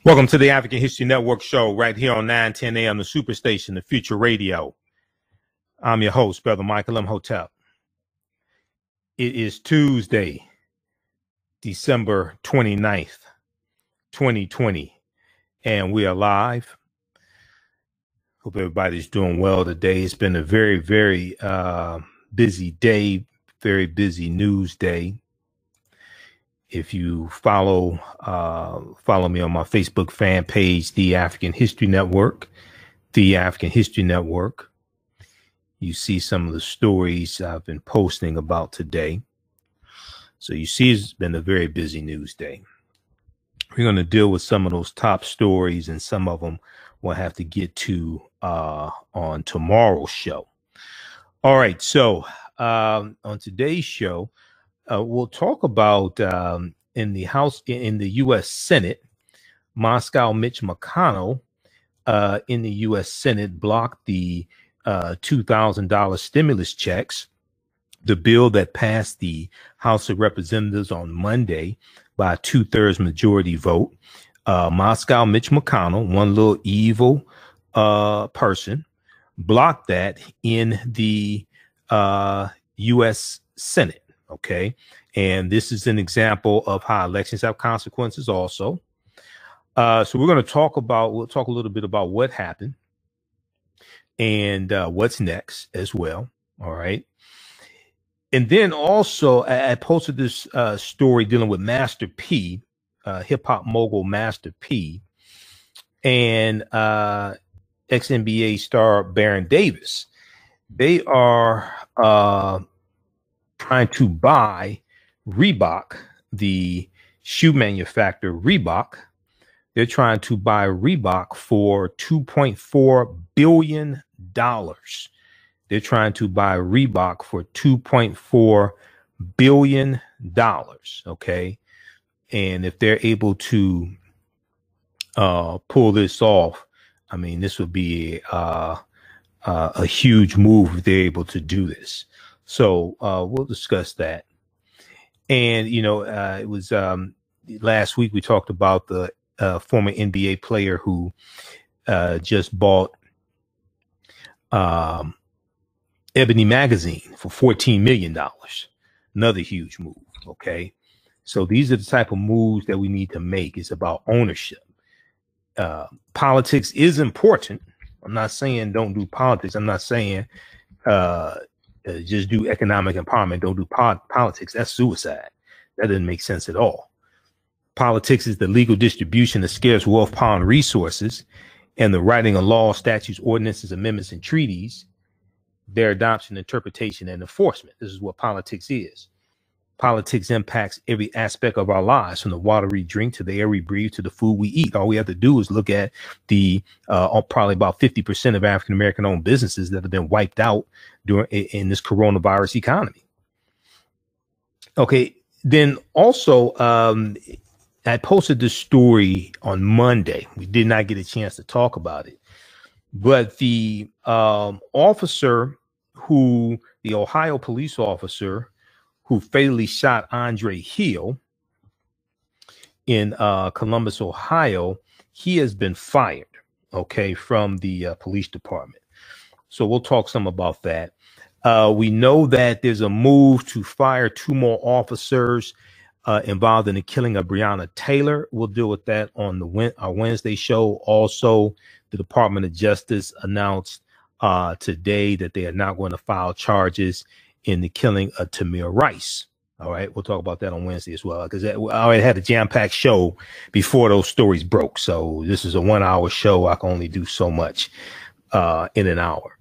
Welcome to the African History Network show right here on 910 AM, the Superstation, the Future Radio. I'm your host, Brother Michael Imhotep. It is Tuesday, December 29th, 2020, and we are live. Hope everybody's doing well today. It's been a very, very busy day, very busy news day. If you follow me on my Facebook fan page, The African History Network, The African History Network, you see some of the stories I've been posting about today. So you see it's been a very busy news day. We're going to deal with some of those top stories, and some of them we'll have to get to on tomorrow's show. All right, so on today's show, we'll talk about in the U.S. Senate, Moscow Mitch McConnell in the U.S. Senate blocked the $2,000 stimulus checks, the bill that passed the House of Representatives on Monday by a 2/3 majority vote. Moscow Mitch McConnell, one little evil person, blocked that in the U.S. Senate. Okay. And this is an example of how elections have consequences also. So we'll talk a little bit about what happened and what's next as well. All right. And then also I posted this story dealing with Master P, hip hop mogul Master P, and ex-NBA star Baron Davis. They are trying to buy Reebok, the shoe manufacturer Reebok. They're trying to buy Reebok for $2.4 billion. They're trying to buy Reebok for $2.4 billion. Okay. And if they're able to pull this off, I mean, this would be a huge move if they're able to do this. So we'll discuss that. And, it was last week we talked about the former NBA player who just bought Ebony Magazine for $14 million. Another huge move. OK, so these are the type of moves that we need to make. It's about ownership. Politics is important. I'm not saying don't do politics. I'm not saying just do economic empowerment. Don't do politics. That's suicide. That doesn't make sense at all. Politics is the legal distribution of scarce wealth, power, and resources, and the writing of laws, statutes, ordinances, amendments, and treaties, their adoption, interpretation, and enforcement. This is what politics is. Politics impacts every aspect of our lives, from the water we drink to the air we breathe to the food we eat. All we have to do is look at the probably about 50% of African-American owned businesses that have been wiped out in this coronavirus economy. Okay, then also I posted this story on Monday. We did not get a chance to talk about it, but the Ohio police officer who fatally shot Andre Hill in Columbus, Ohio, he has been fired, okay, from the police department. So we'll talk some about that. We know that there's a move to fire 2 more officers involved in the killing of Breonna Taylor. We'll deal with that on our Wednesday show. Also, the Department of Justice announced today that they are not going to file charges in the killing of Tamir Rice. All right, we'll talk about that on Wednesday as well, because I already had a jam-packed show before those stories broke. So this is a 1-hour show. I can only do so much in an hour.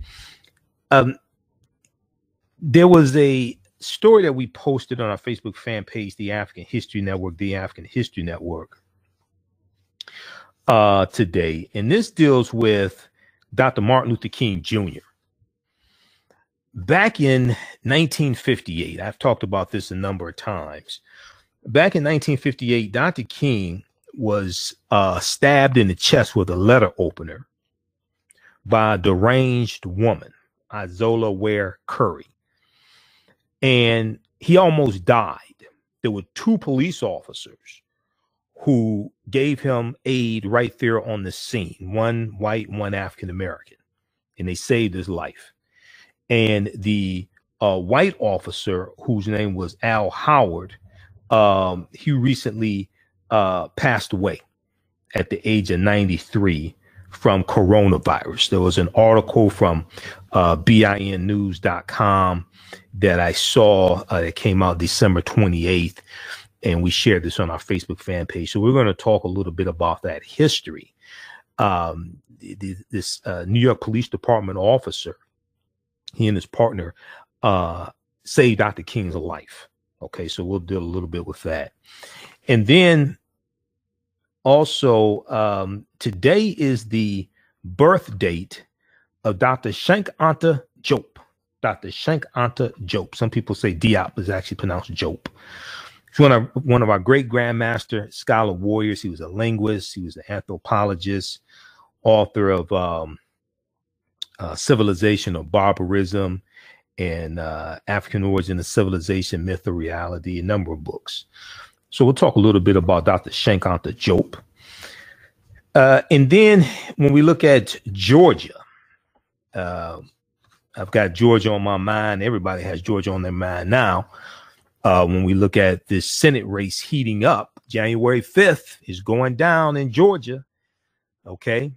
There was a story that we posted on our Facebook fan page, The African History Network, The African History Network, today. And this deals with Dr. Martin Luther King Jr. Back in 1958, I've talked about this a number of times. Back in 1958, Dr. King was stabbed in the chest with a letter opener by a deranged woman, Izola Ware Curry. And he almost died. There were 2 police officers who gave him aid right there on the scene. One white, one African American, and they saved his life. And the white officer, whose name was Al Howard, he recently passed away at the age of 93 from coronavirus. There was an article from BINnews.com that I saw that came out December 28th, and we shared this on our Facebook fan page. So we're going to talk a little bit about that history. This New York Police Department officer, he and his partner saved Dr. King's life. Okay, so we'll deal a little bit with that. And then also, today is the birth date of Dr. Cheikh Anta Diop. Dr. Cheikh Anta Diop. Some people say Diop, is actually pronounced Diop. He's one of our great grandmaster scholar warriors. He was a linguist. He was an anthropologist, author of Civilization of Barbarism and African Origin of Civilization, Myth or Reality, a number of books. So we'll talk a little bit about Dr. Cheikh Anta Diop. And then when we look at Georgia, I've got Georgia on my mind. Everybody has Georgia on their mind now. When we look at this Senate race heating up, January 5th is going down in Georgia. Okay.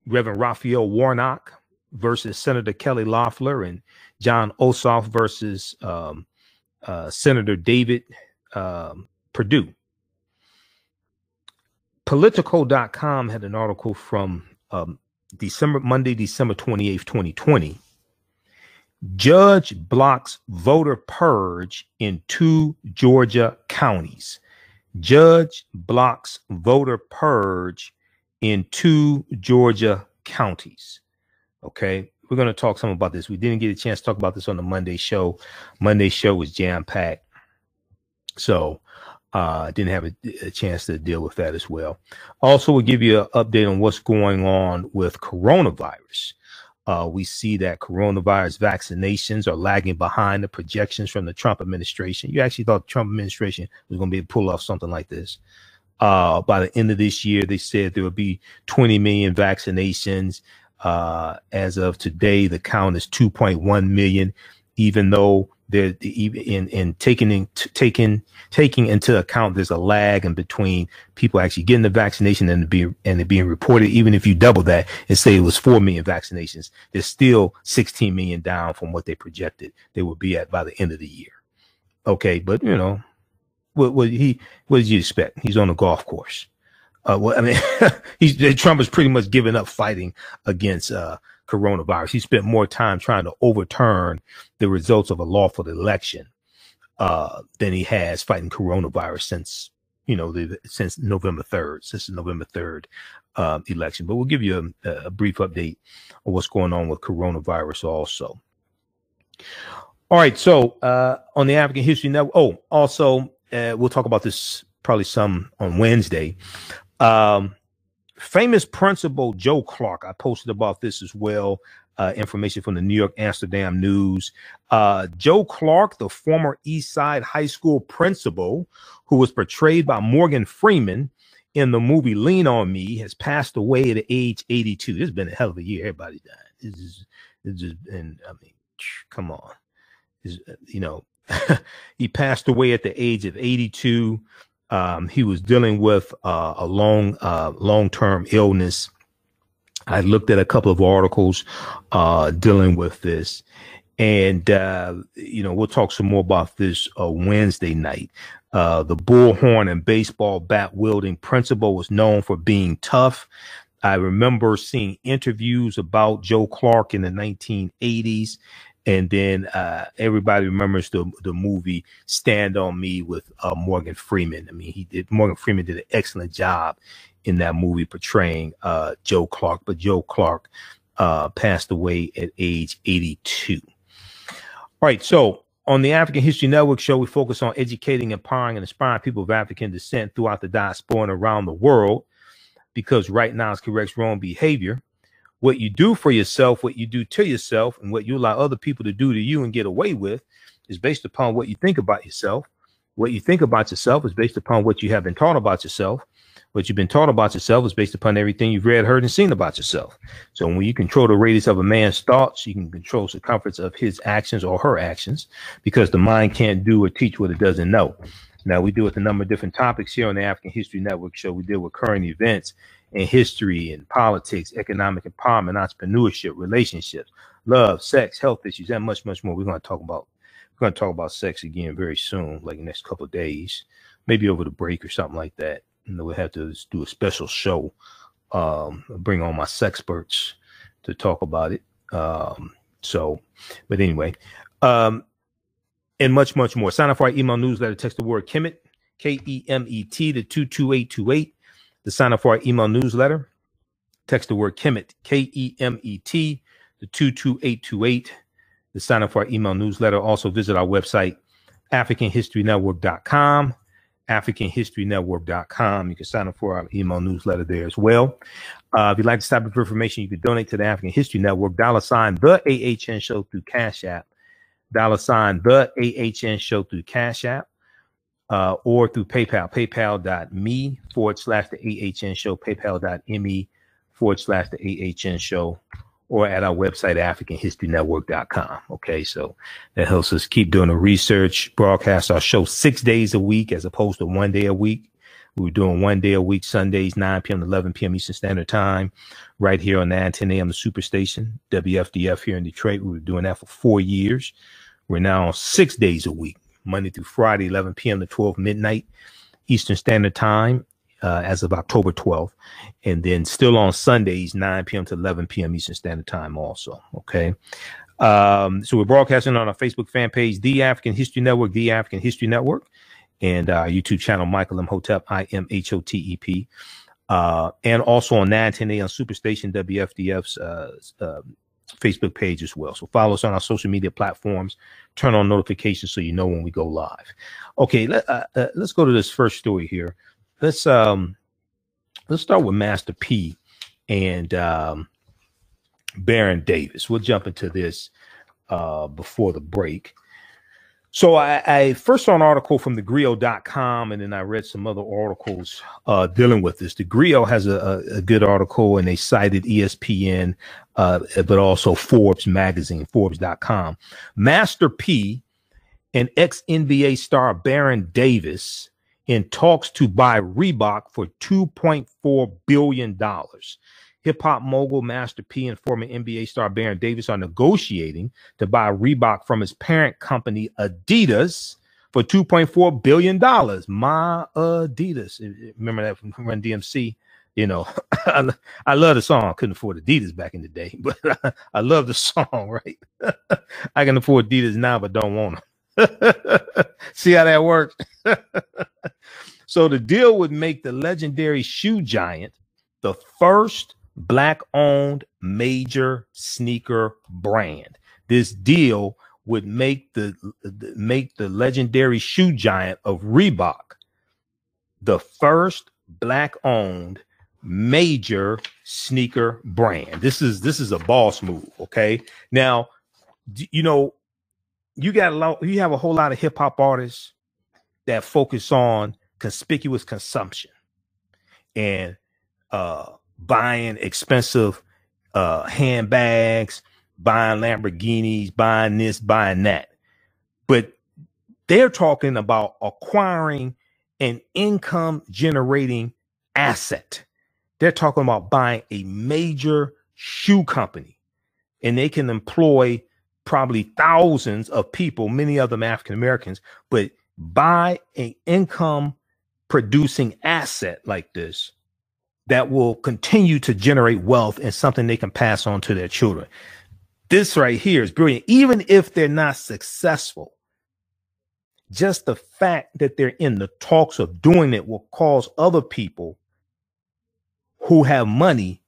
Reverend Raphael Warnock versus Senator Kelly Loeffler, and John Ossoff versus Senator David Perdue. Politico.com had an article from Monday, December 28th, 2020. Judge blocks voter purge in 2 Georgia counties. Judge blocks voter purge in 2 Georgia counties. Okay, we're going to talk some about this. We didn't get a chance to talk about this on the Monday show. Monday show was jam-packed, so didn't have a chance to deal with that as well. Also, we'll give you an update on what's going on with coronavirus. We see that coronavirus vaccinations are lagging behind the projections from the Trump administration. You actually thought the Trump administration was going to be able to pull off something like this. By the end of this year, they said there would be 20 million vaccinations. As of today, the count is 2.1 million, even though they're in taking into account there's a lag in between people actually getting the vaccination and it being reported. Even if you double that and say it was 4 million vaccinations, there's still 16 million down from what they projected they would be at by the end of the year. Okay, but you know, what did you expect? He's on a golf course. Well, I mean, Trump has pretty much given up fighting against coronavirus. He spent more time trying to overturn the results of a lawful election than he has fighting coronavirus since November 3rd, since the November 3rd election. But we'll give you a brief update on what's going on with coronavirus also. All right, so on the African History Network. Also, we'll talk about this probably some on Wednesday. Famous principal Joe Clark. I posted about this as well. Information from the New York Amsterdam News. Joe Clark, the former East Side High School principal who was portrayed by Morgan Freeman in the movie Lean on Me, has passed away at age 82. This has been a hell of a year. Everybody died. It's just been, I mean, come on. He passed away at the age of 82. He was dealing with a long-term illness. I looked at a couple of articles dealing with this, and we'll talk some more about this Wednesday night. The bullhorn and baseball bat wielding principal was known for being tough. I remember seeing interviews about Joe Clark in the 1980s. And then everybody remembers the movie Stand on Me with Morgan Freeman. I mean, Morgan Freeman did an excellent job in that movie portraying Joe Clark. But Joe Clark passed away at age 82. All right. So on the African History Network show, we focus on educating, empowering, and inspiring people of African descent throughout the diaspora and around the world, because right now it corrects wrong behavior. What you do for yourself, what you do to yourself, and what you allow other people to do to you and get away with is based upon what you think about yourself. What you think about yourself is based upon what you have been taught about yourself. What you've been taught about yourself is based upon everything you've read, heard, and seen about yourself. So when you control the radius of a man's thoughts, you can control the circumference of his actions or her actions, because the mind can't do or teach what it doesn't know. Now, we deal with a number of different topics here on the African History Network show. We deal with current events and history and politics, economic empowerment, entrepreneurship, relationships, love, sex, health issues, and much, much more. We're going to talk about sex again very soon, like the next couple of days, maybe over the break or something like that. And we'll have to do a special show, bring on my sexperts to talk about it. But anyway, and much, much more. Sign up for our email newsletter. Text the word Kemet, K-E-M-E-T, to 22828. To sign up for our email newsletter, text the word Kemet, K-E-M-E-T, to 22828. To sign up for our email newsletter, also visit our website, AfricanHistoryNetwork.com. AfricanHistoryNetwork.com. You can sign up for our email newsletter there as well. If you'd like to stop for information, you can donate to the African History Network, $ the AHN show through Cash App, $ the AHN show through Cash App, or through PayPal, paypal.me/the AHN show, paypal.me/the AHN show, or at our website, AfricanHistoryNetwork.com. Okay, so that helps us keep doing the research, broadcast our show 6 days a week as opposed to 1 day a week. We were doing 1 day a week, Sundays, 9 p.m. to 11 p.m. Eastern Standard Time, right here on 910 AM, the Superstation WFDF here in Detroit. We were doing that for 4 years. We're now on 6 days a week, Monday through Friday, 11 p.m. to 12 midnight Eastern Standard Time. As of October 12th, and then still on Sundays, 9 p.m. to 11 p.m. Eastern Standard Time also. Okay. So we're broadcasting on our Facebook fan page, The African History Network, The African History Network, and our YouTube channel, Michael Imhotep, I-M-H-O-T-E-P, and also on 910 AM Superstation WFDF's Facebook page as well. So follow us on our social media platforms, turn on notifications so you know when we go live. Okay, let's go to this first story here. Let's start with Master P and Baron Davis. We'll jump into this before the break. So I first saw an article from thegrio.com, and then I read some other articles dealing with this. The Grio has a good article, and they cited ESPN, but also Forbes magazine, Forbes.com. Master P and ex-NBA star Baron Davis in talks to buy Reebok for $2.4 billion. Hip-hop mogul Master P and former NBA star Baron Davis are negotiating to buy Reebok from his parent company, Adidas, for $2.4 billion. My Adidas. Remember that from Run DMC? You know, I love the song. I couldn't afford Adidas back in the day, but I love the song, right? I can afford Adidas now, but don't want them. See how that works? So the deal would make the legendary shoe giant the first Black-owned major sneaker brand. This deal would make the legendary shoe giant of Reebok the first Black-owned major sneaker brand. This is a boss move. Okay, now you know you have a whole lot of hip hop artists that focus on conspicuous consumption and buying expensive handbags, buying Lamborghinis, buying this, buying that. But they're talking about acquiring an income generating asset. They're talking about buying a major shoe company, and they can employ probably thousands of people, many of them African Americans, but buy an income producing asset like this that will continue to generate wealth and something they can pass on to their children. This right here is brilliant. Even if they're not successful, just the fact that they're in the talks of doing it will cause other people who have money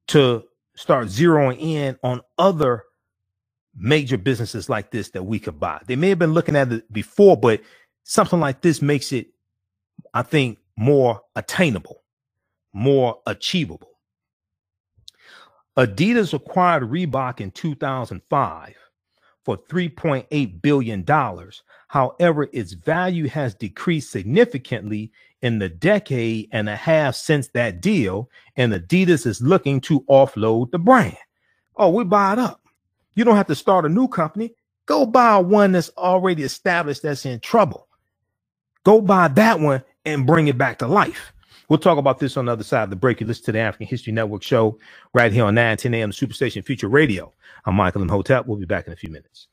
to start zeroing in on other major businesses like this that we could buy. They may have been looking at it before, but something like this makes it, I think, more attainable, more achievable. Adidas acquired Reebok in 2005 for $3.8 billion. However, its value has decreased significantly in the decade and a half since that deal, and Adidas is looking to offload the brand. Oh, we buy it up. You don't have to start a new company. Go buy one that's already established that's in trouble. Go buy that one and bring it back to life. We'll talk about this on the other side of the break. You listen to the African History Network show right here on 910 AM Superstation Future Radio. I'm Michael Imhotep. We'll be back in a few minutes.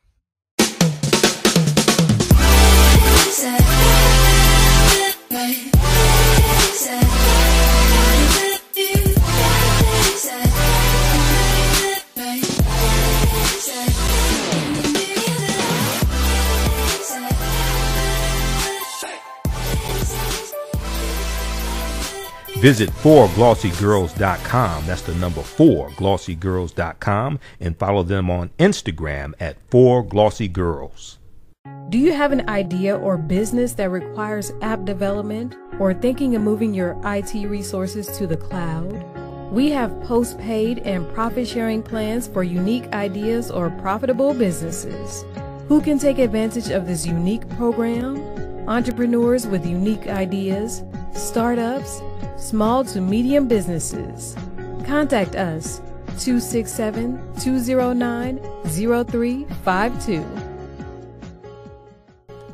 Visit 4glossygirls.com. That's the number 4glossygirls.com, and follow them on Instagram at 4glossygirls. Do you have an idea or business that requires app development or thinking of moving your IT resources to the cloud? We have postpaid and profit-sharing plans for unique ideas or profitable businesses. Who can take advantage of this unique program? Entrepreneurs with unique ideas, startups, small to medium businesses. Contact us 267-209-0352.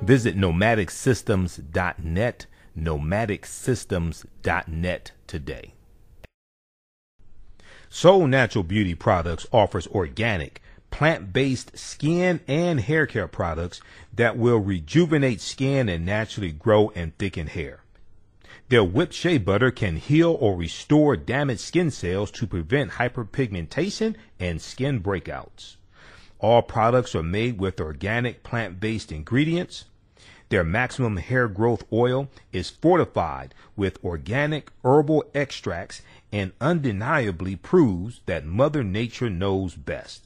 Visit nomadicsystems.net, nomadicsystems.net today. Soul Natural Beauty Products offers organic, plant-based skin and hair care products that will rejuvenate skin and naturally grow and thicken hair. Their whipped shea butter can heal or restore damaged skin cells to prevent hyperpigmentation and skin breakouts. All products are made with organic plant-based ingredients. Their maximum hair growth oil is fortified with organic herbal extracts and undeniably proves that Mother Nature knows best.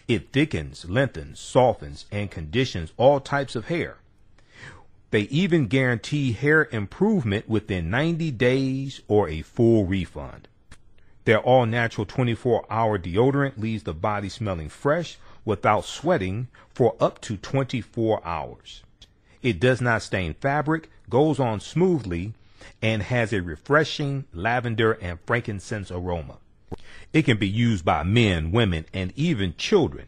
It thickens, lengthens, softens, and conditions all types of hair. They even guarantee hair improvement within 90 days or a full refund. Their all-natural 24-hour deodorant leaves the body smelling fresh without sweating for up to 24 hours. It does not stain fabric, goes on smoothly, and has a refreshing lavender and frankincense aroma. It can be used by men, women, and even children.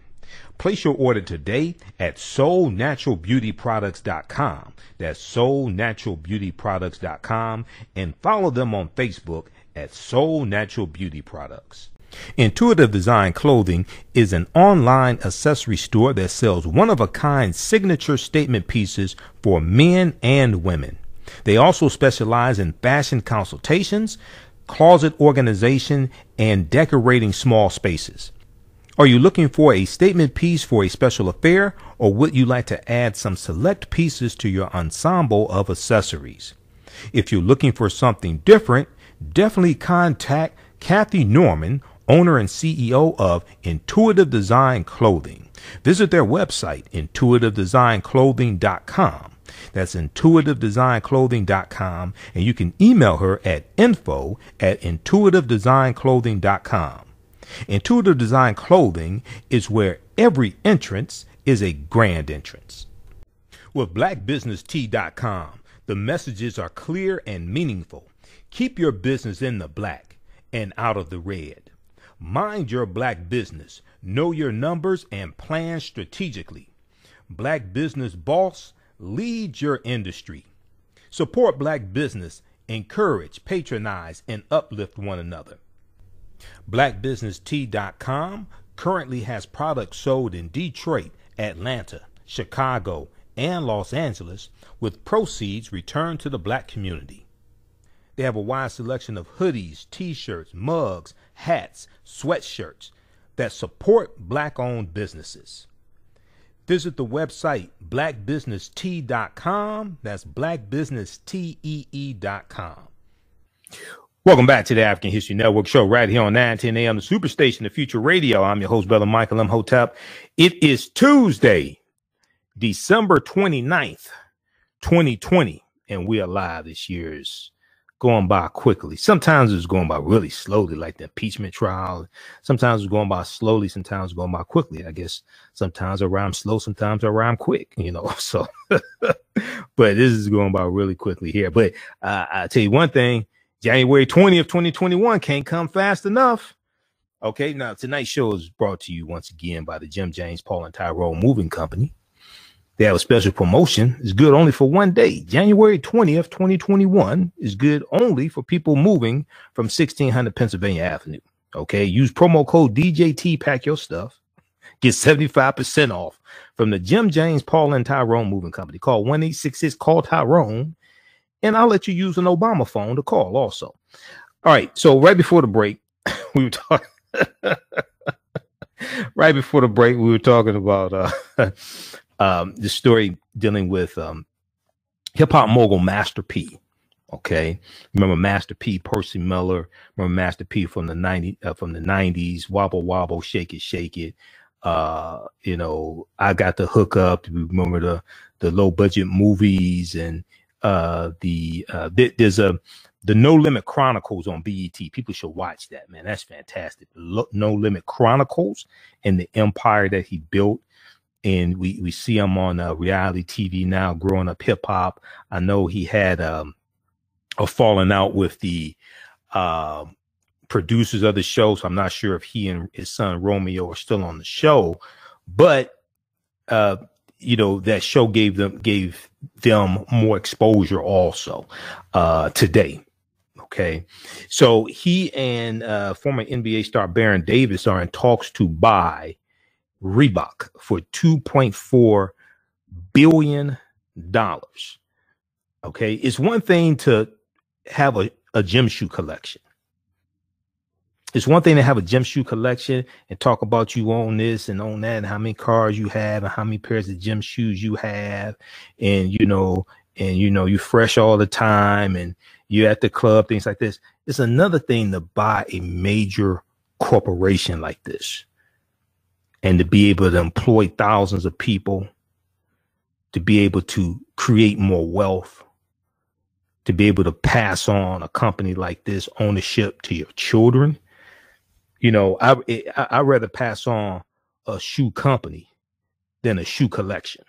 Place your order today at soulnaturalbeautyproducts.com. That's soulnaturalbeautyproducts.com, and follow them on Facebook at Soul Natural Beauty Products. Intuitive Design Clothing is an online accessory store that sells one-of-a-kind signature statement pieces for men and women. They also specialize in fashion consultations, closet organization, and decorating small spaces. Are you looking for a statement piece for a special affair, or would you like to add some select pieces to your ensemble of accessories? If you're looking for something different, definitely contact Kathy Norman, owner and CEO of Intuitive Design Clothing. Visit their website, intuitivedesignClothing.com. That's intuitivedesignClothing.com, and you can email her at info@intuitivedesignClothing.com. Intuitive Design Clothing is where every entrance is a grand entrance. With blackbusinesstee.com, the messages are clear and meaningful. Keep your business in the black and out of the red. Mind your black business, know your numbers, and plan strategically. Black Business Boss, lead your industry. Support black business, encourage, patronize, and uplift one another. BlackBusinessTea.com currently has products sold in Detroit, Atlanta, Chicago, and Los Angeles, with proceeds returned to the black community. They have a wide selection of hoodies, t-shirts, mugs, hats, sweatshirts that support black-owned businesses. Visit the website blackbusinesstee.com. That's blackbusinesstee.com. Welcome back to the African History Network show right here on 910 AM, the Superstation, the Future Radio. I'm your host, Brother Michael Imhotep. It is Tuesday, December 29th, 2020, and we are live. This year's going by quickly. Sometimes it's going by really slowly, like the impeachment trial. Sometimes it's going by slowly. Sometimes it's going by quickly. I guess sometimes I rhyme slow. Sometimes I rhyme quick, so, but this is going by really quickly here. But I'll tell you one thing, January 20th, 2021 can't come fast enough. Okay. Now tonight's show is brought to you once again by the Jim James, Paul and Tyrone Moving Company. They have a special promotion. It's good only for one day. January 20th, 2021 is good only for people moving from 1600 Pennsylvania Avenue. Okay. Use promo code DJT, pack your stuff. Get 75% off from the Jim James, Paul and Tyrone Moving Company. Call 1-866-CALL-TYRONE, and I'll let you use an Obama phone to call also. All right. So right before the break, we were talking. Right before the break, we were talking about the story dealing with hip hop mogul Master P. Okay, remember Master P, Percy Miller. Remember Master P from the '90s. Wobble wobble, shake it, shake it. I got the hook up. Remember the low budget movies and there's the No Limit Chronicles on BET. People should watch that, man. That's fantastic. No Limit Chronicles and the empire that he built. And we see him on reality TV now, growing up hip hop. I know he had a falling out with the producers of the show, so I'm not sure if he and his son Romeo are still on the show. But that show gave them more exposure also today. Okay, so he and former NBA star Baron Davis are in talks to buy Reebok for $2.4 billion. Okay, it's one thing to have a gym shoe collection. It's one thing to have a gym shoe collection and talk about you own this and own that and how many cars you have and how many pairs of gym shoes you have, and you fresh all the time and you're at the club, things like this. It's another thing to buy a major corporation like this and to be able to employ thousands of people, to be able to create more wealth, to be able to pass on a company like this ownership to your children. I'd rather pass on a shoe company than a shoe collection.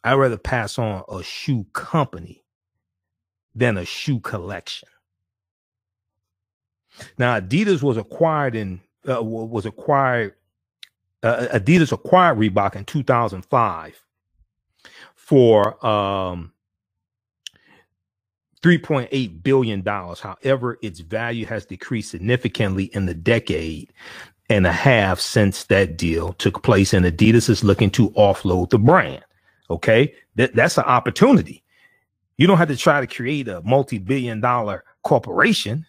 I'd rather pass on a shoe company than a shoe collection. Now, Adidas was acquired Adidas acquired Reebok in 2005 for $3.8 billion. However, its value has decreased significantly in the decade and a half since that deal took place, and Adidas is looking to offload the brand. Okay, that's an opportunity. You don't have to try to create a multi-billion-dollar corporation.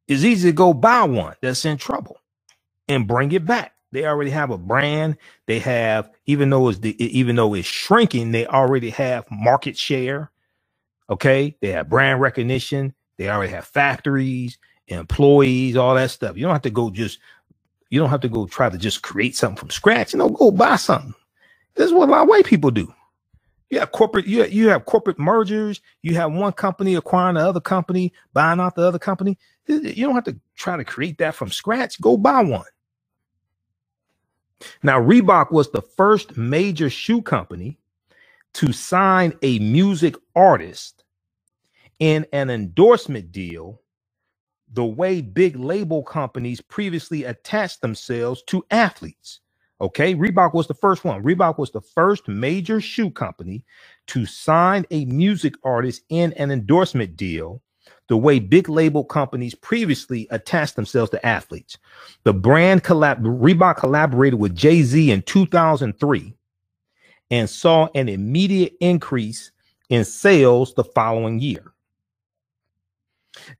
It's easy to go buy one that's in trouble and bring it back. They already have a brand. They have, even though it's shrinking, they already have market share. Okay, they have brand recognition. They already have factories, employees, all that stuff. You don't have to go try to just create something from scratch. Go buy something. This is what a lot of white people do. You have corporate mergers. You have one company acquiring the other company, buying out the other company. You don't have to try to create that from scratch. Go buy one. Now, Reebok was the first major shoe company to sign a music artist in an endorsement deal the way big label companies previously attached themselves to athletes. Okay, Reebok was the first one. Reebok was the first major shoe company to sign a music artist in an endorsement deal the way big label companies previously attached themselves to athletes. The brand Reebok collaborated with Jay-Z in 2003 and saw an immediate increase in sales the following year.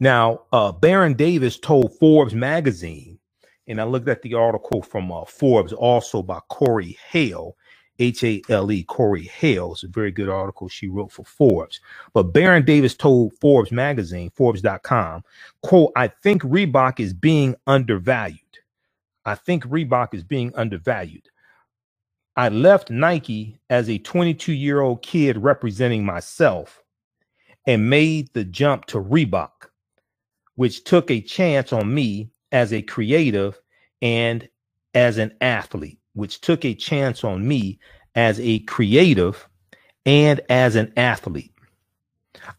Now, Baron Davis told Forbes magazine, and I looked at the article from Forbes, also by Corey Hale, Hale, Corey Hale. It's a very good article she wrote for Forbes. But Baron Davis told Forbes magazine, Forbes.com, quote, "I think Reebok is being undervalued. I think Reebok is being undervalued. I left Nike as a 22-year-old kid representing myself and made the jump to Reebok, which took a chance on me as a creative and as an athlete,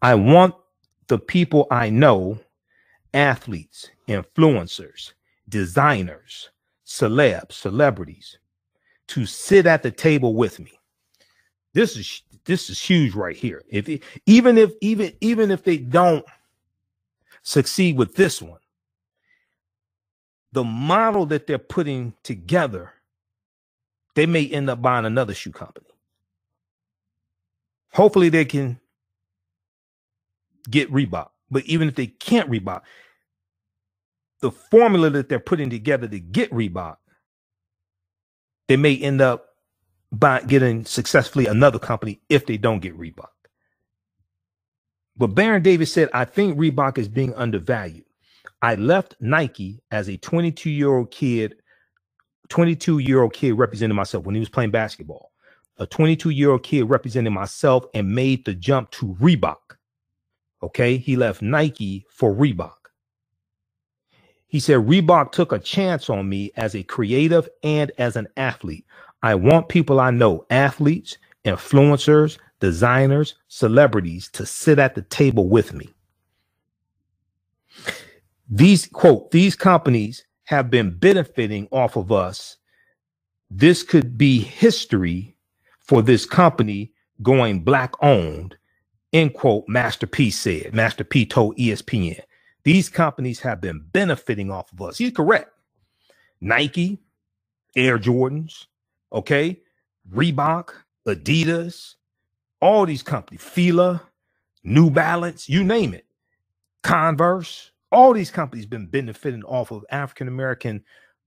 I want the people I know, athletes, influencers, designers, celebrities, to sit at the table with me. This is huge right here. Even if they don't succeed with this one, the model that they're putting together, they may end up buying another shoe company. Hopefully they can get Reebok. But even if they can't Reebok, the formula that they're putting together to get Reebok, they may end up getting successfully another company if they don't get Reebok. But Baron Davis said, I think Reebok is being undervalued. I left Nike as a 22-year-old kid representing myself when he was playing basketball. A 22-year-old kid representing myself and made the jump to Reebok. Okay, he left Nike for Reebok. He said, Reebok took a chance on me as a creative and as an athlete. I want people I know, athletes, influencers, designers, celebrities, to sit at the table with me. These companies have been benefiting off of us. This could be history for this company going black owned, end quote, Master P said. Master P told ESPN. These companies have been benefiting off of us. He's correct. Nike, Air Jordans, okay, Reebok, Adidas, all these companies, Fila, New Balance, you name it, Converse, all these companies been benefiting off of African-American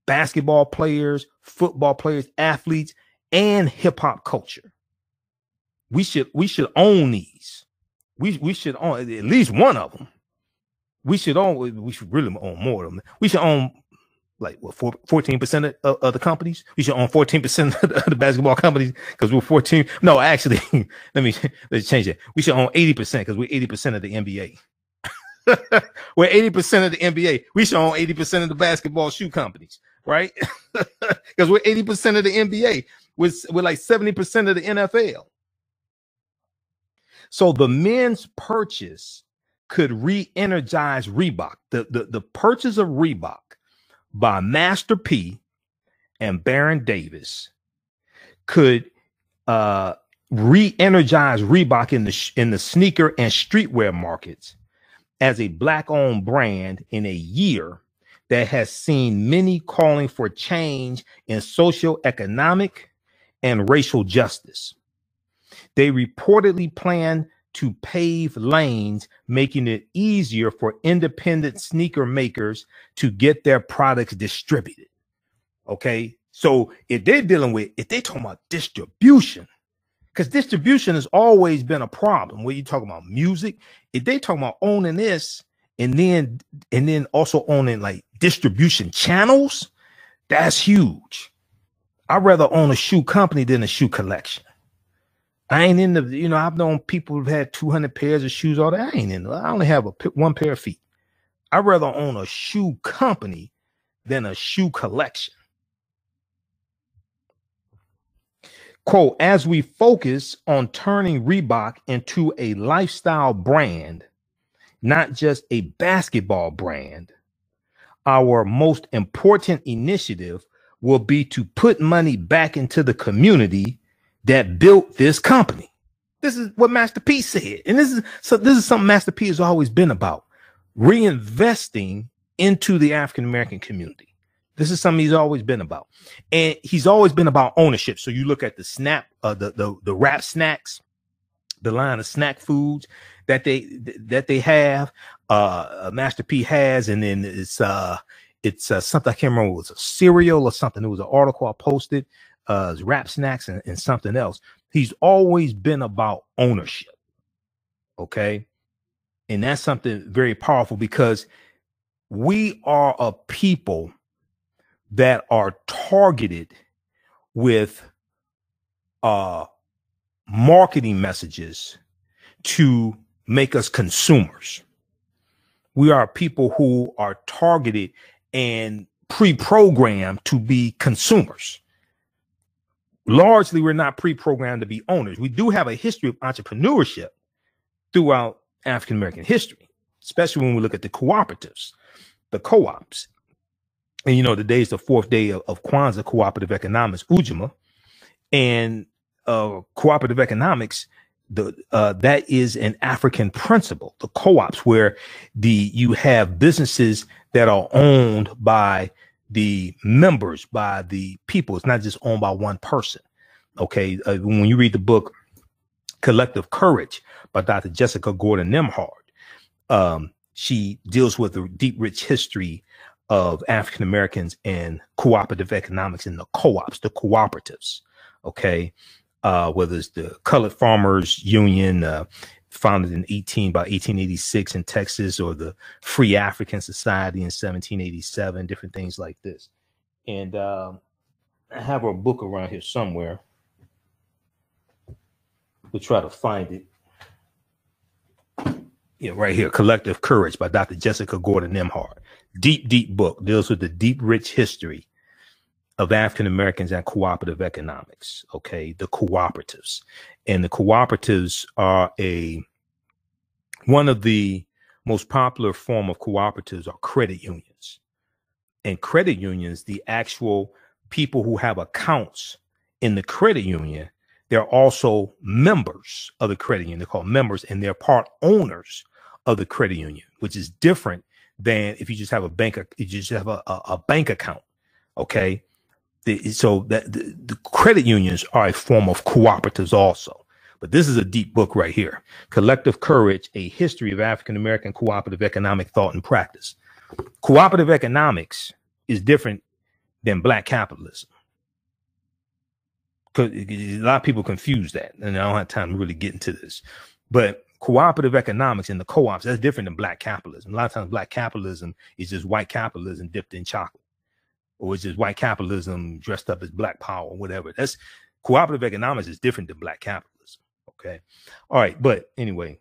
basketball players, football players, athletes, and hip hop culture. We should own these. We should own at least one of them. We should really own more of them. We should own like what, 14% of the companies. We should own 14% of the basketball companies because we're 14. No, actually, let's change it. We should own 80% because we're 80% of the NBA. We're 80% of the NBA. We should own 80% of the basketball shoe companies, right? Because we're 80% of the NBA. We're like 70% of the NFL. So the men's purchase could re-energize Reebok. The purchase of Reebok by Master P and Baron Davis could re-energize Reebok in the sneaker and streetwear markets as a black-owned brand in a year that has seen many calling for change in socio-economic and racial justice. They reportedly plan to pave lanes, making it easier for independent sneaker makers to get their products distributed. Okay, so if they're talking about distribution, because distribution has always been a problem. When you talk about music, if they talking about owning this and then also owning like distribution channels, that's huge. I'd rather own a shoe company than a shoe collection. I ain't in the, I've known people who've had 200 pairs of shoes all that. I ain't in. I only have one pair of feet. I'd rather own a shoe company than a shoe collection. Quote, as we focus on turning Reebok into a lifestyle brand, not just a basketball brand, our most important initiative will be to put money back into the community that built this company. This is what Master P said. And this is something Master P has always been about, reinvesting into the African-American community. This is something he's always been about. And he's always been about ownership. So you look at the the Rap Snacks, the line of snack foods that they have, Master P has, and then it's something I can't remember, it was a cereal or something. It was an article I posted. Rap Snacks and something else. He's always been about ownership. Okay. And that's something very powerful because we are a people that are targeted with marketing messages to make us consumers. We are people who are targeted and pre-programmed to be consumers. Largely, we're not pre-programmed to be owners. We do have a history of entrepreneurship throughout African American history, especially when we look at the cooperatives, the co-ops. And, you know, today is the fourth day of Kwanzaa, cooperative economics, Ujima. And cooperative economics, that is an African principle, the co-ops, where you have businesses that are owned by the members, by the people. It's not just owned by one person. Okay. When you read the book Collective Courage by Dr. Jessica Gordon Nimhard, she deals with the deep, rich history of African Americans and cooperative economics in the co-ops, the cooperatives. Okay. Whether it's the Colored Farmers Union, founded in by 1886 in Texas, or the Free African Society in 1787, different things like this. And I have a book around here somewhere. We'll try to find it. Yeah, right here, Collective Courage by Dr. Jessica Gordon Nimhard. Deep, deep book, deals with the deep, rich history of African Americans and cooperative economics. Okay, the cooperatives. And the cooperatives are one of the most popular form of cooperatives are credit unions. And credit unions, the actual people who have accounts in the credit union, they're also members of the credit union. They're called members, and they're part owners of the credit union, which is different than if you just have a bank account. Okay. So the credit unions are a form of cooperatives also. But this is a deep book right here. Collective Courage, A History of African American Cooperative Economic Thought and Practice. Cooperative economics is different than Black capitalism. Because a lot of people confuse that, and I don't have time to really get into this. But cooperative economics in the co-ops, that's different than Black capitalism. A lot of times Black capitalism is just white capitalism dipped in chocolate. Or it's just white capitalism dressed up as Black power or whatever. That's cooperative economics is different than Black capitalism. Okay. All right. But anyway,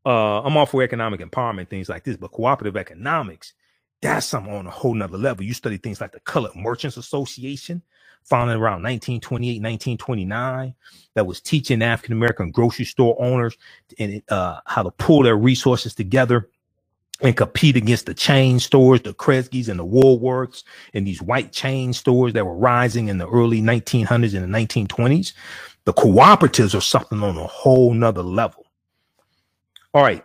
I'm all for economic empowerment, things like this, but cooperative economics, that's something on a whole nother level. You study things like the Colored Merchants Association, founded around 1928, 1929, that was teaching African-American grocery store owners and how to pull their resources together and compete against the chain stores, the Kresge's and the Woolworths, and these white chain stores that were rising in the early 1900s and the 1920s. The cooperatives are something on a whole nother level. All right.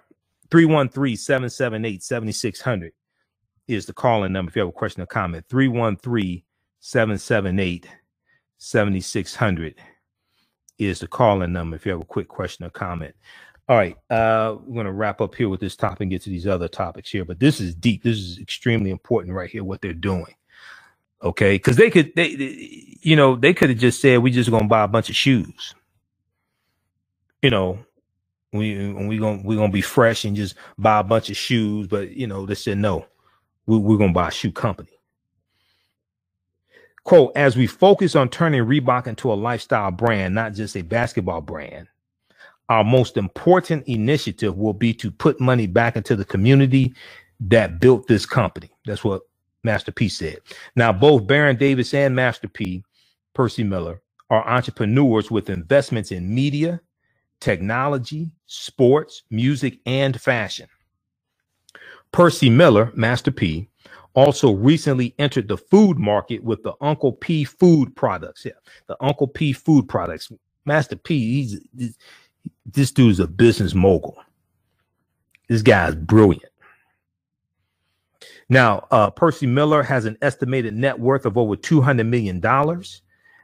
313-778-7600 is the call-in number if you have a question or comment. 313-778-7600 is the call-in number if you have a quick question or comment. All right, we're going to wrap up here with this topic and get to these other topics here. But this is deep. This is extremely important right here, what they're doing. Okay, because they could have just said, we just going to buy a bunch of shoes. You know, we're going to be fresh and just buy a bunch of shoes. But, you know, they said, no, we're going to buy a shoe company. Quote, as we focus on turning Reebok into a lifestyle brand, not just a basketball brand, our most important initiative will be to put money back into the community that built this company. That's what Master P said. Now, both Baron Davis and Master P, Percy Miller, are entrepreneurs with investments in media, technology, sports, music, and fashion. Percy Miller, Master P, also recently entered the food market with the Uncle P food products. Yeah, the Uncle P food products. Master P, this dude's a business mogul. This guy's brilliant. Now, Percy Miller has an estimated net worth of over $200 million.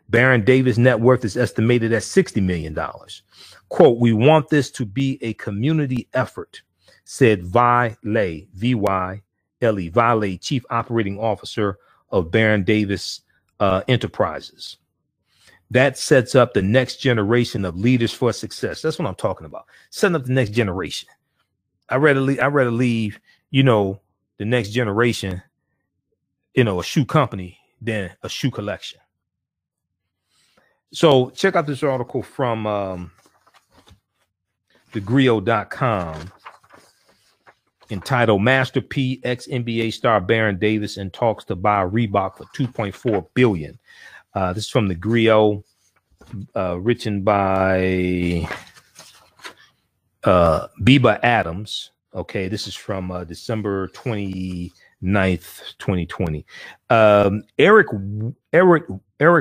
Baron Davis' net worth is estimated at $60 million. Quote, we want this to be a community effort, said Vyle, V-Y-L-E, Vyle, Chief Operating Officer of Baron Davis Enterprises. That sets up the next generation of leaders for success. That's what I'm talking about. Setting up the next generation. I'd rather leave, you know, the next generation, you know, a shoe company than a shoe collection. So check out this article from thegrio.com, entitled Master P, ex-NBA star Baron Davis in talks to buy Reebok for $2.4 billion. This is from the Griot, written by Biba Adams. Okay, this is from December 29th, 2020. Eric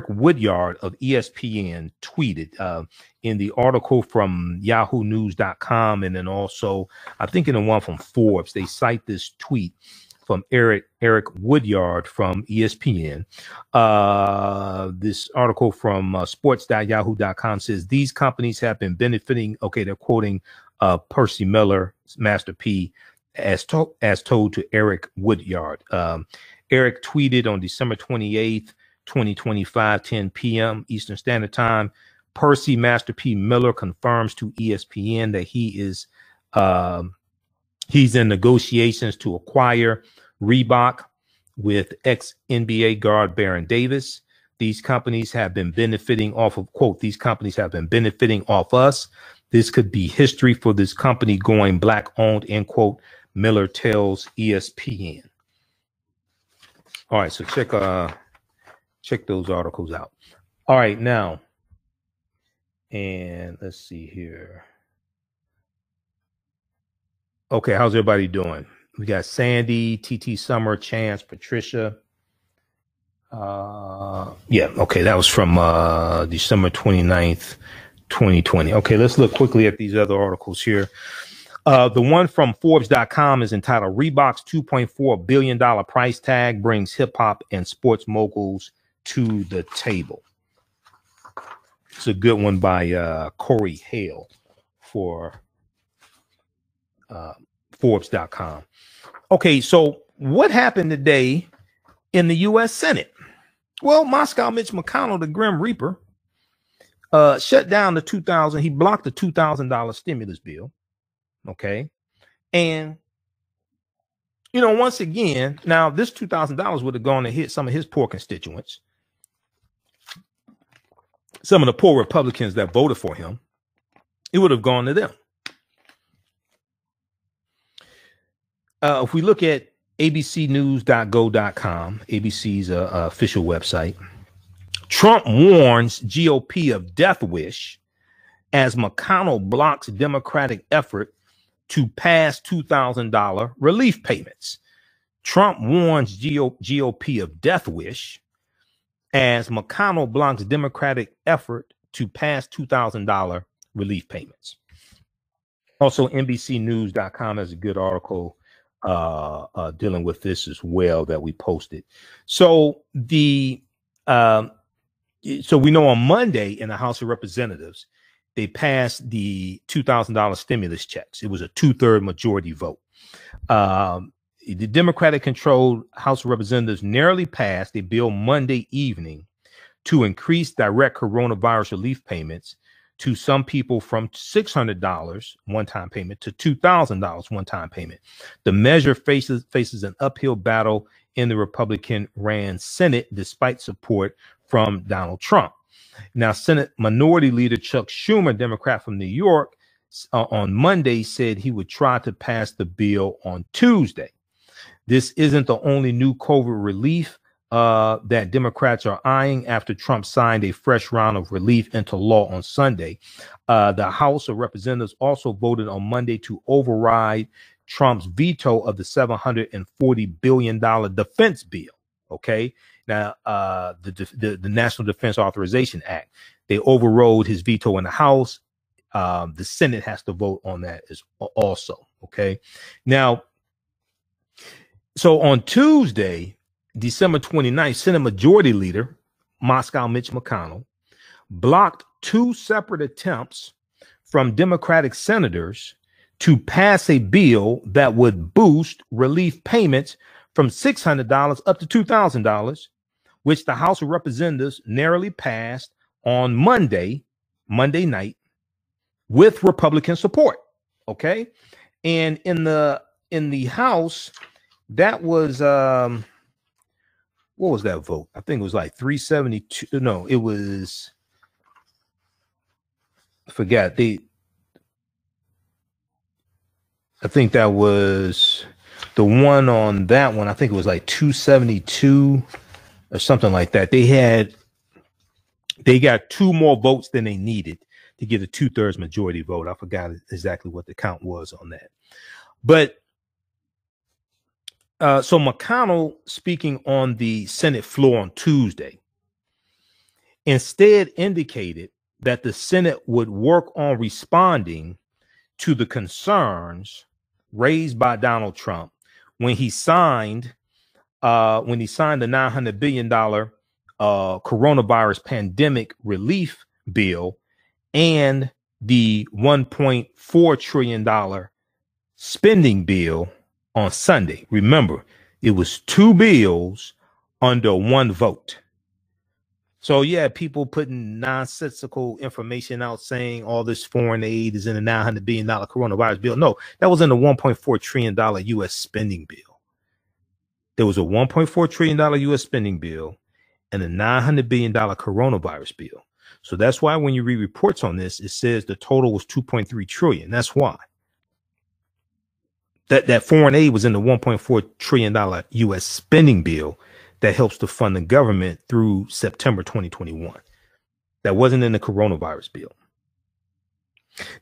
Woodyard of ESPN tweeted in the article from yahoonews.com, and then also I think in the one from Forbes, they cite this tweet from Eric Woodyard from ESPN. This article from sports.yahoo.com says these companies have been benefiting. Okay, they're quoting Percy Miller, Master P, as told to Eric Woodyard. Eric tweeted on December 28th, 2025, 10 p.m. Eastern Standard Time. Percy Master P Miller confirms to ESPN that he's in negotiations to acquire Reebok with ex-NBA guard Baron Davis. These companies have been benefiting off of, quote, these companies have been benefiting off us. This could be history for this company going black owned, end quote, Miller tells ESPN. All right, so check those articles out. All right, now, and let's see here. Okay, how's everybody doing? We got Sandy, TT Summer, Chance, Patricia. Yeah, okay, that was from December 29th, 2020. Okay, let's look quickly at these other articles here. The one from Forbes.com is entitled Reebok's $2.4 billion price tag brings hip hop and sports moguls to the table. It's a good one by Corey Hale for Forbes.com. Okay, so what happened today in the U.S. Senate? Well, Moscow Mitch McConnell, the Grim Reaper, shut down he blocked the $2,000 stimulus bill. Okay. And, you know, once again, now this $2,000 would have gone to hit some of his poor constituents, some of the poor Republicans that voted for him. It would have gone to them. If we look at abcnews.go.com, ABC's official website, Trump warns GOP of death wish as McConnell blocks Democratic effort to pass $2,000 relief payments. Trump warns GOP of death wish as McConnell blocks Democratic effort to pass $2,000 relief payments. Also, NBCnews.com has a good article dealing with this as well that we posted. So we know on Monday in the House of Representatives, they passed the $2,000 stimulus checks. It was a 2/3 majority vote. The Democratic-controlled House of Representatives narrowly passed a bill Monday evening to increase direct coronavirus relief payments to some people from $600 one-time payment to $2,000 one-time payment. The measure faces an uphill battle in the Republican-ran Senate despite support from Donald Trump. Now, Senate Minority Leader Chuck Schumer, Democrat from New York, on Monday said he would try to pass the bill on Tuesday. This isn't the only new COVID relief that Democrats are eyeing after Trump signed a fresh round of relief into law on Sunday. The House of Representatives also voted on Monday to override Trump's veto of the $740 billion defense bill. Okay. Now, the National Defense Authorization Act, they overrode his veto in the House. The Senate has to vote on that as also. Okay. Now, so on Tuesday, December 29th, Senate Majority Leader Moscow Mitch McConnell blocked two separate attempts from Democratic senators to pass a bill that would boost relief payments from $600 up to $2,000, which the House of Representatives narrowly passed on Monday night with Republican support. Okay. And in the House, that was what was that vote? I think it was like 372. No, it was, I forgot. I think that was the one on that one. I think it was like 272 or something like that. They got 2 more votes than they needed to get a 2/3 majority vote. I forgot exactly what the count was on that. But so McConnell, speaking on the Senate floor on Tuesday, instead indicated that the Senate would work on responding to the concerns raised by Donald Trump when he signed the $900 billion coronavirus pandemic relief bill and the $1.4 trillion spending bill on Sunday. Remember, it was 2 bills under 1 vote. So yeah, people putting nonsensical information out saying all this foreign aid is in the $900 billion coronavirus bill. No, that was in the $1.4 trillion U.S. spending bill. There was a $1.4 trillion U.S. spending bill and a $900 billion coronavirus bill. So that's why when you read reports on this, it says the total was $2.3 trillion. That's why. That foreign aid was in the $1.4 trillion U.S. spending bill that helps to fund the government through September 2021. That wasn't in the coronavirus bill.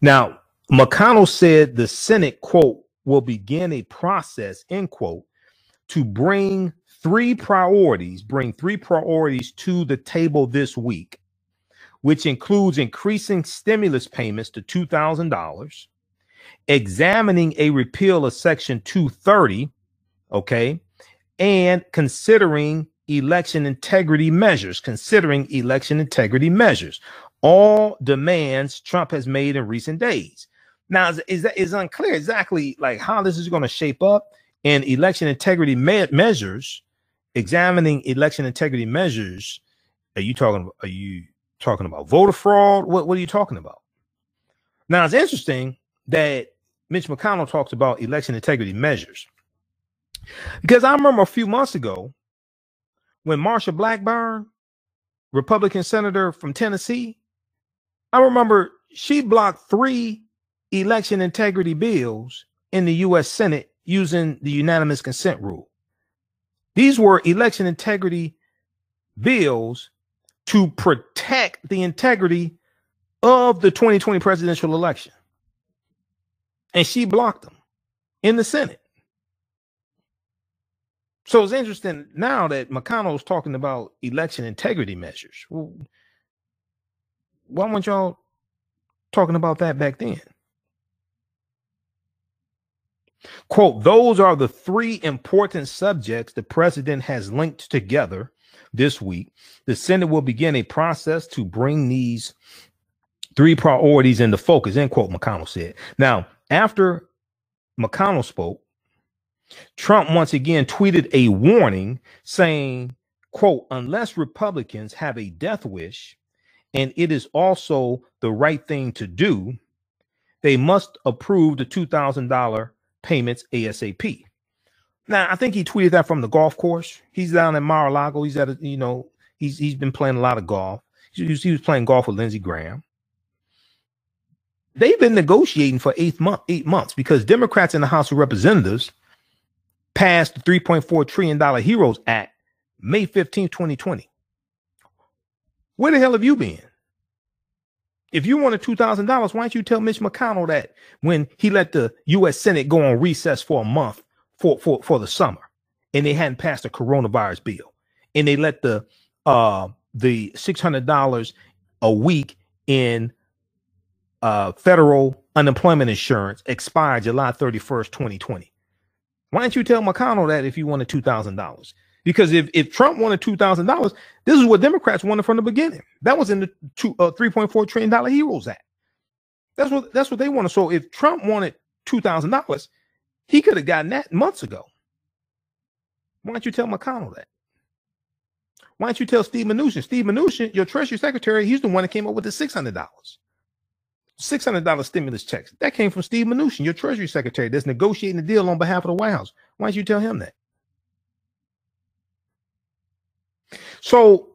Now, McConnell said the Senate, quote, will begin a process, end quote, to bring 3 priorities to the table this week, which includes increasing stimulus payments to $2,000, examining a repeal of Section 230, okay, and considering election integrity measures, all demands Trump has made in recent days. Now, it's unclear exactly like how this is going to shape up. And election integrity measures, examining election integrity measures, are you talking about voter fraud? What are you talking about? Now, it's interesting that Mitch McConnell talks about election integrity measures, because I remember a few months ago when Marsha Blackburn, Republican senator from Tennessee, I remember she blocked 3 election integrity bills in the U.S. Senate using the unanimous consent rule. These were election integrity bills to protect the integrity of the 2020 presidential election. And she blocked them in the Senate. So it's interesting now that McConnell is talking about election integrity measures. Well, why weren't y'all talking about that back then? Quote, those are the 3 important subjects the president has linked together this week. The Senate will begin a process to bring these 3 priorities into focus, end quote, McConnell said. Now, after McConnell spoke, Trump once again tweeted a warning saying, quote, unless Republicans have a death wish, and it is also the right thing to do, they must approve the $2,000 payments ASAP. Now, I think he tweeted that from the golf course. He's down in Mar-a-Lago. He's at he's been playing a lot of golf. He was playing golf with Lindsey Graham. They've been negotiating for 8 months because Democrats in the House of Representatives passed the $3.4 trillion Heroes Act May 15, 2020. Where the hell have you been? If you wanted $2,000, why don't you tell Mitch McConnell that when he let the U.S. Senate go on recess for a month for the summer, and they hadn't passed a coronavirus bill, and they let the $600 a week in federal unemployment insurance expire July 31st, 2020. Why don't you tell McConnell that if you wanted $2,000? Because if Trump wanted $2,000, this is what Democrats wanted from the beginning. That was in the $3.4 trillion Heroes Act. That's what they wanted. So if Trump wanted $2,000, he could have gotten that months ago. Why don't you tell McConnell that? Why don't you tell Steve Mnuchin? Steve Mnuchin, your Treasury Secretary, he's the one that came up with the $600. $600 stimulus checks. That came from Steve Mnuchin, your Treasury Secretary, that's negotiating the deal on behalf of the White House. Why don't you tell him that? So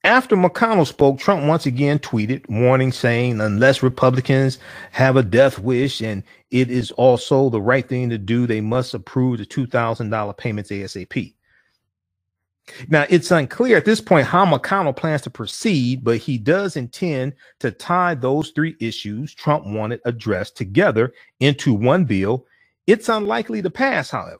After McConnell spoke, Trump once again tweeted, warning, saying, unless Republicans have a death wish and it is also the right thing to do, they must approve the $2,000 payments ASAP. Now, it's unclear at this point how McConnell plans to proceed, but he does intend to tie those three issues Trump wanted addressed together into one bill. It's unlikely to pass, however.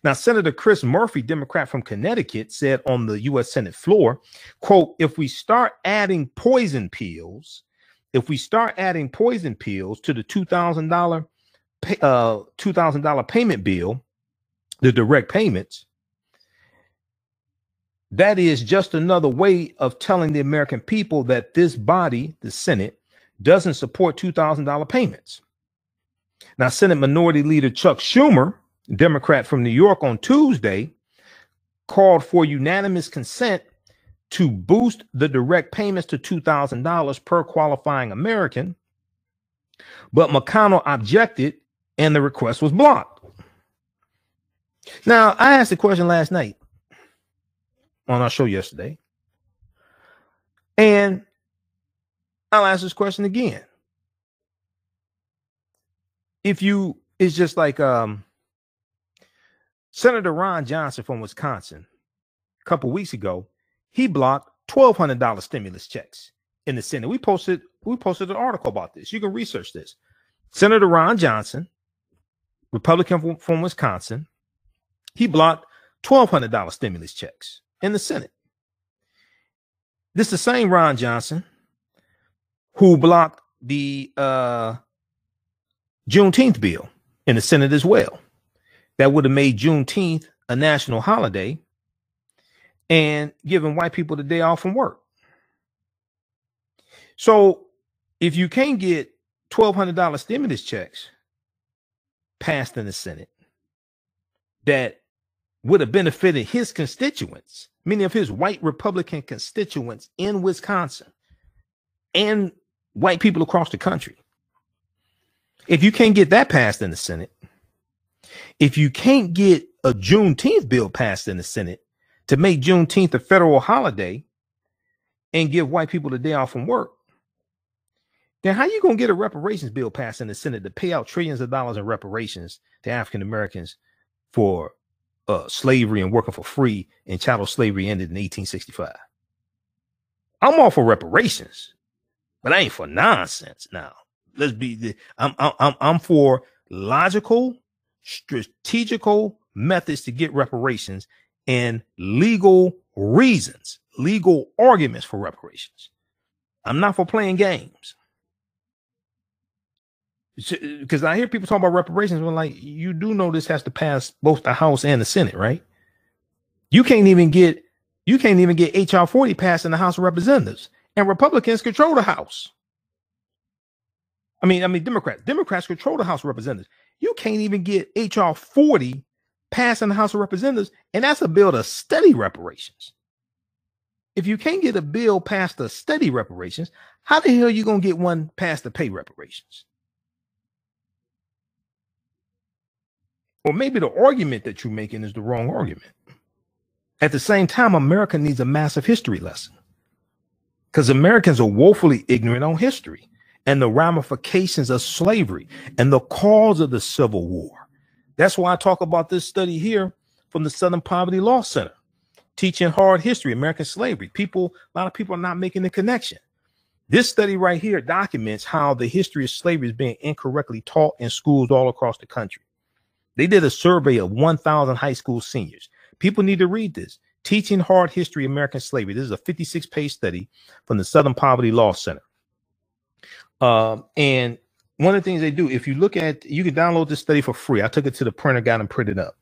Now, Senator Chris Murphy, Democrat from Connecticut, said on the U.S. Senate floor, quote, if we start adding poison pills to the $2,000 payment bill, the direct payments, that is just another way of telling the American people that this body, the Senate, doesn't support $2,000 payments. Now, Senate Minority Leader Chuck Schumer, Democrat from New York, on Tuesday called for unanimous consent to boost the direct payments to $2,000 per qualifying American, but McConnell objected and the request was blocked. Now, I asked the question last night on our show yesterday, and I'll ask this question again. It's just like Senator Ron Johnson from Wisconsin, a couple weeks ago, he blocked $1,200 stimulus checks in the Senate. We posted an article about this. You can research this. Senator Ron Johnson, Republican from Wisconsin, he blocked $1,200 stimulus checks in the Senate. This is the same Ron Johnson who blocked the Juneteenth bill in the Senate as well. That would have made Juneteenth a national holiday and given white people the day off from work. So if you can't get $1,200 stimulus checks passed in the Senate that would have benefited his constituents, many of his white Republican constituents in Wisconsin and white people across the country, if you can't get that passed in the Senate, if you can't get a Juneteenth bill passed in the Senate to make Juneteenth a federal holiday and give white people the day off from work, then how you going to get a reparations bill passed in the Senate to pay out trillions of dollars in reparations to African Americans for slavery and working for free, and chattel slavery ended in 1865? I'm all for reparations, but I ain't for nonsense. Now, I'm for logical, strategical methods to get reparations and legal reasons, legal arguments for reparations. I'm not for playing games. Because I hear people talk about reparations, but like, you do know this has to pass both the House and the Senate, right? You can't even get HR 40 passed in the House of Representatives, and Republicans control the House. I mean, Democrats control the House of Representatives. You can't even get HR 40 passed in the House of Representatives, and that's a bill to study reparations. If you can't get a bill passed to study reparations, how the hell are you going to get one passed to pay reparations? Or maybe the argument that you're making is the wrong argument. At the same time, America needs a massive history lesson, because Americans are woefully ignorant on history and the ramifications of slavery and the cause of the Civil War. That's why I talk about this study here from the Southern Poverty Law Center, teaching hard history, American slavery. A lot of people are not making the connection. This study right here documents how the history of slavery is being incorrectly taught in schools all across the country. They did a survey of 1,000 high school seniors. People need to read this. Teaching Hard History, American Slavery. This is a 56-page study from the Southern Poverty Law Center. And one of the things they do, if you look at, you can download this study for free. I took it to the printer, got them printed up.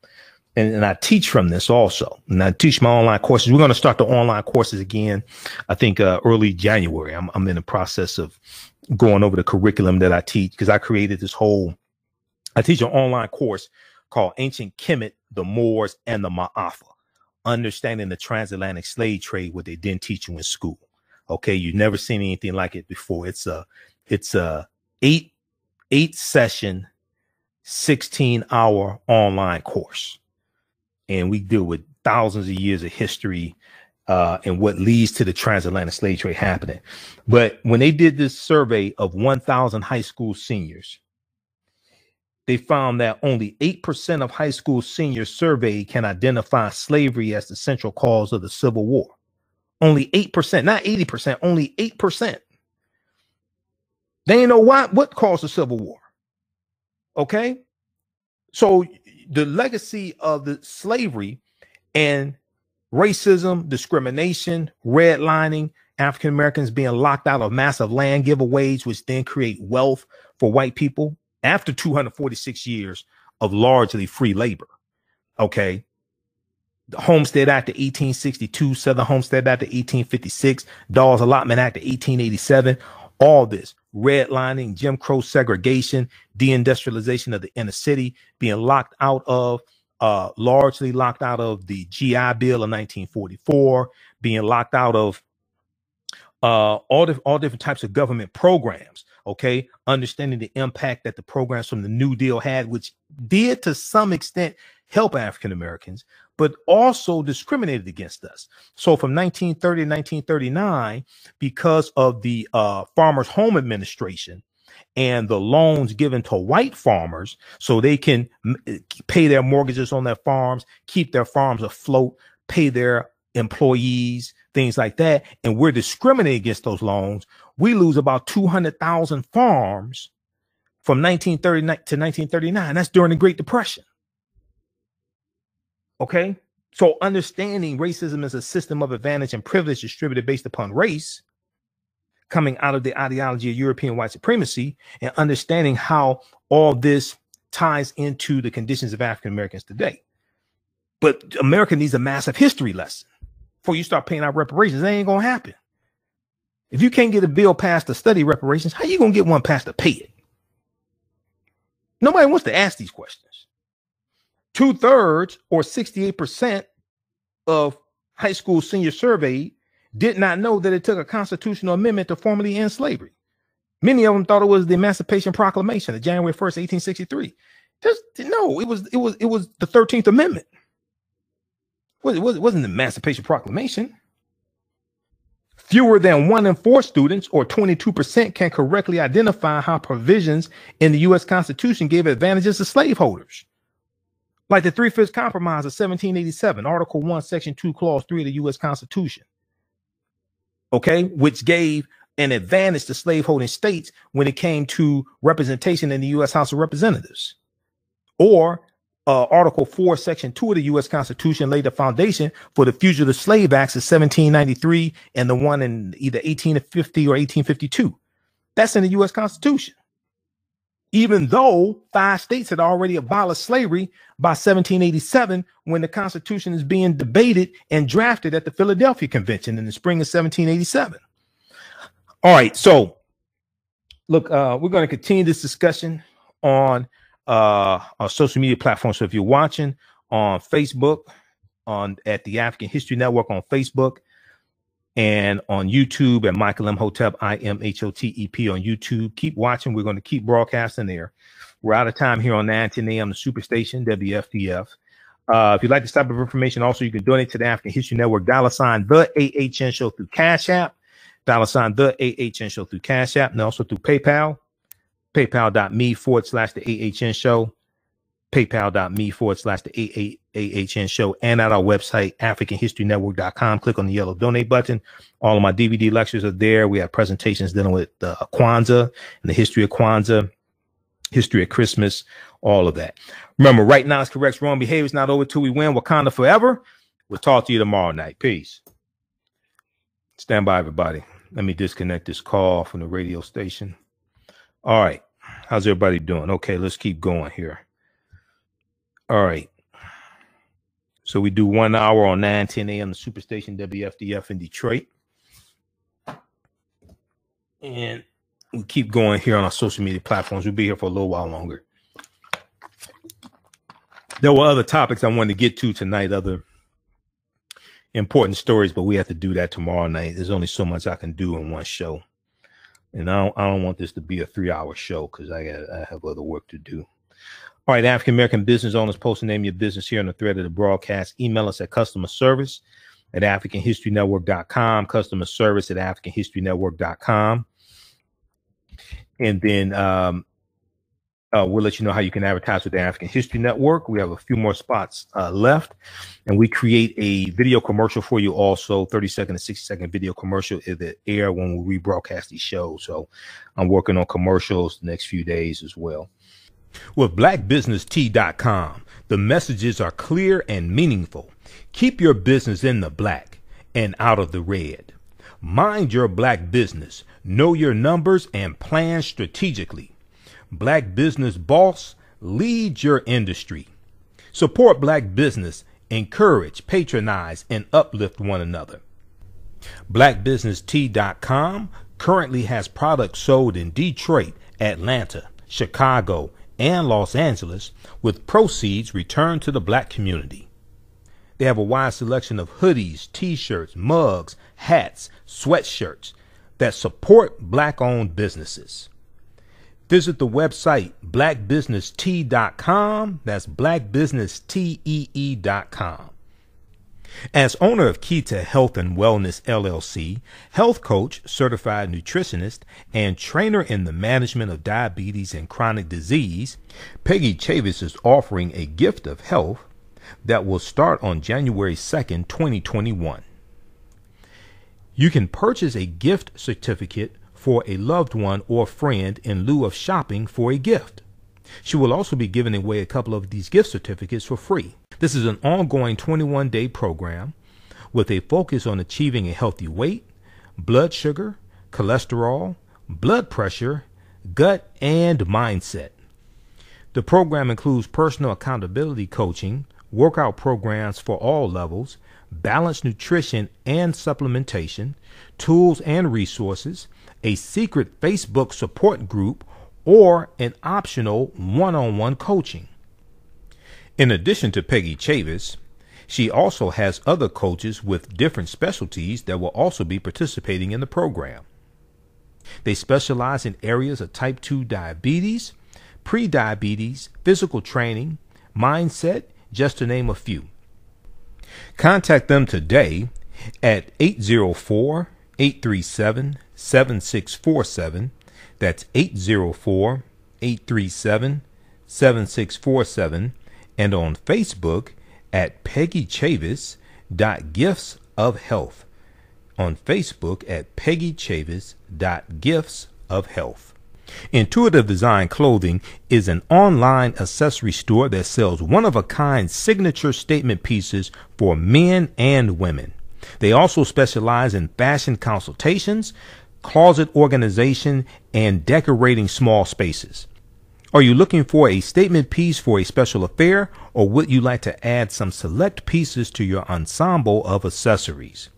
And I teach from this also. And I teach my online courses. We're going to start the online courses again, I think early January. I'm in the process of going over the curriculum that I teach, because I created this I teach an online course called Ancient Kemet, the Moors, and the Ma'afa, Understanding the Transatlantic Slave Trade, what they didn't teach you in school. Okay, you've never seen anything like it before. It's a 8-session, 16-hour online course, and we deal with thousands of years of history and what leads to the transatlantic slave trade happening. But when they did this survey of 1,000 high school seniors, they found that only 8% of high school seniors surveyed can identify slavery as the central cause of the Civil War. Only 8%, not 80%, only 8%. They ain't know what caused the Civil War. Okay? So the legacy of the slavery and racism, discrimination, redlining, African Americans being locked out of massive land giveaways, which then create wealth for white people after 246 years of largely free labor. Okay. The Homestead Act of 1862, Southern Homestead Act of 1856, Dawes Allotment Act of 1887, all this redlining, Jim Crow segregation, deindustrialization of the inner city, being locked out of, largely locked out of the GI Bill of 1944, being locked out of all different types of government programs. Okay, understanding the impact that the programs from the New Deal had, which did to some extent help African Americans, but also discriminated against us. So from 1930 to 1939, because of the Farmers Home Administration and the loans given to white farmers so they can pay their mortgages on their farms, keep their farms afloat, pay their employees, things like that, and we're discriminating against those loans, we lose about 200,000 farms from 1930 to 1939. That's during the Great Depression. Okay, so understanding racism as a system of advantage and privilege distributed based upon race, coming out of the ideology of European white supremacy, and understanding how all this ties into the conditions of African Americans today. But America needs a massive history lesson before you start paying out reparations. That ain't gonna happen. If you can't get a bill passed to study reparations, how you gonna get one passed to pay it? Nobody wants to ask these questions. 2/3 or 68% of high school seniors surveyed did not know that it took a constitutional amendment to formally end slavery. Many of them thought it was the Emancipation Proclamation of January 1st, 1863. No, it was the 13th Amendment. It wasn't the Emancipation Proclamation. Fewer than 1 in 4 students, or 22%, can correctly identify how provisions in the U.S. Constitution gave advantages to slaveholders, like the 3/5 Compromise of 1787, Article 1, Section 2, Clause 3 of the U.S. Constitution, okay, which gave an advantage to slaveholding states when it came to representation in the U.S. House of Representatives. Or Article 4, Section 2 of the U.S. Constitution laid the foundation for the Fugitive Slave Acts of 1793 and the one in either 1850 or 1852. That's in the U.S. Constitution. Even though 5 states had already abolished slavery by 1787, when the Constitution is being debated and drafted at the Philadelphia Convention in the spring of 1787. All right, so look, we're going to continue this discussion on our social media platforms. So if you're watching on Facebook, at the African History Network on Facebook, and on YouTube at Michael Imhotep, IMHOTEP on YouTube, keep watching. We're going to keep broadcasting there. We're out of time here on 910 AM, the Superstation WFDF. If you'd like this type of information, also you can donate to the African History Network, $ the AHN Show through Cash App, $ the AHN Show through Cash App, and also through PayPal. PayPal.me/the AHN Show, PayPal.me/the AHN Show, and at our website, AfricanHistoryNetwork.com. Click on the yellow donate button. All of my DVD lectures are there. We have presentations dealing with Kwanzaa and the history of Kwanzaa, history of Christmas, all of that. Remember, right now is correct. Wrong behavior is not over till we win. Wakanda forever. We'll talk to you tomorrow night. Peace. Stand by, everybody. Let me disconnect this call from the radio station. All right. How's everybody doing? Okay, let's keep going here. All right. So we do 1 hour on 910 AM, the Superstation WFDF in Detroit. And we keep going here on our social media platforms. We'll be here for a little while longer. There were other topics I wanted to get to tonight, other important stories, but we have to do that tomorrow night. There's only so much I can do in one show. And I don't want this to be a 3-hour show because I have other work to do. All right, African American business owners, post the name of your business here on the thread of the broadcast. Email us at customer service at AfricanHistoryNetwork.com, customer service at AfricanHistoryNetwork.com. And then we'll let you know how you can advertise with the African History Network. We have a few more spots left, and we create a video commercial for you also, 30-second to 60-second video commercial that air when we rebroadcast these shows. So I'm working on commercials the next few days as well. With blackbusinesstee.com, the messages are clear and meaningful. Keep your business in the black and out of the red. Mind your black business, know your numbers, and plan strategically. Black Business Boss, lead your industry. Support black business, encourage, patronize, and uplift one another. blackbusinesstee.com currently has products sold in Detroit, Atlanta, Chicago, and Los Angeles, with proceeds returned to the black community. They have a wide selection of hoodies, t-shirts, mugs, hats, sweatshirts that support black-owned businesses. Visit the website blackbusinesstee.com. That's blackbusinesstee.com. As owner of Key to Health and Wellness LLC, health coach, certified nutritionist, and trainer in the management of diabetes and chronic disease, Peggy Chavis is offering a gift of health that will start on January 2nd, 2021. You can purchase a gift certificate for a loved one or friend in lieu of shopping for a gift. She will also be giving away a couple of these gift certificates for free. This is an ongoing 21-day program with a focus on achieving a healthy weight, blood sugar, cholesterol, blood pressure, gut, and mindset. The program includes personal accountability coaching, workout programs for all levels, balanced nutrition and supplementation, tools and resources, a secret Facebook support group, or an optional one-on-one coaching. In addition to Peggy Chavis, she also has other coaches with different specialties that will also be participating in the program. They specialize in areas of type 2 diabetes, pre-diabetes, physical training, mindset, just to name a few. Contact them today at 804-837-7647. That's 804-837-7647, and on Facebook at PeggyChavis.Gifts of Health. On Facebook at PeggyChavis.Gifts of Health. Intuitive Design Clothing is an online accessory store that sells one-of-a-kind signature statement pieces for men and women. They also specialize in fashion consultations, closet organization, and decorating small spaces. Are you looking for a statement piece for a special affair, or would you like to add some select pieces to your ensemble of accessories?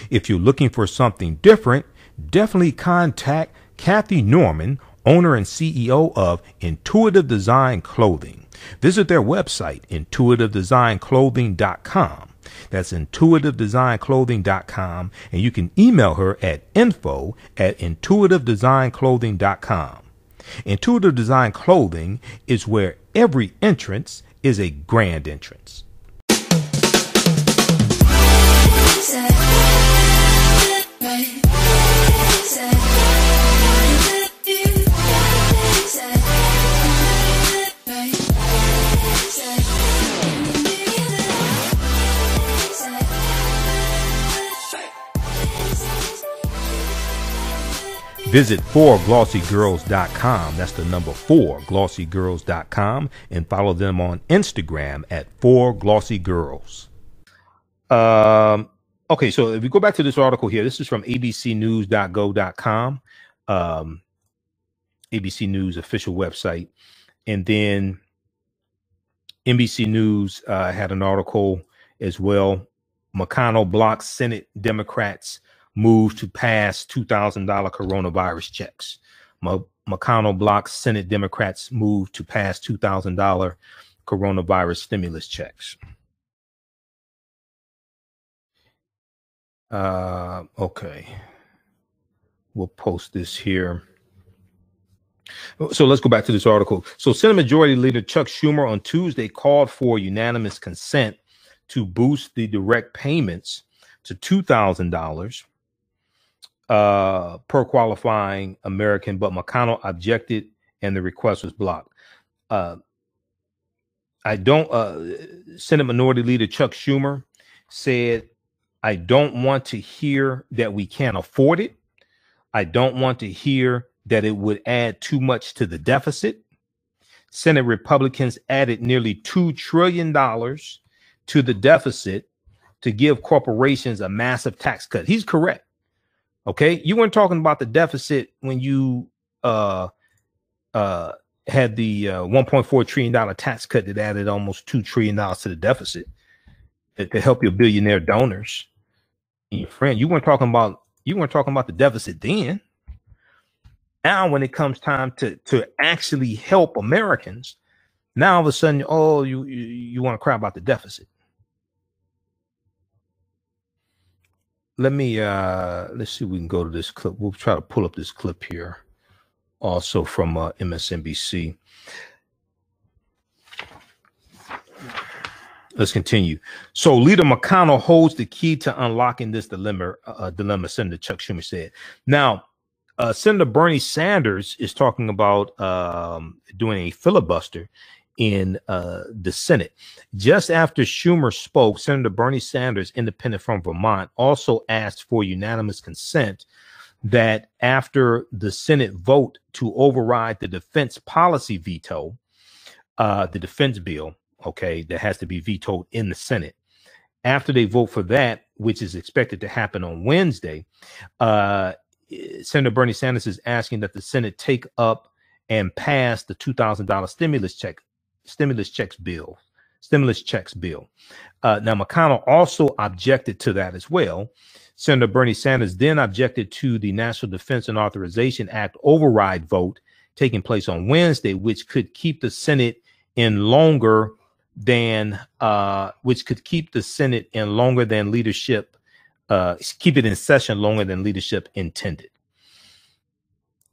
If you're looking for something different, definitely contact Kathy Norman, owner and CEO of Intuitive Design Clothing. Visit their website, intuitivedesignClothing.com. That's intuitivedesignClothing.com, and you can email her at info@intuitivedesignClothing.com. Intuitive Design Clothing is where every entrance is a grand entrance. Visit 4glossygirls.com. That's the number 4glossygirls.com, and follow them on Instagram at 4glossygirls. Okay, so if we go back to this article here, this is from abcnews.go.com, ABC News official website. And then NBC News had an article as well. McConnell Blocks Senate Democrats move to pass $2,000 coronavirus checks. McConnell Blocks Senate Democrats move to pass $2,000 coronavirus stimulus checks. Okay. We'll post this here. So let's go back to this article. So Senate Majority Leader Chuck Schumer on Tuesday called for unanimous consent to boost the direct payments to $2,000 per qualifying American, but McConnell objected and the request was blocked. Senate Minority Leader Chuck Schumer said, I don't want to hear that we can't afford it. I don't want to hear that it would add too much to the deficit. Senate Republicans added nearly $2 trillion to the deficit to give corporations a massive tax cut. He's correct. Okay. You weren't talking about the deficit when you had the $1.4 trillion tax cut that added almost $2 trillion to the deficit to help your billionaire donors and your friend. You weren't talking about the deficit then. Now, when it comes time to actually help Americans, now all of a sudden, oh, you want to cry about the deficit. Let's see if we can go to this clip. We'll try to pull up this clip here, also from MSNBC. Let's continue. So Leader McConnell holds the key to unlocking this dilemma, Senator Chuck Schumer said. Now, Senator Bernie Sanders is talking about doing a filibuster in the Senate. Just after Schumer spoke, Senator Bernie Sanders, independent from Vermont, also asked for unanimous consent that after the Senate vote to override the defense policy veto, the defense bill, okay, that has to be vetoed in the Senate. After they vote for that, which is expected to happen on Wednesday, Senator Bernie Sanders is asking that the Senate take up and pass the $2,000 stimulus checks bill. Now, McConnell also objected to that as well. Senator Bernie Sanders then objected to the National Defense and Authorization Act override vote taking place on Wednesday, which could keep the Senate in longer than leadership. Keep it in session longer than leadership intended.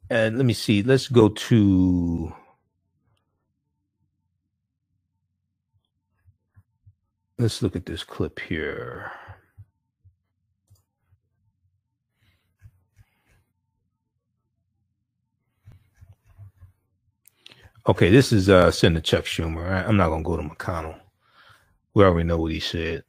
And let me see. Let's look at this clip here. Okay, this is Senator Chuck Schumer. I'm not going to go to McConnell. We already know what he said.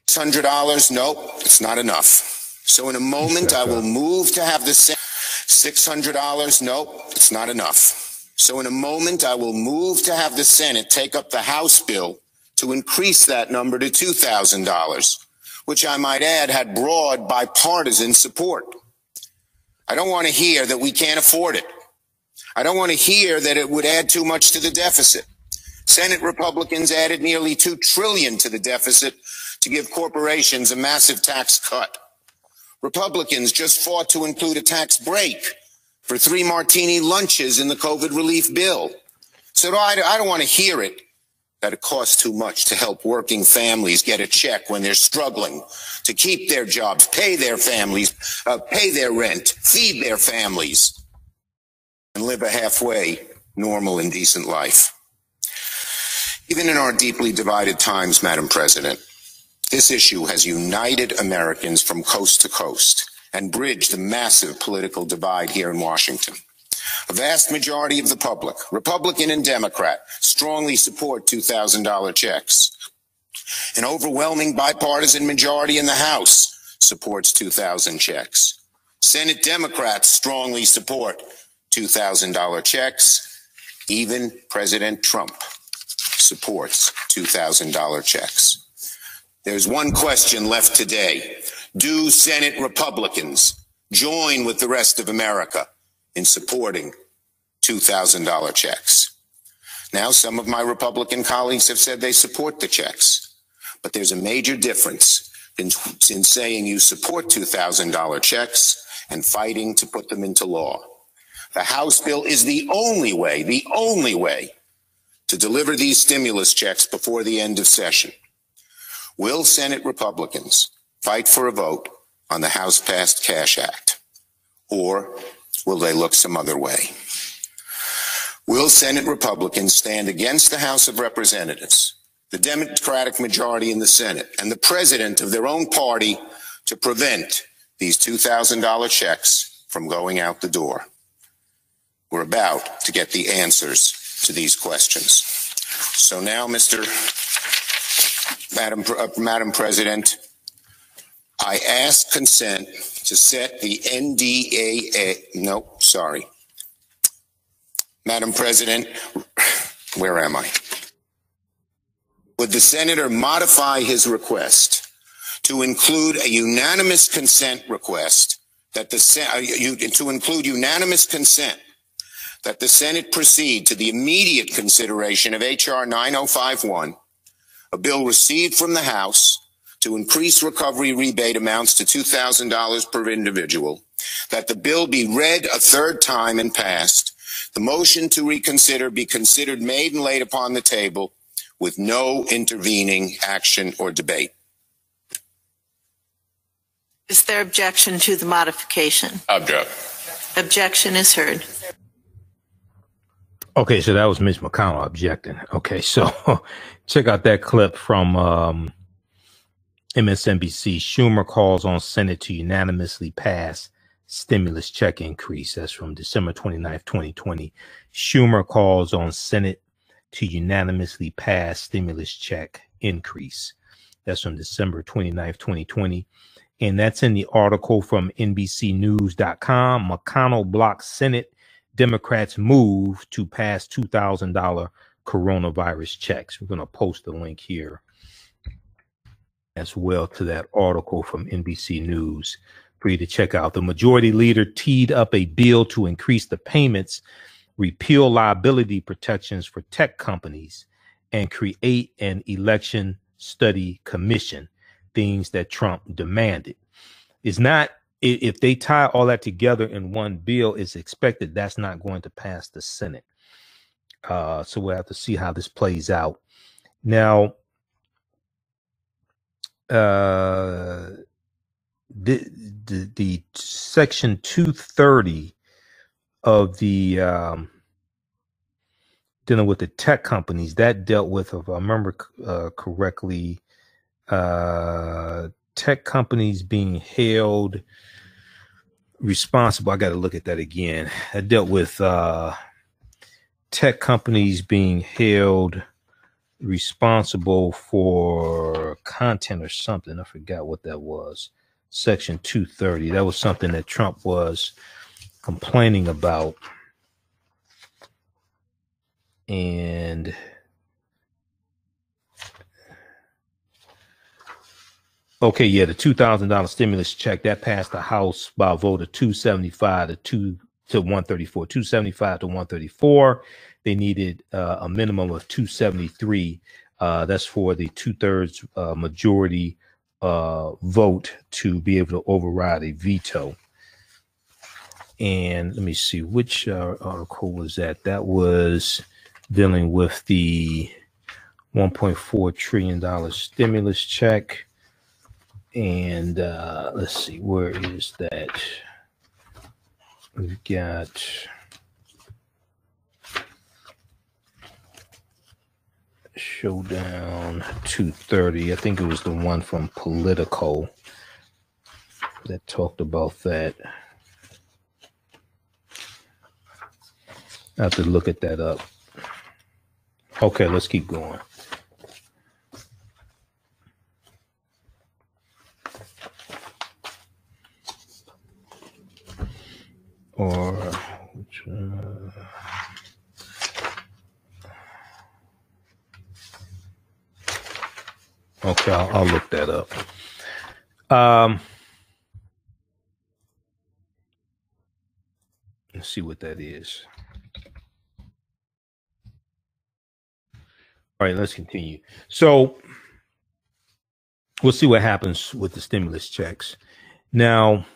$600, nope, it's not enough. So in a moment, I will move to have the $600, nope, it's not enough. So in a moment, I will move to have the Senate take up the House bill to increase that number to $2,000, which I might add had broad bipartisan support. I don't want to hear that we can't afford it. I don't want to hear that it would add too much to the deficit. Senate Republicans added nearly $2 trillion to the deficit to give corporations a massive tax cut. Republicans just fought to include a tax break for 3 martini lunches in the COVID relief bill. So I don't want to hear it that it costs too much to help working families get a check when they're struggling to keep their jobs, pay their families, pay their rent, feed their families, and live a halfway normal and decent life. Even in our deeply divided times, Madam President, this issue has united Americans from coast to coast and bridged the massive political divide here in Washington. A vast majority of the public, Republican and Democrat, strongly support $2,000 checks. An overwhelming bipartisan majority in the House supports 2,000 checks. Senate Democrats strongly support $2,000 checks. Even President Trump supports $2,000 checks. There's one question left today. Do Senate Republicans join with the rest of America in supporting $2,000 checks? Now, some of my Republican colleagues have said they support the checks, but there's a major difference in saying you support $2,000 checks and fighting to put them into law. The House bill is the only way to deliver these stimulus checks before the end of session. Will Senate Republicans fight for a vote on the House-passed Cash Act, or will they look some other way? Will Senate Republicans stand against the House of Representatives the Democratic majority in the Senate, and the president of their own party to prevent these $2,000 checks from going out the door. We're about to get the answers to these questions. So now, Madam President, I ask consent to set the Madam President, where am I? Would the senator modify his request to include a unanimous consent request that the Senate proceed to the immediate consideration of H.R. 9051, a bill received from the House to increase recovery rebate amounts to $2,000 per individual, that the bill be read a third time and passed, the motion to reconsider be considered, made, and laid upon the table with no intervening action or debate. Is there objection to the modification? Object. Objection is heard. Okay, so that was Mitch McConnell objecting. Okay, so check out that clip from MSNBC. Schumer calls on Senate to unanimously pass stimulus check increase. That's from December 29th, 2020. Schumer calls on Senate to unanimously pass stimulus check increase. That's from December 29th, 2020. And that's in the article from NBCnews.com. McConnell Blocks Senate Democrats move to pass $2,000 coronavirus checks. We're going to post the link here as well to that article from NBC News for you to check out. The majority leader teed up a bill to increase the payments, repeal liability protections for tech companies, and create an election study commission, things that Trump demanded. It's not, if they tie all that together in one bill, it's expected that's not going to pass the Senate. So we'll have to see how this plays out. Now, the section 230 of the dealing with the tech companies, that dealt with, if I remember correctly, tech companies being held responsible. I got to look at that again. That dealt with tech companies being held responsible for content or something. I forgot what that was. Section 230. That was something that Trump was complaining about. And okay, yeah, the $2,000 stimulus check that passed the House by a vote of 275 to 134. 275 to 134. They needed a minimum of 273. That's for the 2/3 majority vote to be able to override a veto. And let me see, which article was that? That was dealing with the $1.4 trillion stimulus check. And let's see, where is that? We've got Showdown 230. I think it was the one from Politico that talked about that. I have to look at that up. Okay, let's keep going. Or which okay, I'll look that up. Let's see what that is. All right, let's continue. So we'll see what happens with the stimulus checks. Now,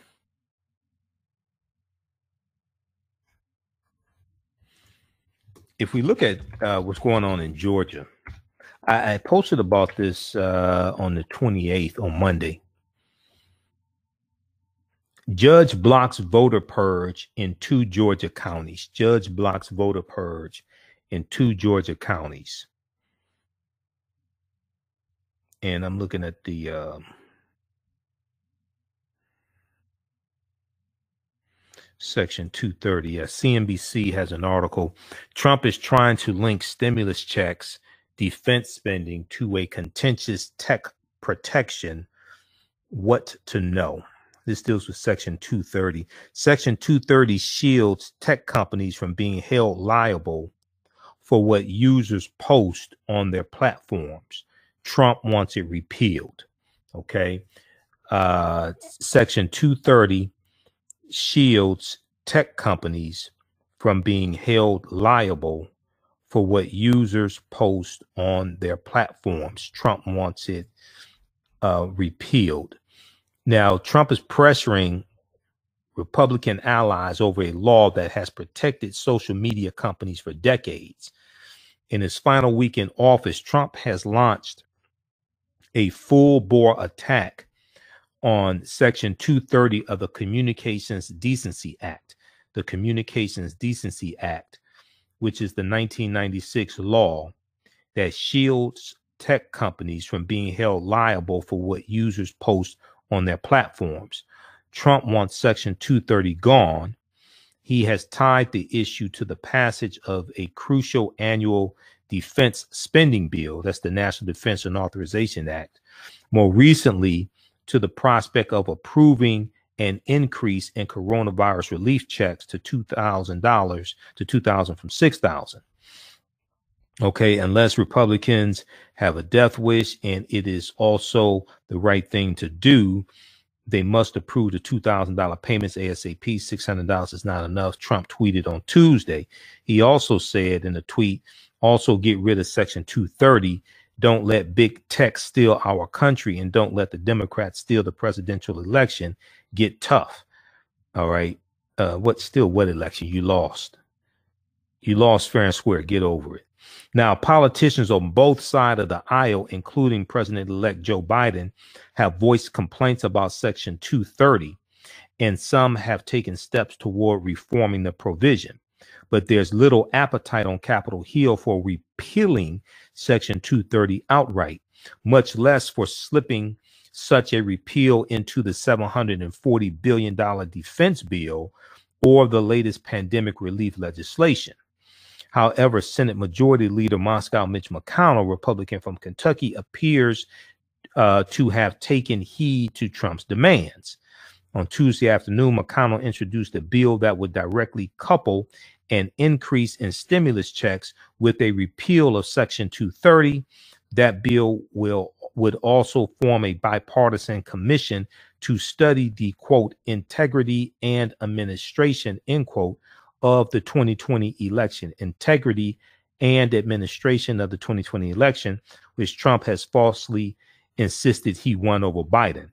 if we look at what's going on in Georgia, I posted about this on the 28th, on Monday. Judge blocks voter purge in 2 Georgia counties. Judge blocks voter purge in 2 Georgia counties. And I'm looking at the Section 230. Yes, CNBC has an article. Trump is trying to link stimulus checks, defense spending to a contentious tech protection. What to know. This deals with Section 230. Section 230 shields tech companies from being held liable for what users post on their platforms. Trump wants it repealed. Okay. Section 230 shields tech companies from being held liable for what users post on their platforms. Trump wants it repealed. Now, Trump is pressuring Republican allies over a law that has protected social media companies for decades. In his final week in office, Trump has launched a full-bore attack on Section 230 of the Communications Decency Act. The Communications Decency Act, which is the 1996 law that shields tech companies from being held liable for what users post on their platforms. Trump wants Section 230 gone. He has tied the issue to the passage of a crucial annual defense spending bill. That's the National Defense and Authorization Act. More recently, to the prospect of approving an increase in coronavirus relief checks to $2,000 to $2,000 from $6,000. Okay, unless Republicans have a death wish, and it is also the right thing to do, they must approve the $2,000 payments ASAP. $600 is not enough. Trump tweeted on Tuesday. He also said in a tweet, also get rid of Section 230. Don't let big tech steal our country, and don't let the Democrats steal the presidential election. Get tough. All right. What election? You lost. You lost fair and square. Get over it. Now, politicians on both sides of the aisle, including President-elect Joe Biden, have voiced complaints about Section 230, and some have taken steps toward reforming the provision. But there's little appetite on Capitol Hill for repealing Section 230 outright, much less for slipping such a repeal into the $740 billion defense bill or the latest pandemic relief legislation. However, Senate Majority Leader Mitch McConnell, Republican from Kentucky, appears to have taken heed to Trump's demands. On Tuesday afternoon, McConnell introduced a bill that would directly couple an increase in stimulus checks with a repeal of Section 230. That bill would also form a bipartisan commission to study the, quote, integrity and administration, end quote, of the 2020 election. Integrity and administration of the 2020 election, which Trump has falsely insisted he won over Biden.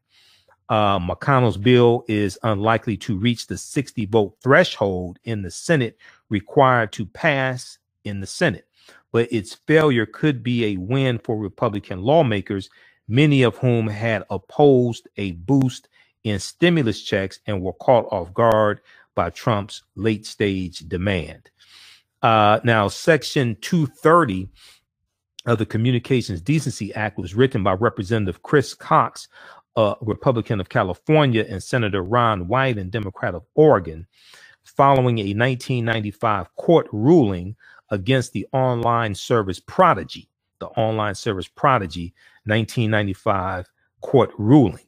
McConnell's bill is unlikely to reach the 60-vote threshold in the Senate required to pass in the Senate, but its failure could be a win for Republican lawmakers, many of whom had opposed a boost in stimulus checks and were caught off guard by Trump's late-stage demand. Now, Section 230 of the Communications Decency Act was written by Representative Chris Cox, Republican of California, and Senator Ron Wyden, Democrat of Oregon, following a 1995 court ruling against the online service Prodigy. The online service Prodigy, 1995 court ruling.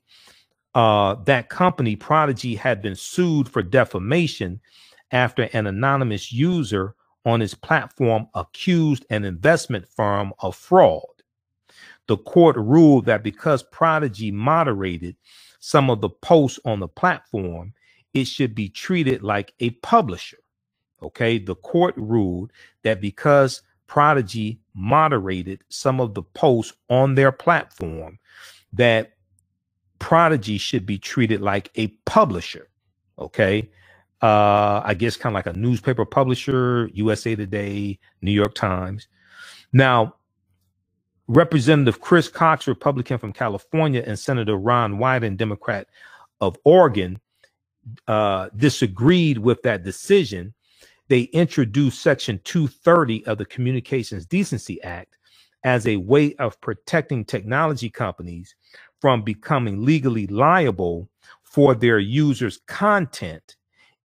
That company, Prodigy, had been sued for defamation after an anonymous user on its platform accused an investment firm of fraud. The court ruled that because Prodigy moderated some of the posts on the platform, it should be treated like a publisher. Okay, the court ruled that because Prodigy moderated some of the posts on their platform, that Prodigy should be treated like a publisher. Okay, I guess kind of like a newspaper publisher, USA Today, New York Times. Now, Representative Chris Cox, Republican from California, and Senator Ron Wyden, Democrat of Oregon, disagreed with that decision. They introduced Section 230 of the Communications Decency Act, as a way of protecting technology companies from becoming legally liable for their users' content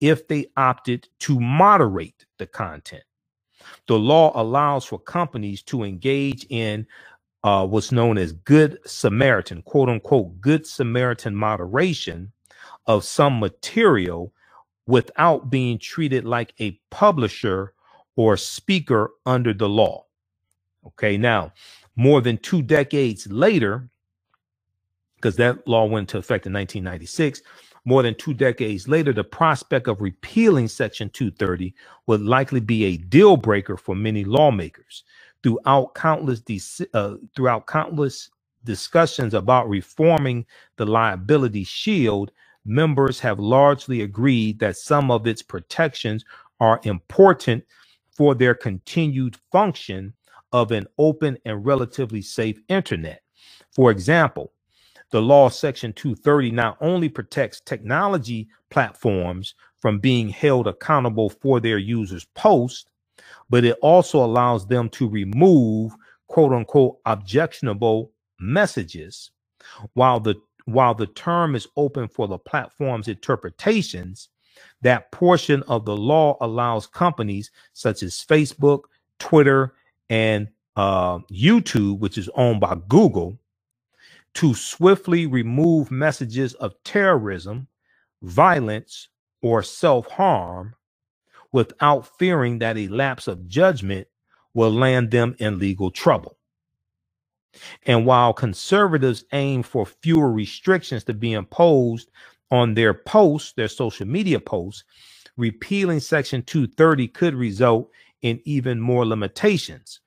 if they opted to moderate the content. The law allows for companies to engage in what's known as Good Samaritan, quote unquote, Good Samaritan moderation of some material without being treated like a publisher or speaker under the law. Okay, now, more than 2 decades later, because that law went into effect in 1996, more than 2 decades later, the prospect of repealing Section 230 would likely be a deal breaker for many lawmakers. Throughout countless discussions about reforming the liability shield, members have largely agreed that some of its protections are important for their continued function of an open and relatively safe internet. For example, the law Section 230 not only protects technology platforms from being held accountable for their users' posts, but it also allows them to remove quote unquote objectionable messages. While the term is open for the platform's interpretations, that portion of the law allows companies such as Facebook, Twitter, and YouTube, which is owned by Google, to swiftly remove messages of terrorism, violence, or self-harm without fearing that a lapse of judgment will land them in legal trouble. And while conservatives aim for fewer restrictions to be imposed on their posts, their social media posts, repealing Section 230 could result in even more limitations.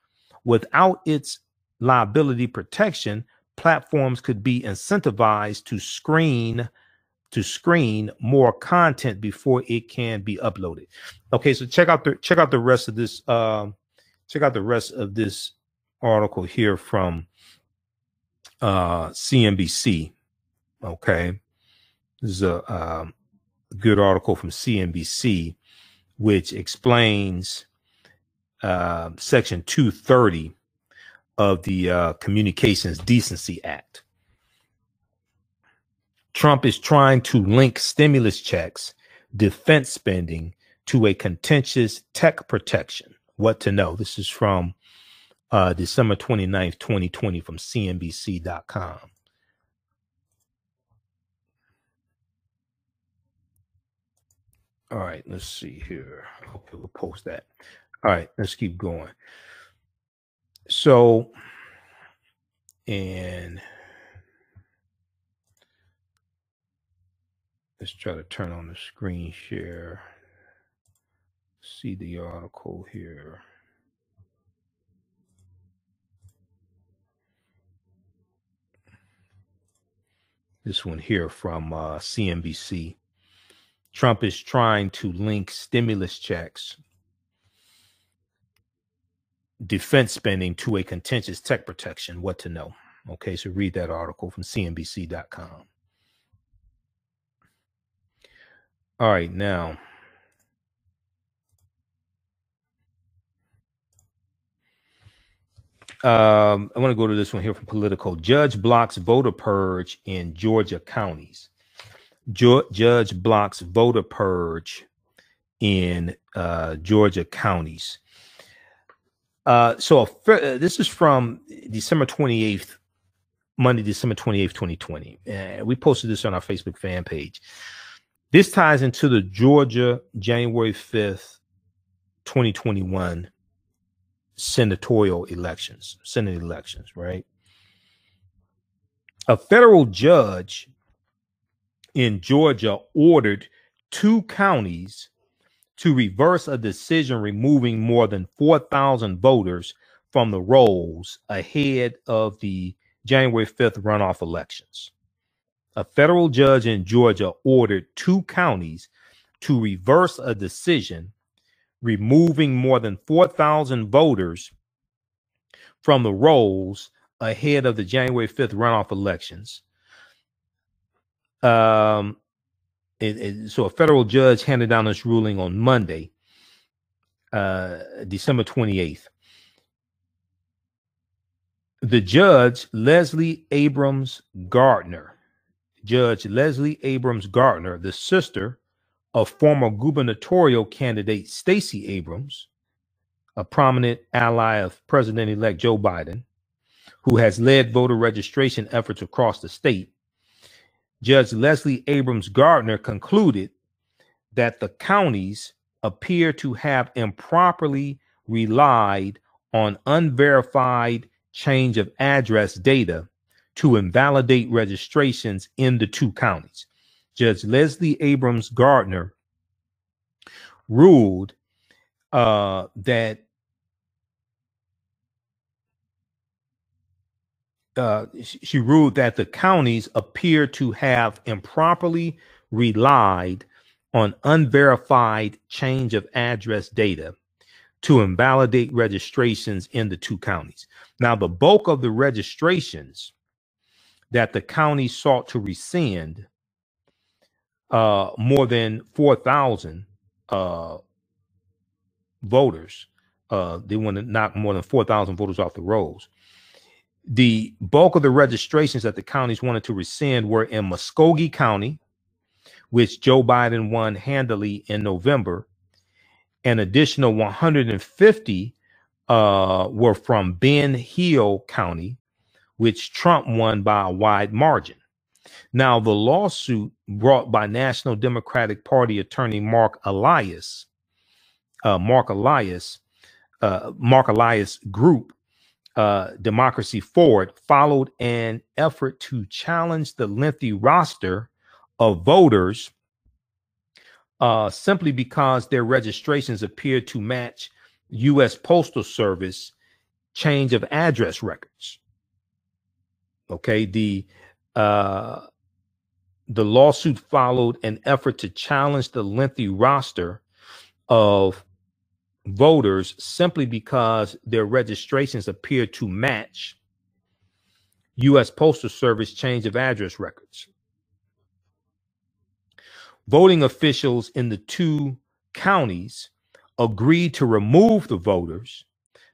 Without its liability protection, platforms could be incentivized to screen more content before it can be uploaded. Okay, so check out the rest of this. Check out the rest of this article here from CNBC. Okay, this is a good article from CNBC, which explains Section 230 of the Communications Decency Act. Trump is trying to link stimulus checks, defense spending to a contentious tech protection. What to know? This is from December 29th, 2020 from CNBC.com. All right, let's see here. Okay, we'll post that. All right, let's keep going. So, and let's try to turn on the screen share. See the article here. This one here from CNBC. Trump is trying to link stimulus checks, defense spending to a contentious tech protection. What to know? Okay, so read that article from CNBC.com. All right, now. I want to go to this one here from Politico. Judge blocks voter purge in Georgia counties. Judge blocks voter purge in Georgia counties. So this is from December 28th, Monday, December 28th, 2020. We posted this on our Facebook fan page. This ties into the Georgia January 5th, 2021 Senate elections, right? A federal judge in Georgia ordered 2 counties to reverse a decision removing more than 4,000 voters from the rolls ahead of the January 5th runoff elections. A federal judge in Georgia ordered 2 counties to reverse a decision removing more than 4,000 voters from the rolls ahead of the January 5th runoff elections. So a federal judge handed down this ruling on Monday, December 28th. The Judge Leslie Abrams Gardner, the sister of former gubernatorial candidate Stacey Abrams, a prominent ally of President-elect Joe Biden, who has led voter registration efforts across the state. Judge Leslie Abrams Gardner concluded that the counties appear to have improperly relied on unverified change of address data to invalidate registrations in the two counties. Judge Leslie Abrams Gardner ruled that the counties appear to have improperly relied on unverified change of address data to invalidate registrations in the two counties. Now, the bulk of the registrations that the county sought to rescind, more than 4,000 voters, they want to knock more than 4,000 voters off the rolls. The bulk of the registrations that the counties wanted to rescind were in Muskogee County, which Joe Biden won handily in November. An additional 150 were from Ben Hill County, which Trump won by a wide margin. Now, the lawsuit brought by National Democratic Party attorney Mark Elias group, Democracy Forward, followed an effort to challenge the lengthy roster of voters simply because their registrations appeared to match U.S. Postal Service change of address records. Okay, the lawsuit followed an effort to challenge the lengthy roster of voters simply because their registrations appeared to match U.S. Postal Service change of address records. Voting officials in the two counties agreed to remove the voters,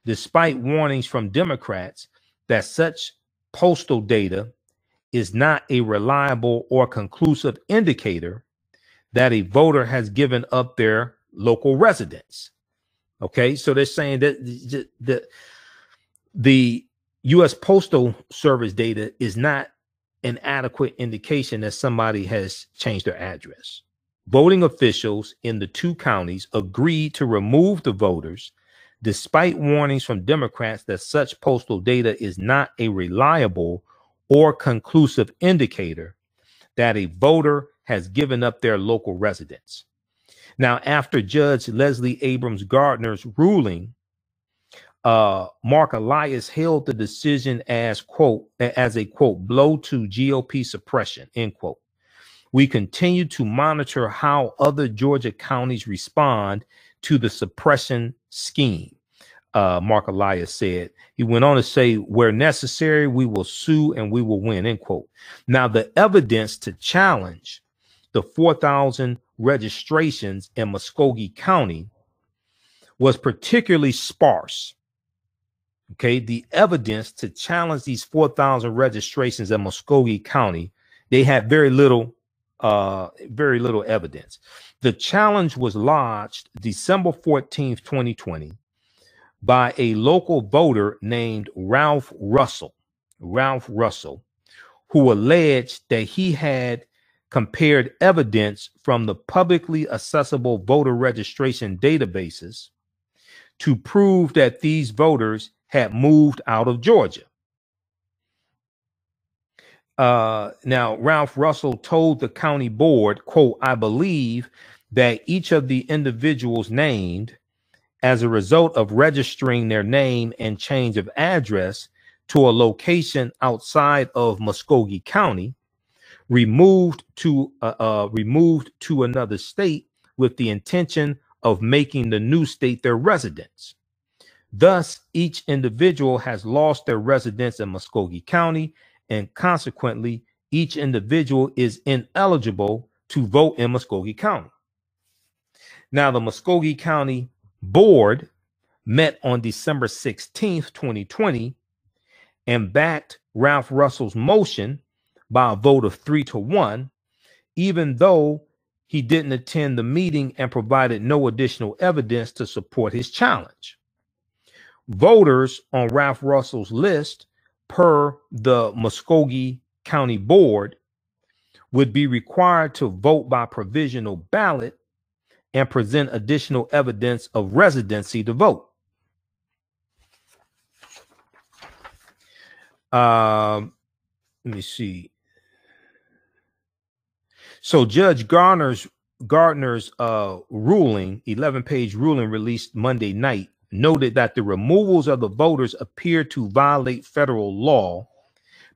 despite warnings from Democrats that such postal data is not a reliable or conclusive indicator that a voter has given up their local residence. Okay, so they're saying that the U.S. Postal Service data is not an adequate indication that somebody has changed their address. Voting officials in the two counties agreed to remove the voters, despite warnings from Democrats that such postal data is not a reliable or conclusive indicator that a voter has given up their local residence. Now, after Judge Leslie Abrams Gardner's ruling, Mark Elias hailed the decision as, quote, as a, quote, blow to GOP suppression, end quote. We continue to monitor how other Georgia counties respond to the suppression scheme, Mark Elias said. He went on to say, where necessary, we will sue and we will win, end quote. Now, the evidence to challenge the 4,000 registrations in Muskogee County was particularly sparse. Okay, the evidence to challenge these 4,000 registrations in Muskogee County, they had very little evidence. The challenge was lodged December 14th, 2020, by a local voter named Ralph Russell, who alleged that he had compared evidence from the publicly accessible voter registration databases to prove that these voters had moved out of Georgia. Now, Ralph Russell told the county board, quote, I believe that each of the individuals named as a result of registering their name and change of address to a location outside of Muskogee County, removed to another state with the intention of making the new state their residence. Thus, each individual has lost their residence in Muskogee County, and consequently, each individual is ineligible to vote in Muskogee County. Now, the Muskogee County Board met on December 16th, 2020, and backed Ralph Russell's motion by a vote of 3-1, even though he didn't attend the meeting and provided no additional evidence to support his challenge. Voters on Ralph Russell's list, per the Muskogee County Board, would be required to vote by provisional ballot and present additional evidence of residency to vote. Let me see. So Judge Gardner's ruling, 11-page ruling released Monday night, noted that the removals of the voters appeared to violate federal law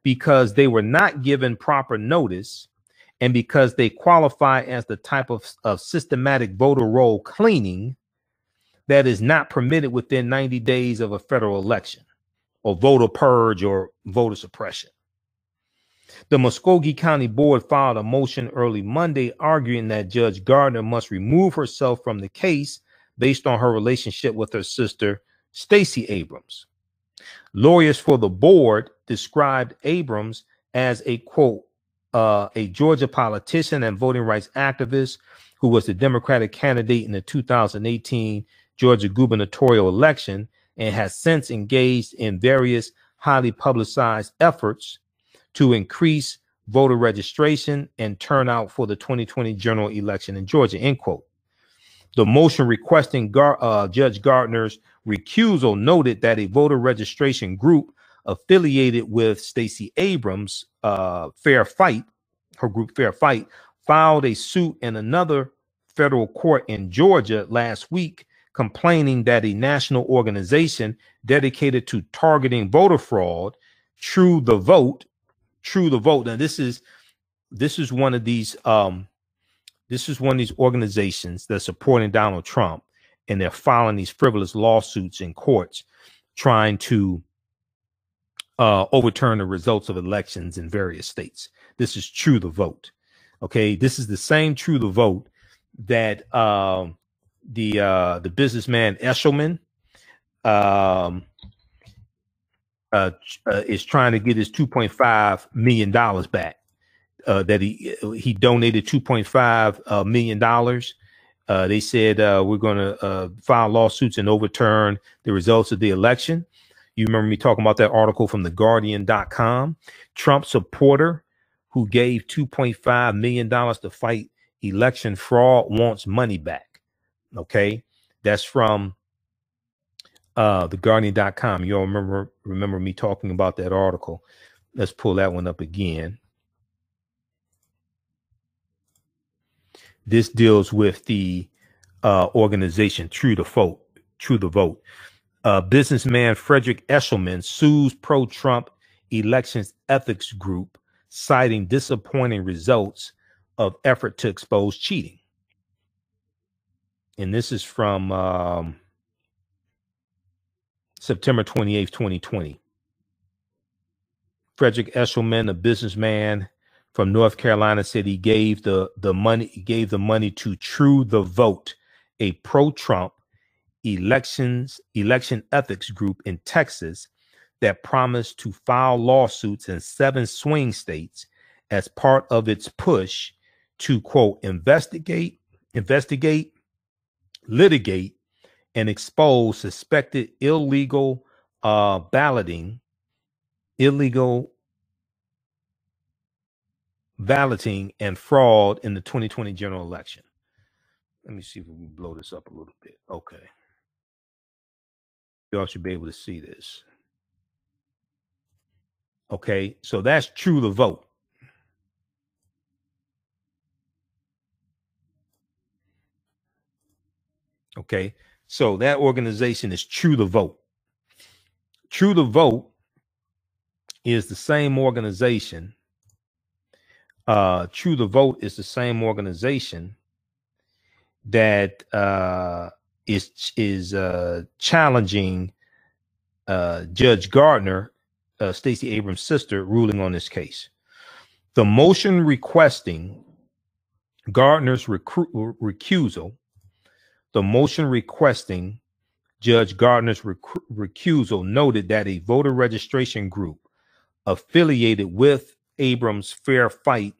because they were not given proper notice and because they qualify as the type of systematic voter roll cleaning that is not permitted within 90 days of a federal election, or voter purge or voter suppression. The Muskogee County Board filed a motion early Monday arguing that Judge Gardner must remove herself from the case based on her relationship with her sister, Stacey Abrams. Lawyers for the board described Abrams as a, quote, a Georgia politician and voting rights activist who was the Democratic candidate in the 2018 Georgia gubernatorial election and has since engaged in various highly publicized efforts to increase voter registration and turnout for the 2020 general election in Georgia, end quote. The motion requesting Judge Gardner's recusal noted that a voter registration group affiliated with Stacey Abrams, Fair Fight, her group Fair Fight, filed a suit in another federal court in Georgia last week, complaining that a national organization dedicated to targeting voter fraud, True the Vote. Now this is one of these organizations that's supporting Donald Trump, and they're filing these frivolous lawsuits in courts trying to overturn the results of elections in various states. This is True the Vote. Okay, this is the same True the Vote that the businessman Eshelman is trying to get his $2.5 million back. That he donated $2.5 million. They said we're going to file lawsuits and overturn the results of the election. You remember me talking about that article from theguardian.com. Trump supporter who gave $2.5 million to fight election fraud wants money back. Okay, that's from theguardian.com. You'll remember me talking about that article. Let's pull that one up again. This deals with the organization True the Vote. Businessman Frederick Eshelman sues pro-Trump elections ethics group, citing disappointing results of effort to expose cheating. And this is from September 28th, 2020. Frederick Eshelman, a businessman from North Carolina, said he gave the money to True the Vote, a pro-Trump election ethics group in Texas that promised to file lawsuits in 7 swing states as part of its push to, quote, investigate, litigate, and expose suspected illegal balloting and fraud in the 2020 general election. Let me see if we can blow this up a little bit. Okay. Y'all should be able to see this. Okay, so that's True the Vote. Okay, so that organization is True the Vote. True the Vote is the same organization. True the Vote is the same organization that is challenging Judge Gardner, Stacey Abrams' sister, ruling on this case. The motion requesting Gardner's recusal, the motion requesting Judge Gardner's recusal noted that a voter registration group affiliated with Abrams' Fair Fight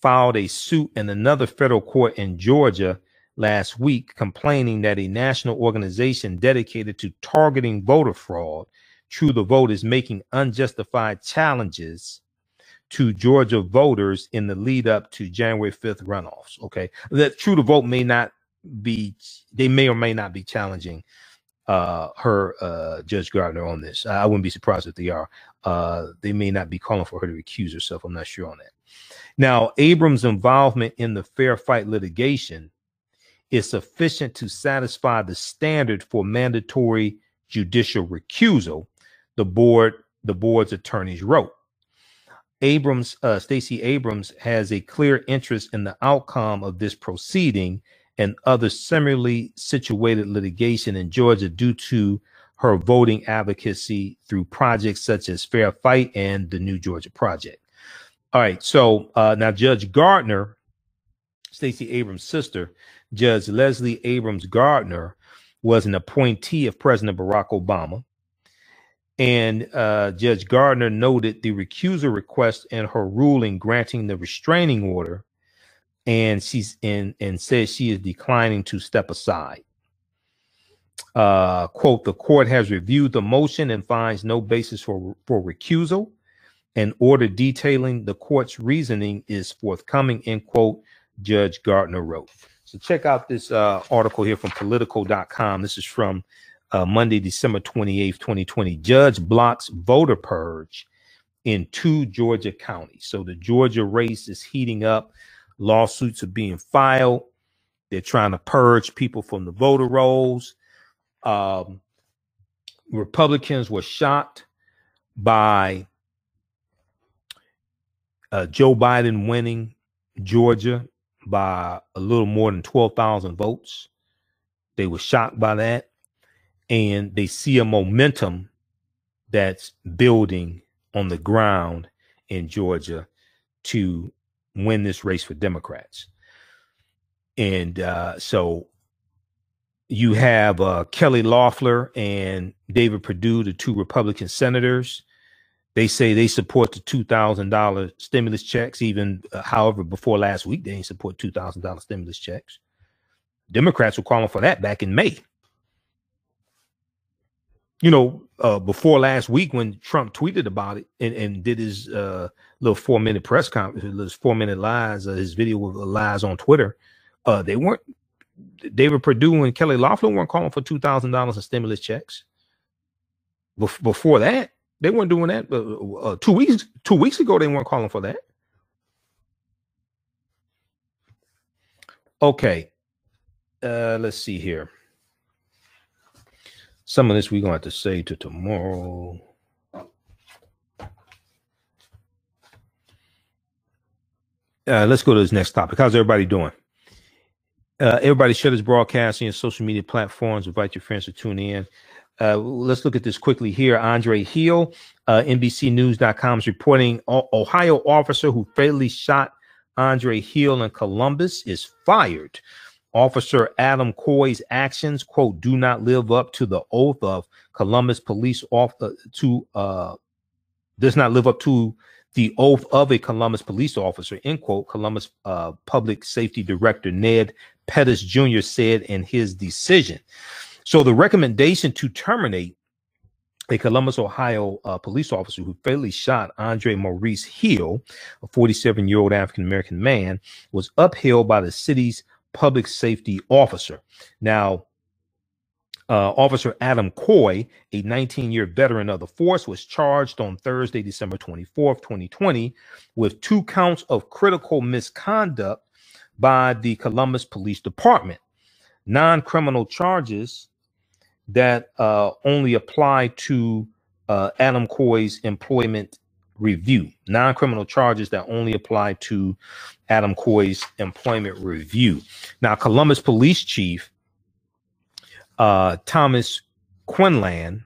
filed a suit in another federal court in Georgia last week, complaining that a national organization dedicated to targeting voter fraud, True the Vote, is making unjustified challenges to Georgia voters in the lead up to January 5th runoffs. Okay, that True the Vote may not be, they may or may not be challenging Judge Gardner on this. I wouldn't be surprised if they are. They may not be calling for her to recuse herself. I'm not sure on that. Now, Abrams' involvement in the Fair Fight litigation is sufficient to satisfy the standard for mandatory judicial recusal, the board's attorneys wrote. Stacey Abrams has a clear interest in the outcome of this proceeding and other similarly situated litigation in Georgia due to her voting advocacy through projects such as Fair Fight and the New Georgia Project. All right, so now Judge Gardner, Stacey Abrams' sister, Judge Leslie Abrams Gardner, was an appointee of President Barack Obama. And Judge Gardner noted the recusal request in her ruling granting the restraining order, and and says she is declining to step aside. Quote, the court has reviewed the motion and finds no basis for recusal. An order detailing the court's reasoning is forthcoming, end quote, Judge Gardner wrote. So check out this article here from Politico.com. This is from Monday, December 28th, 2020. Judge blocks voter purge in 2 Georgia counties. So the Georgia race is heating up. Lawsuits are being filed. They're trying to purge people from the voter rolls. Republicans were shocked by Joe Biden winning Georgia by a little more than 12,000 votes. They were shocked by that. And they see a momentum that's building on the ground in Georgia to win this race for Democrats. And so you have Kelly Loeffler and David Perdue, the 2 Republican senators. They say they support the $2,000 stimulus checks, even however, before last week, they didn't support $2,000 stimulus checks. Democrats were calling for that back in May. You know, before last week when Trump tweeted about it and did his little 4-minute press conference, his 4-minute lies, his video of lies on Twitter, David Perdue and Kelly Loeffler weren't calling for $2,000 in stimulus checks. Before that, they weren't doing that. 2 weeks ago, they weren't calling for that. Okay, let's see here. Some of this we're going to have to say to tomorrow. Let's go to this next topic. How's everybody doing? Everybody share this broadcast on your social media platforms. Invite your friends to tune in. Let's look at this quickly here. Andre Hill, NBCnews.com is reporting Ohio officer who fatally shot Andre Hill in Columbus is fired. Officer Adam Coy's actions, quote, do not live up to the oath of Columbus police does not live up to the oath of a Columbus police officer, end quote, Columbus Public Safety Director Ned Pettis Jr. said in his decision. So the recommendation to terminate a Columbus, Ohio police officer who fatally shot Andre Maurice Hill, a 47-year-old African-American man, was upheld by the city's public safety officer. Now, Officer Adam Coy, a 19-year veteran of the force, was charged on Thursday, December 24th, 2020, with 2 counts of critical misconduct by the Columbus Police Department. Non-criminal charges that only apply to Adam Coy's employment review. Non-criminal charges that only apply to Adam Coy's employment review. Now, Columbus Police Chief Thomas Quinlan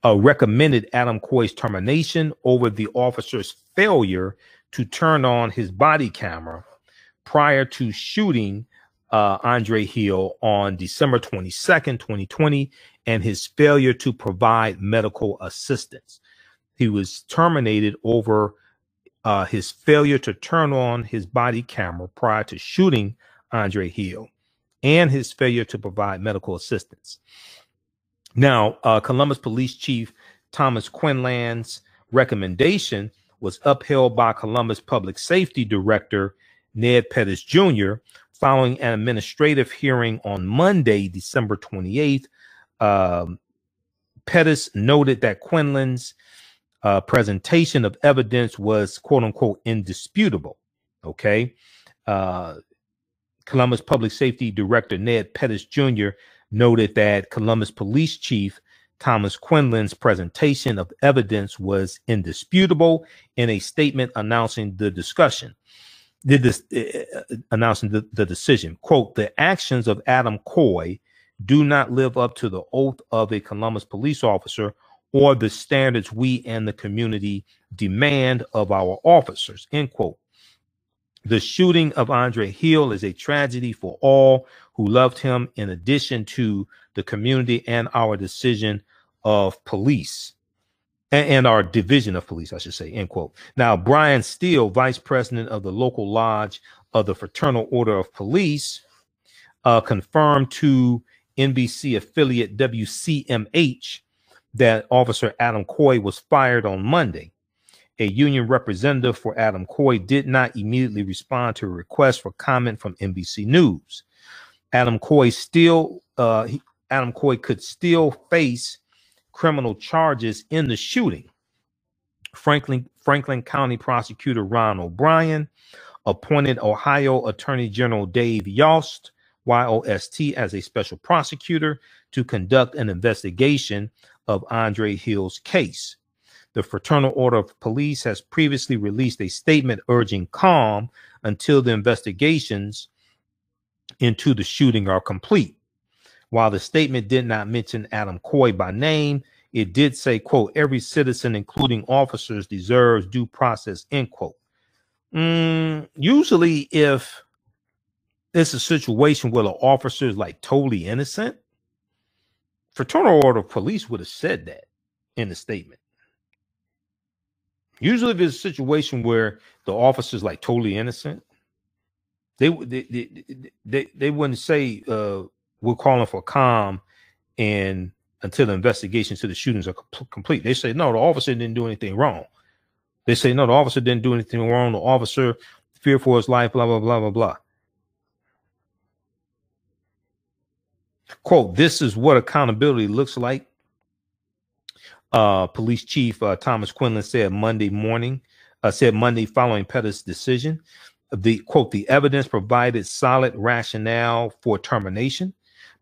recommended Adam Coy's termination over the officer's failure to turn on his body camera prior to shooting Andre Hill on December 22nd, 2020, and his failure to provide medical assistance. He was terminated over his failure to turn on his body camera prior to shooting Andre Hill and his failure to provide medical assistance. Now, Columbus Police Chief Thomas Quinlan's recommendation was upheld by Columbus Public Safety Director Ned Pettis Jr. following an administrative hearing on Monday, December 28th. Pettis noted that Quinlan's presentation of evidence was, quote unquote, indisputable. Okay. Columbus Public Safety Director Ned Pettis Jr. noted that Columbus Police Chief Thomas Quinlan's presentation of evidence was indisputable in a statement announcing the discussion. Announcing the decision. Quote, the actions of Adam Coy do not live up to the oath of a Columbus police officer or the standards we and the community demand of our officers, end quote. The shooting of Andre Hill is a tragedy for all who loved him, in addition to the community and our decision of police and our division of police, I should say, end quote. Now, Brian Steele, vice president of the local lodge of the Fraternal Order of Police, confirmed to NBC affiliate WCMH that Officer Adam Coy was fired on Monday. A union representative for Adam Coy did not immediately respond to a request for comment from NBC News. Adam Coy could still face criminal charges in the shooting. Franklin County Prosecutor Ron O'Brien appointed Ohio Attorney General Dave Yost, YOST, as a special prosecutor to conduct an investigation of Andre Hill's case. The Fraternal Order of Police has previously released a statement urging calm until the investigations into the shooting are complete. While the statement did not mention Adam Coy by name, it did say, quote, every citizen, including officers, deserves due process, end quote. Usually if it's a situation where the officer is like totally innocent, Fraternal Order of Police would have said that in the statement. Usually if it's a situation where the officer is like totally innocent, they wouldn't say, we're calling for calm and until the investigations to the shootings are complete. They say, no, the officer didn't do anything wrong. They say, no, the officer didn't do anything wrong. The officer feared for his life, blah, blah, blah, blah, blah. Quote, this is what accountability looks like. Police Chief Thomas Quinlan said Monday following Pettis' decision. The quote, the evidence provided solid rationale for termination.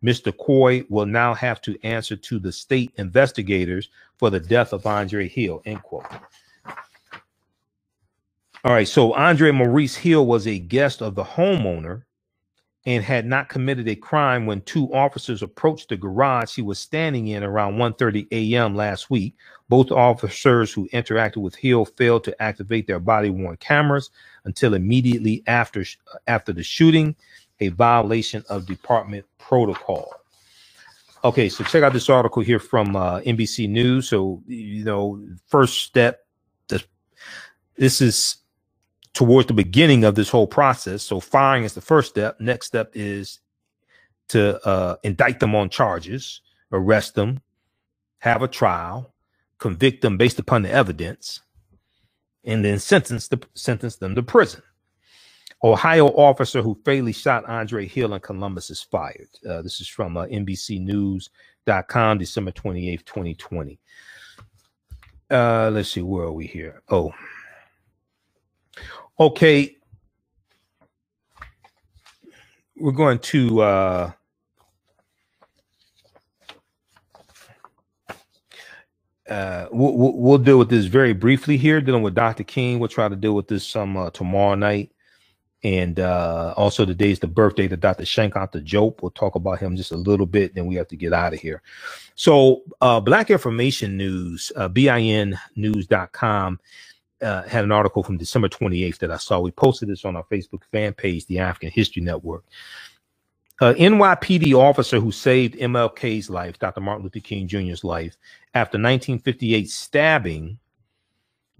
Mr. Coy will now have to answer to the state investigators for the death of Andre Hill, end quote. All right, so Andre Maurice Hill was a guest of the homeowner and had not committed a crime when two officers approached the garage he was standing in around 1:30 a.m. last week. Both officers who interacted with Hill failed to activate their body-worn cameras until immediately after the shooting, a violation of department protocol. Okay, so check out this article here from NBC News. So, you know, first step, this is towards the beginning of this whole process. So firing is the first step. Next step is to indict them on charges, arrest them, have a trial, convict them based upon the evidence, and then sentence them to prison. Ohio officer who fatally shot Andre Hill in Columbus is fired. This is from NBCnews.com, December 28th, 2020. Let's see, where are we here? Oh, okay. We're going to we'll deal with this very briefly here, dealing with Dr. King. We'll try to deal with this some tomorrow night. And also today is the birthday of Dr. Cheikh Anta Diop. We'll talk about him just a little bit, then we have to get out of here. So Black Information News, BINnews.com, had an article from December 28th that I saw. We posted this on our Facebook fan page, the African History Network. NYPD officer who saved MLK's life, Dr. Martin Luther King Jr.'s life, after 1958 stabbing,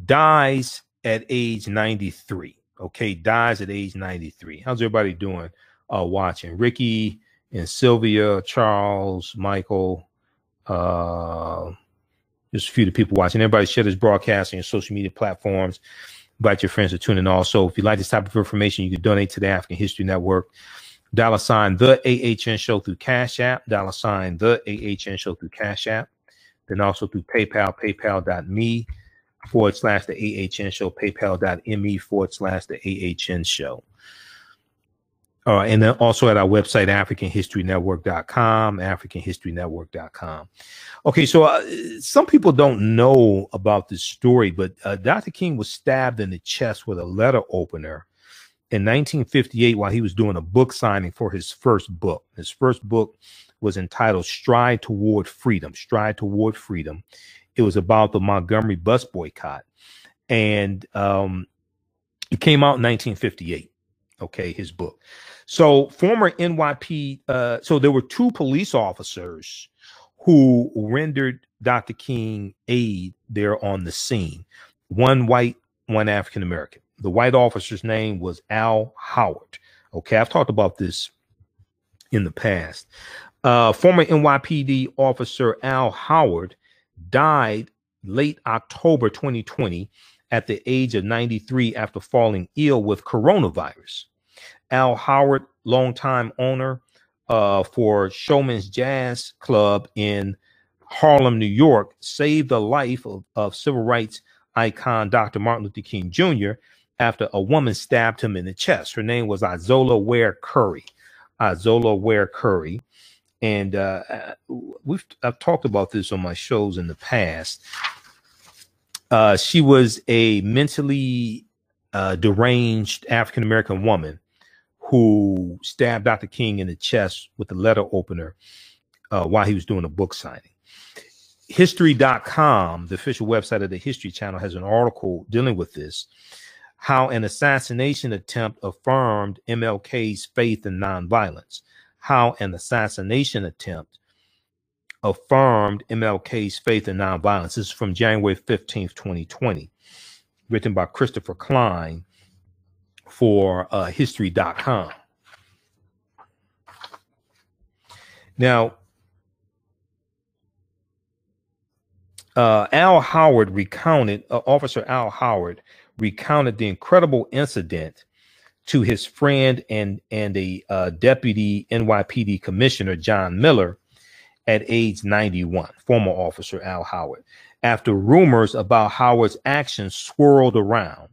dies at age 93. Okay, dies at age 93. How's everybody doing watching? Ricky and Sylvia, Charles, Michael, just a few of the people watching. Everybody share this broadcast on your social media platforms. Invite your friends to tune in also. If you like this type of information, you can donate to the African History Network. $ the AHN show through Cash App, $ the AHN show through Cash App, then also through PayPal, paypal.me / the AHN show, paypal.me / the AHN show. And then also at our website, AfricanHistoryNetwork.com, AfricanHistoryNetwork.com. Okay, so some people don't know about this story, but Dr. King was stabbed in the chest with a letter opener in 1958 while he was doing a book signing for his first book. His first book was entitled Stride Toward Freedom. Stride Toward Freedom. It was about the Montgomery bus boycott. And it came out in 1958. Okay, his book. So former NYP, so there were two police officers who rendered Dr. King aid there on the scene. One white, one African American. The white officer's name was Al Howard. Okay, I've talked about this in the past. Former NYPD officer Al Howard died late October 2020 at the age of 93 after falling ill with coronavirus. Al Howard, longtime owner for Showman's Jazz Club in Harlem, New York, saved the life of civil rights icon Dr. Martin Luther King Jr. after a woman stabbed him in the chest. Her name was Izola Ware Curry. Izola Ware Curry. And I've talked about this on my shows in the past. She was a mentally deranged African-American woman who stabbed Dr. King in the chest with a letter opener while he was doing a book signing. History.com, the official website of the History Channel, has an article dealing with this, how an assassination attempt affirmed MLK's faith in nonviolence. How an assassination attempt affirmed MLK's faith in nonviolence. This is from January 15th, 2020, written by Christopher Klein for History.com. Now, Officer Al Howard recounted the incredible incident to his friend and a deputy NYPD commissioner, John Miller, at age 91, former Officer Al Howard. After rumors about Howard's actions swirled around,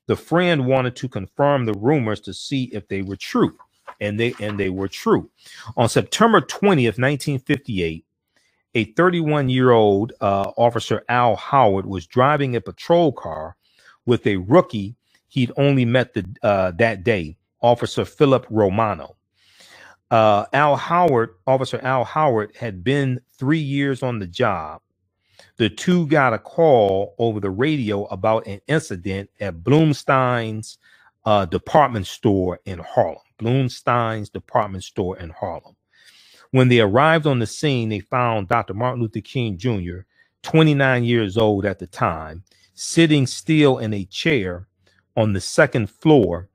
the friend wanted to confirm the rumors to see if they were true, and they were true. On September 20th, 1958, a 31-year-old Officer Al Howard was driving a patrol car with a rookie he'd only met that day, Officer Philip Romano. Officer Al Howard had been 3 years on the job. The two got a call over the radio about an incident at Bloomstein's department store in Harlem. Bloomstein's department store in Harlem. When they arrived on the scene, they found Dr. Martin Luther King Jr., 29 years old at the time, sitting still in a chair on the second floor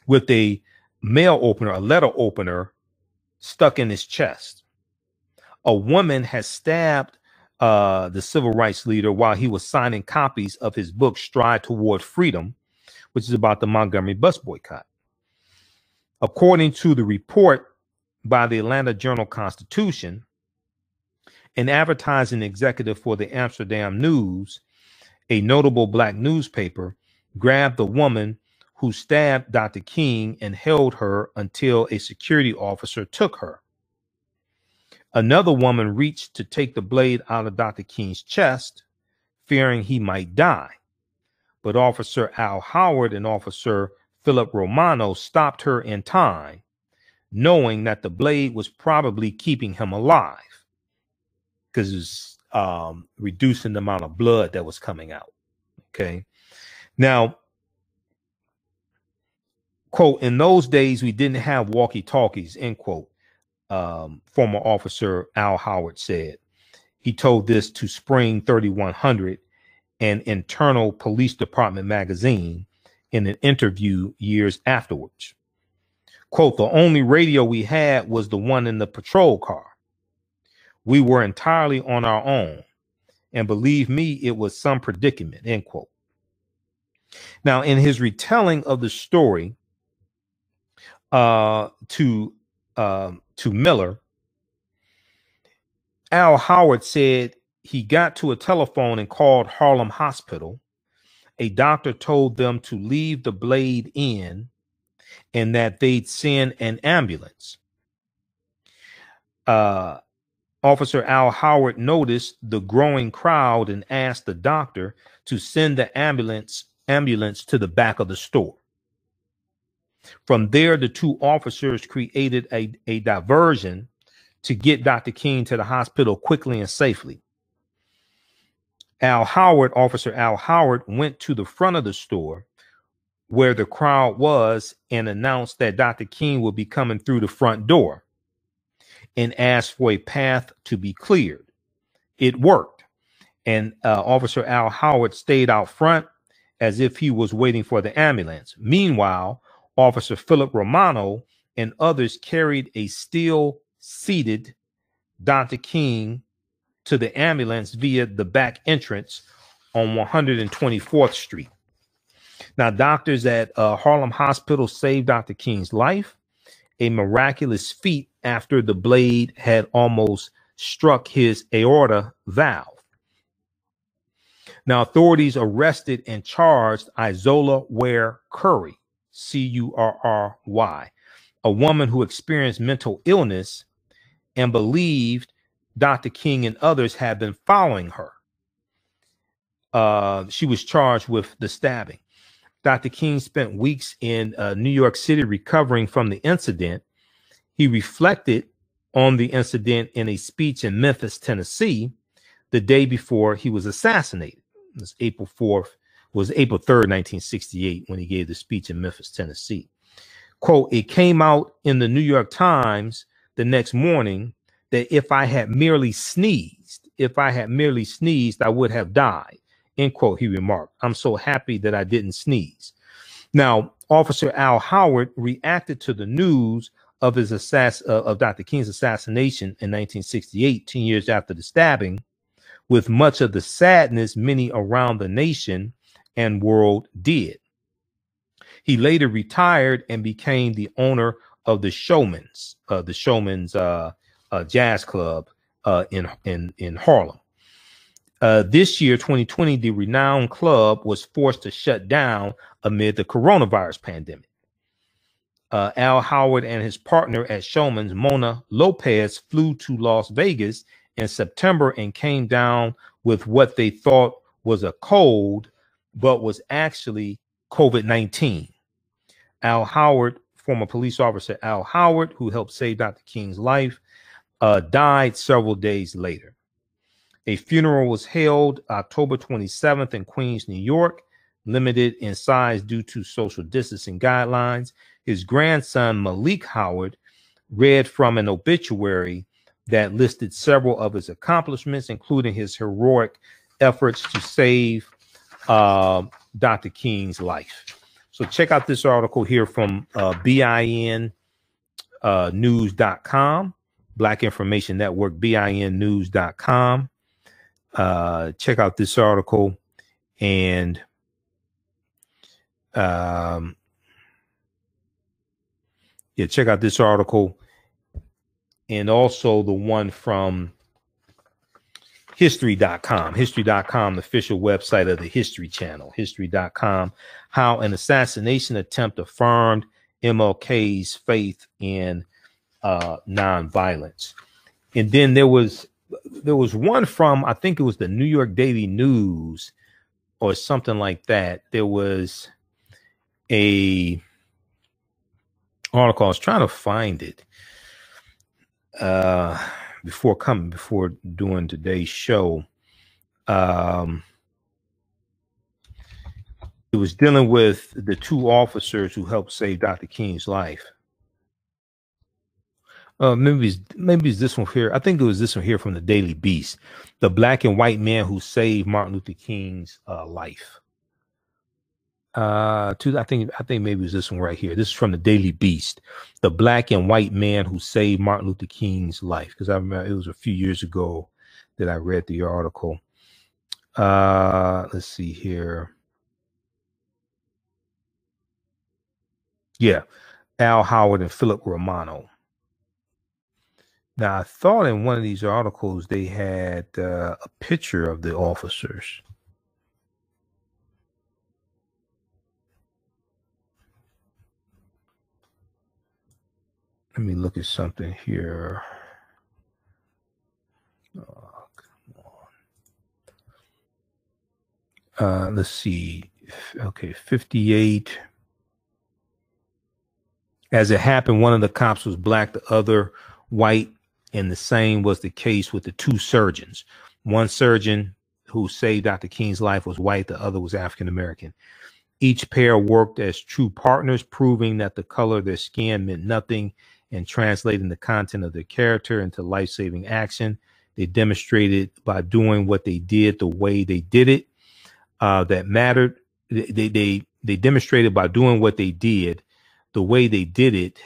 with a mail opener, a letter opener, stuck in his chest. A woman had stabbed the civil rights leader while he was signing copies of his book, Stride Toward Freedom, which is about the Montgomery bus boycott. According to the report by the Atlanta Journal-Constitution, an advertising executive for the Amsterdam News, a notable black newspaper, grabbed the woman who stabbed Dr. King and held her until a security officer took her. Another woman reached to take the blade out of Dr. King's chest, fearing he might die. But Officer Al Howard and Officer Philip Romano stopped her in time, knowing that the blade was probably keeping him alive because it was reducing the amount of blood that was coming out. Okay. Now, quote, in those days, we didn't have walkie-talkies, end quote, former officer Al Howard said. He told this to Spring 3100, an internal police department magazine, in an interview years afterwards. Quote, the only radio we had was the one in the patrol car. We were entirely on our own. And believe me, it was some predicament, end quote. Now, in his retelling of the story to Miller, Al Howard said he got to a telephone and called Harlem Hospital. A doctor told them to leave the blade in and that they'd send an ambulance. Officer Al Howard noticed the growing crowd and asked the doctor to send the ambulance to the back of the store. From there, the two officers created a diversion to get Dr. King to the hospital quickly and safely. Officer Al Howard went to the front of the store where the crowd was and announced that Dr. King would be coming through the front door and asked for a path to be cleared. It worked. And Officer Al Howard stayed out front as if he was waiting for the ambulance. Meanwhile, Officer Philip Romano and others carried a still seated Dr. King to the ambulance via the back entrance on 124th Street. Now, doctors at Harlem Hospital saved Dr. King's life, a miraculous feat after the blade had almost struck his aorta valve. Now, authorities arrested and charged Isola Ware Curry, Curry, a woman who experienced mental illness and believed Dr. King and others had been following her. She was charged with the stabbing. Dr. King spent weeks in New York City recovering from the incident. He reflected on the incident in a speech in Memphis, Tennessee, the day before he was assassinated. It was April 3rd, 1968, when he gave the speech in Memphis, Tennessee. Quote, it came out in the New York Times the next morning that if I had merely sneezed, I would have died, end quote, he remarked. I'm so happy that I didn't sneeze. Now, Officer Al Howard reacted to the news of of Dr. King's assassination in 1968, 10 years after the stabbing, with much of the sadness many around the nation and world did. He later retired and became the owner of the Showman's Jazz Club in Harlem. This year, 2020, the renowned club was forced to shut down amid the coronavirus pandemic. Al Howard and his partner at Showman's, Mona Lopez, flew to Las Vegas in September and came down with what they thought was a cold, but was actually COVID-19. Al Howard, former police officer Al Howard, who helped save Dr. King's life, died several days later. A funeral was held October 27th in Queens, New York, limited in size due to social distancing guidelines. His grandson, Malik Howard, read from an obituary that listed several of his accomplishments, including his heroic efforts to save Dr. King's life. So check out this article here from BINnews.com, Black Information Network, BINnews.com. Check out this article and check out this article and also the one from History.com, the official website of the History Channel, History.com, how an assassination attempt affirmed MLK's faith in nonviolence. And then there was one from, I think it was the New York Daily News or something like that. There was a article. I was trying to find it before doing today's show. It It was dealing with the two officers who helped save Dr. King's life. Maybe it's this one here. I think it was this one here from the Daily Beast. The black and white man who saved Martin Luther King's life. I think maybe it was this one right here. This is from the Daily Beast. The black and white man who saved Martin Luther King's life. Because I remember it was a few years ago that I read the article. Let's see here. Yeah, Al Howard and Philip Romano. Now, I thought in one of these articles they had a picture of the officers. Let me look at something here. Oh, come on. Let's see. Okay, 58. As it happened, one of the cops was black, the other white, and the same was the case with the two surgeons. One surgeon who saved Dr. King's life was white, the other was African American. Each pair worked as true partners, proving that the color of their skin meant nothing and translating the content of their character into life-saving action. They demonstrated by doing what they did the way they did it that mattered. They demonstrated by doing what they did the way they did it.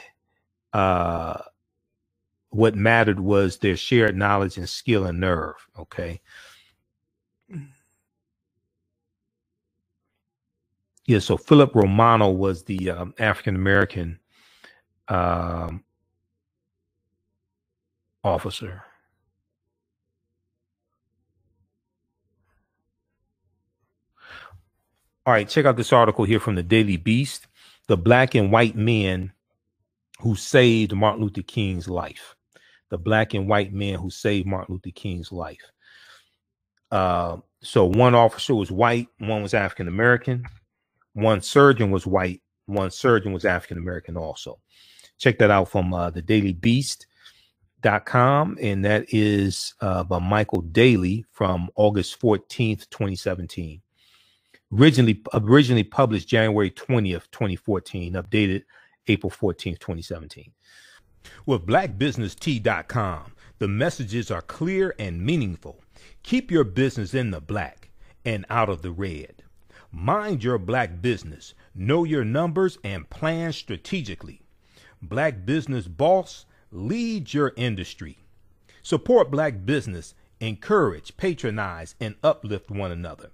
What mattered was their shared knowledge and skill and nerve. Okay. Yeah. So Philip Romano was the African-American officer. All right. Check out this article here from the Daily Beast. The black and white men who saved Martin Luther King's life. The black and white men who saved Martin Luther King's life. So one officer was white, one was African American, one surgeon was white, one surgeon was African American also. Check that out from the dailybeast.com, and that is by Michael Daly from August 14th, 2017. Originally published January 20th, 2014, updated April 14th, 2017. With blackbusinesstee.com, the messages are clear and meaningful. Keep your business in the black and out of the red. Mind your black business. Know your numbers and plan strategically. Black Business Boss, lead your industry. Support black business, encourage, patronize, and uplift one another.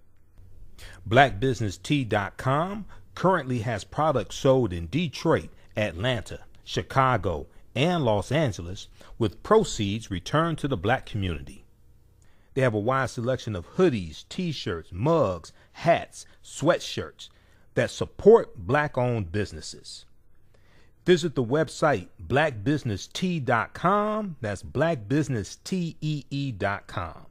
Blackbusinesstee.com currently has products sold in Detroit, Atlanta, Chicago, and Los Angeles, with proceeds returned to the black community. They have a wide selection of hoodies, t-shirts, mugs, hats, sweatshirts that support black-owned businesses. Visit the website blackbusinesstee.com. That's blackbusinesstee.com.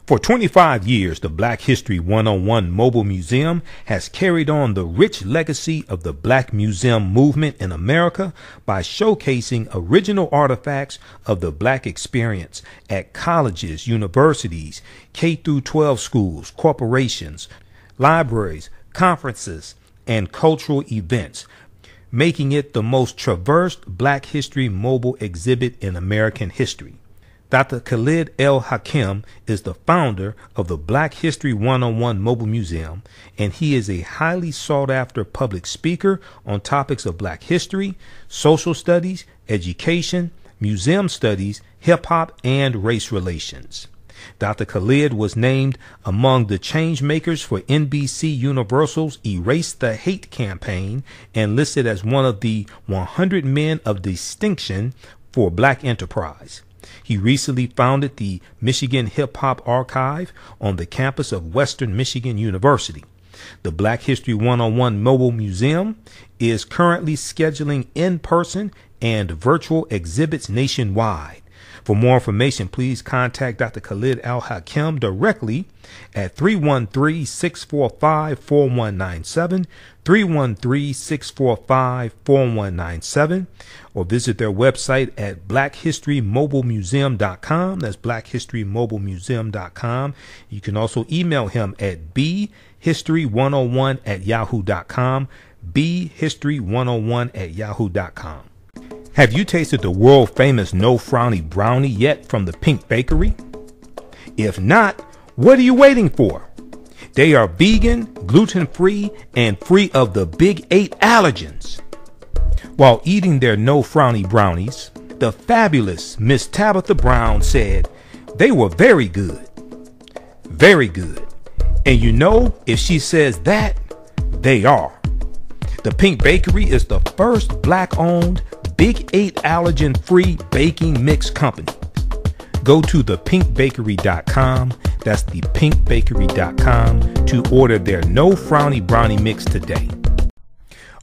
For 25 years, the Black History 101 Mobile Museum has carried on the rich legacy of the Black Museum movement in America by showcasing original artifacts of the Black experience at colleges, universities, K-12 schools, corporations, libraries, conferences, and cultural events, making it the most traversed Black History mobile exhibit in American history. Dr. Khalid El Hakim is the founder of the Black History 101 Mobile Museum, and he is a highly sought-after public speaker on topics of Black history, social studies, education, museum studies, hip-hop, and race relations. Dr. Khalid was named among the change makers for NBC Universal's Erase the Hate campaign and listed as one of the 100 men of distinction for Black enterprise. He recently founded the Michigan Hip Hop Archive on the campus of Western Michigan University. The Black History 101 Mobile Museum is currently scheduling in-person and virtual exhibits nationwide. For more information, please contact Dr. Khalid Al-Hakim directly at 313-645-4197, 313-645-4197, or visit their website at blackhistorymobilemuseum.com. That's blackhistorymobilemuseum.com. You can also email him at bhistory101@yahoo.com, bhistory101@yahoo.com. Have you tasted the world famous No Frowny Brownie yet from the Pink Bakery? If not, what are you waiting for? They are vegan, gluten-free, and free of the big 8 allergens. While eating their No Frowny brownies, the fabulous Miss Tabitha Brown said they were very good. Very good. And you know, if she says that, they are. The Pink Bakery is the first black-owned, big 8 allergen-free baking mix company. Go to thepinkbakery.com. That's thepinkbakery.com to order their No Frowny Brownie mix today.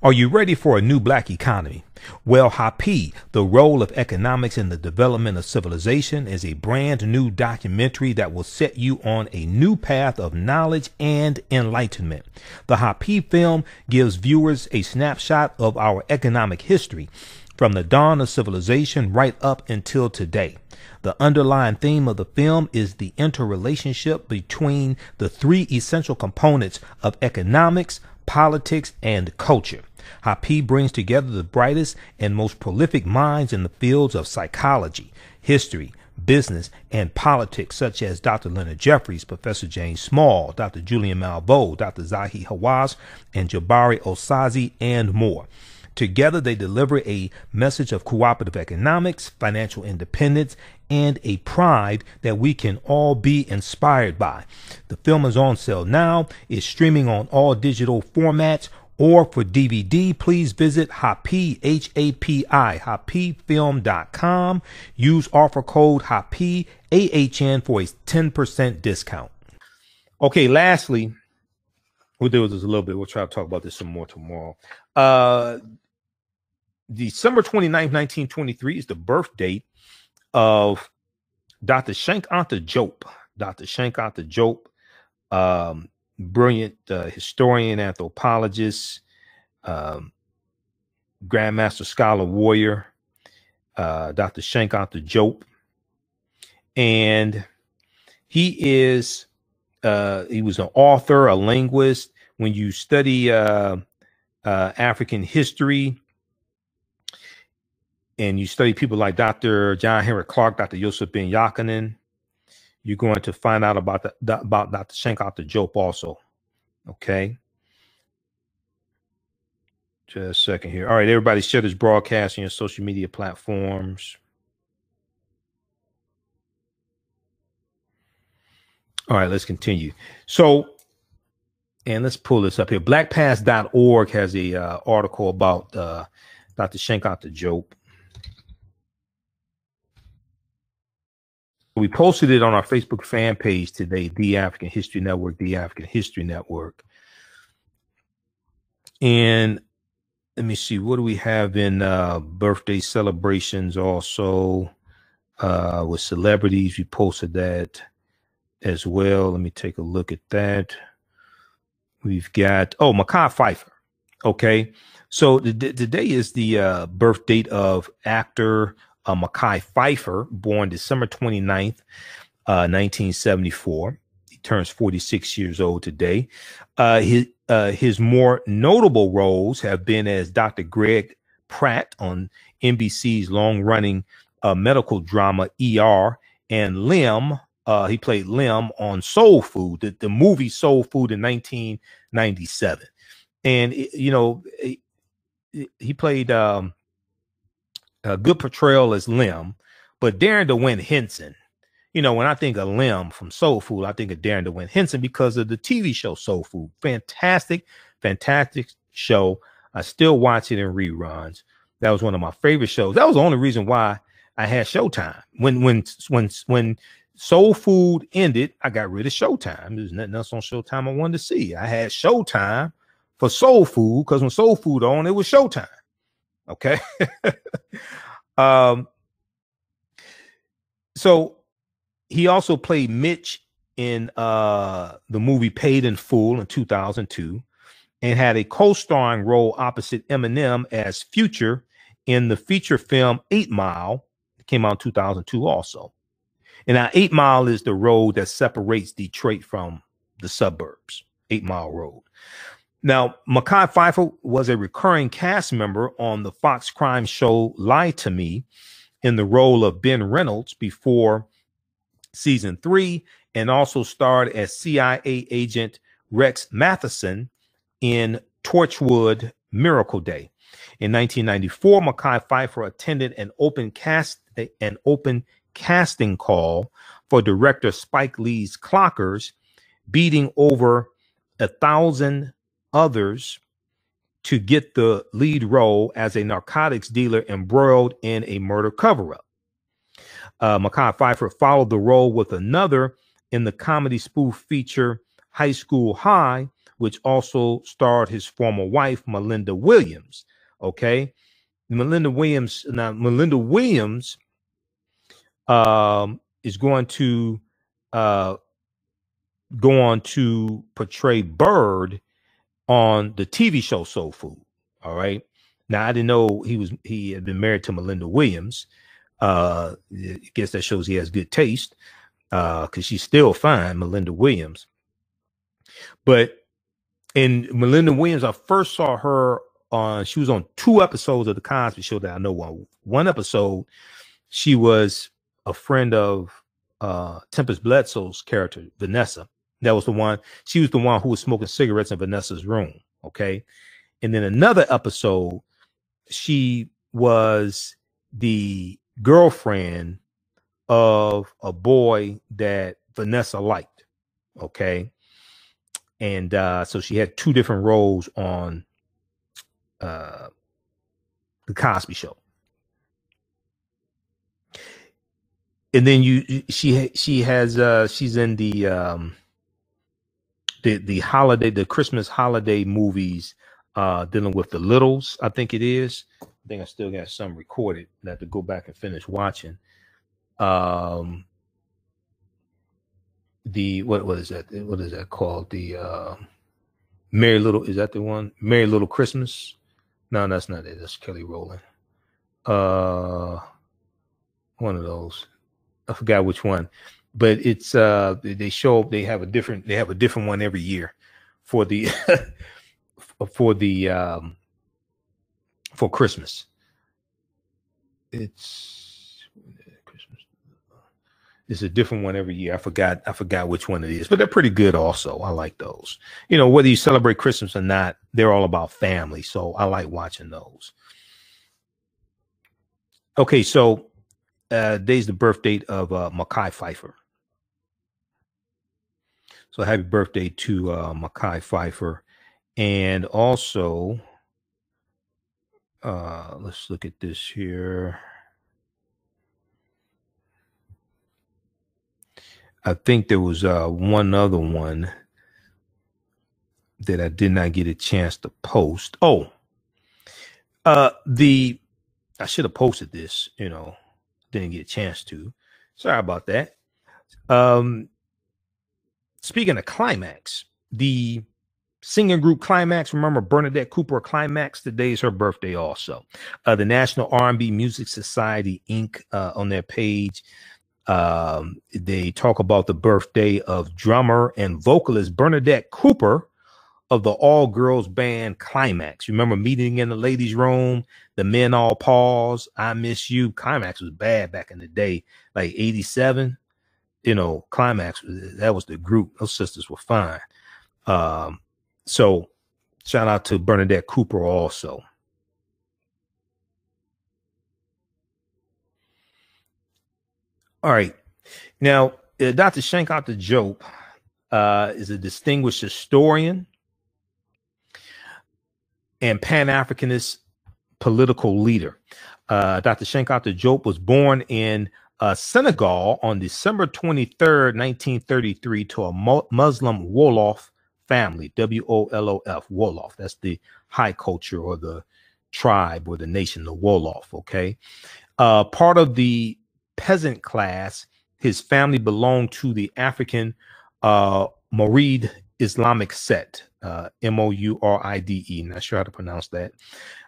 Are you ready for a new black economy? Well, Happy, The Role of Economics in the Development of Civilization, is a brand new documentary that will set you on a new path of knowledge and enlightenment. The Happy film gives viewers a snapshot of our economic history from the dawn of civilization right up until today. The underlying theme of the film is the interrelationship between the 3 essential components of economics, politics, and culture. Happy brings together the brightest and most prolific minds in the fields of psychology, history, business, and politics, such as Dr. Leonard Jeffries, Professor James Small, Dr. Julian Malveaux, Dr. Zahi Hawass, and Jabari Osazi, and more. Together, they deliver a message of cooperative economics, financial independence, and a pride that we can all be inspired by. The film is on sale now. It's streaming on all digital formats, or for DVD, please visit Happy, H-A-P-I, happyfilm.com. Use offer code Happy, AHN, for a 10% discount. Okay, lastly, we'll do this a little bit. We'll try to talk about this some more tomorrow. December 29th, 1923 is the birth date of Dr. Cheikh Anta Diop. Dr. Cheikh Anta Diop, brilliant historian, anthropologist, grandmaster scholar, warrior, Dr. Cheikh Anta Diop. And he was an author, a linguist. When you study African history, and you study people like Dr. John Henrik Clarke, Dr. Yusuf Ben Yakanin, you're going to find out about Dr. Cheikh Anta Diop also. Okay. Just a second here. All right, everybody, share this broadcast on your social media platforms. All right, let's continue. So, and let's pull this up here. Blackpast.org has a article about Dr. Cheikh Anta Diop. We posted it on our Facebook fan page today, The African History Network, The African History Network. And let me see, what do we have in birthday celebrations also with celebrities? We posted that as well. Let me take a look at that. We've got, Makai Pfeiffer. Okay. So today is the birth date of actor Makai Pfeiffer, born December 29th, 1974. He turns 46 years old today. His more notable roles have been as Dr. Greg Pratt on NBC's long-running medical drama ER, and Lim. He played Lim on Soul Food, the movie Soul Food in 1997. And, he played a good portrayal as Lim, but Darren DeWitt Henson, when I think of Lim from Soul Food, I think of Darren DeWitt Henson because of the TV show Soul Food. Fantastic, fantastic show. I still watch it in reruns. That was one of my favorite shows. That was the only reason why I had Showtime. When Soul Food ended, I got rid of Showtime. There's nothing else on Showtime I wanted to see. I had Showtime for Soul Food because when Soul Food on, it was Showtime. Okay. So he also played Mitch in the movie Paid in Full in 2002, and had a co-starring role opposite Eminem as Future in the feature film 8 Mile. It came out in 2002 also. And now 8 Mile is the road that separates Detroit from the suburbs, 8 Mile Road. Now, Makai Pfeiffer was a recurring cast member on the Fox crime show Lie to Me in the role of Ben Reynolds before season 3, and also starred as CIA agent Rex Matheson in Torchwood Miracle Day. In 1994, Makai Pfeiffer attended an open casting call for director Spike Lee's Clockers, beating over 1,000 others to get the lead role as a narcotics dealer embroiled in a murder cover-up. Makai Pfeiffer followed the role with another in the comedy spoof feature High School High, which also starred his former wife, Melinda Williams. Okay. Melinda Williams is going to go on to portray Bird on the TV show Soul Food. All right. Now, I didn't know he had been married to Melinda Williams. I guess that shows he has good taste, because she's still fine, Melinda Williams. But in Melinda Williams, I first saw her she was on 2 episodes of The Cosby Show that I know of. One episode, she was a friend of Tempest Bledsoe's character, Vanessa. That was the one. She was the one who was smoking cigarettes in Vanessa's room. Okay. And then another episode, she was the girlfriend of a boy that Vanessa liked. Okay. And so she had 2 different roles on the Cosby Show. And then she's in the holiday, the Christmas holiday movies, dealing with the Littles, I think it is. I think I still got some recorded. I have to go back and finish watching. What is that? What is that called? The Merry Little, is that the one? Merry Little Christmas? No, that's not it. That's Kelly Rowland. One of those. I forgot which one. But it's they have a different one every year for the for Christmas. It's a different one every year. I forgot which one it is, but they're pretty good also. I like those. You know, whether you celebrate Christmas or not, they're all about family. So I like watching those. Okay, so today's the birth date of Makai Pfeiffer. So happy birthday to Makai Pfeiffer. And also, let's look at this here. I think there was one other one that I did not get a chance to post. Oh, I should have posted this, didn't get a chance to. Sorry about that. Speaking of Climax, the singing group Climax, remember Bernadette Cooper Climax? Today is her birthday also. The National R&B Music Society, Inc. On their page, they talk about the birthday of drummer and vocalist Bernadette Cooper of the all-girls band Climax. You remember Meeting in the Ladies' Room, The Men All Pause, I Miss You? Climax was bad back in the day, like 87. Climax, that was the group. Those sisters were fine. So shout out to Bernadette Cooper also. All right. Now, Dr. Cheikh Anta Diop is a distinguished historian and Pan-Africanist political leader. Dr. Cheikh Anta Diop was born in Senegal on December 23rd, 1933, to a Muslim Wolof family, W-O-L-O-F, Wolof. That's the high culture or the tribe or the nation, the Wolof, okay? Part of the peasant class his family belonged to the African Mouride Islamic sect, Mouride. Not sure how to pronounce that.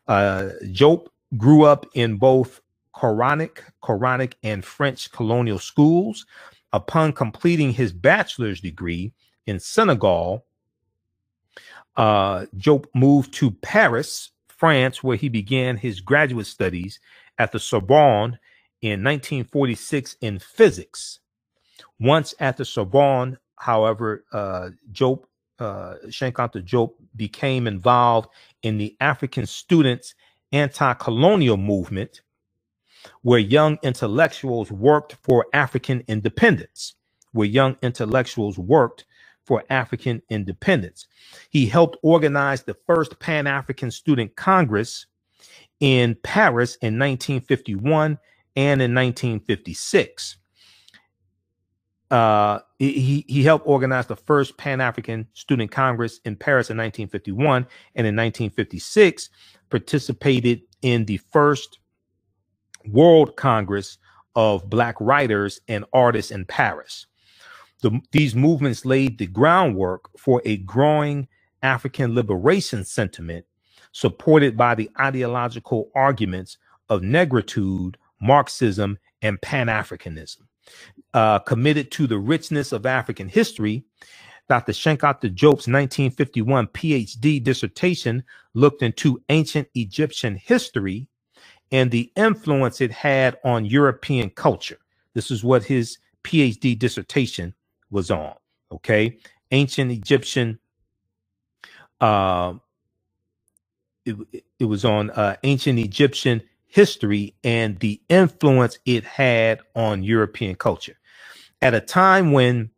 Diop grew up in both Quranic and French colonial schools. Upon completing his bachelor's degree in Senegal, Diop moved to Paris, France, where he began his graduate studies at the Sorbonne in 1946 in physics. Once at the Sorbonne, however, Cheikh Anta Diop became involved in the African students' anti-colonial movement, where young intellectuals worked for African independence. He helped organize the first Pan-African Student Congress in Paris in 1951 and in 1956. He helped organize the first Pan-African Student Congress in Paris in 1951, and in 1956 participated in the first World Congress of Black writers and artists in Paris. These movements laid the groundwork for a growing African liberation sentiment supported by the ideological arguments of negritude, Marxism, and Pan-Africanism. Committed to the richness of African history, Dr. Cheikh Anta Diop's 1951 PhD dissertation looked into ancient Egyptian history and the influence it had on European culture. This is what his PhD dissertation was on. Okay, ancient Egyptian. It was on ancient Egyptian history and the influence it had on European culture. At a time when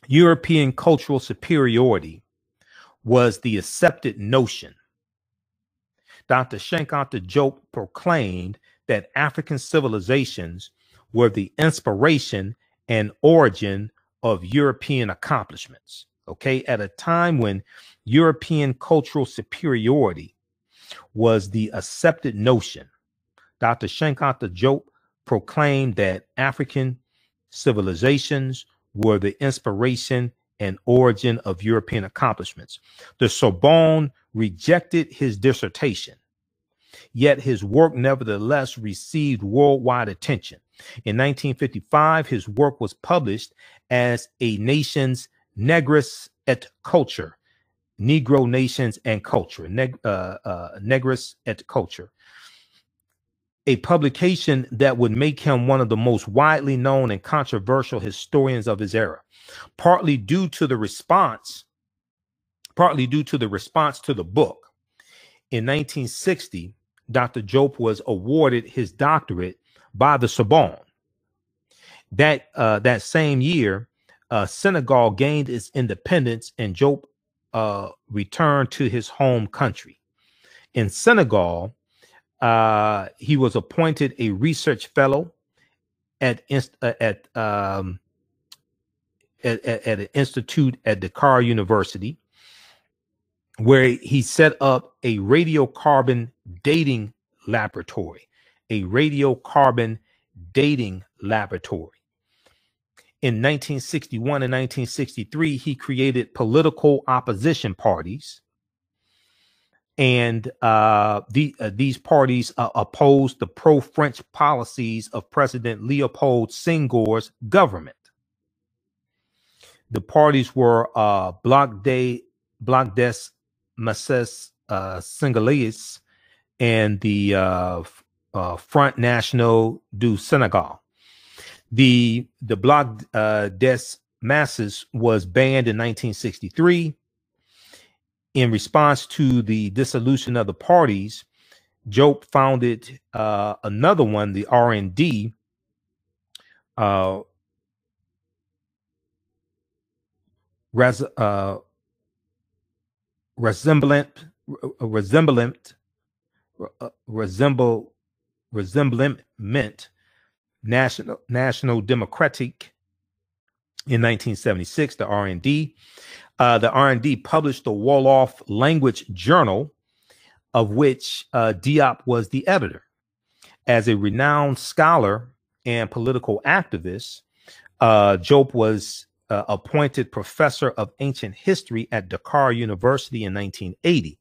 European cultural superiority was the accepted notion, Dr. Cheikh Anta Diop proclaimed that African civilizations were the inspiration and origin of European accomplishments. Okay, at a time when European cultural superiority was the accepted notion, Dr. Cheikh Anta Diop proclaimed that African civilizations were the inspiration and origin of European accomplishments. The Sorbonne rejected his dissertation, yet his work nevertheless received worldwide attention. In 1955, his work was published as A Nation's Negress et Culture, Negro Nations and Culture, Negress et Culture, a publication that would make him one of the most widely known and controversial historians of his era, partly due to the response to the book. In 1960, Dr. Diop was awarded his doctorate by the Sorbonne. That same year, Senegal gained its independence, and Diop returned to his home country. In Senegal, he was appointed a research fellow at an institute at Dakar University, where he set up a radiocarbon dating laboratory. In 1961 and 1963, he created political opposition parties, and these parties opposed the pro-French policies of President Leopold Senghor's government. The parties were Bloc des Masses Senegalais and the Front National du Senegal. The Bloc des Masses was banned in 1963. In response to the dissolution of the parties, Diop founded another one, the R&D, Resemblement National Democratic in 1976, the R&D. The R&D published the Wolof Language Journal, of which Diop was the editor. As a renowned scholar and political activist, Diop was appointed professor of ancient history at Dakar University in 1980.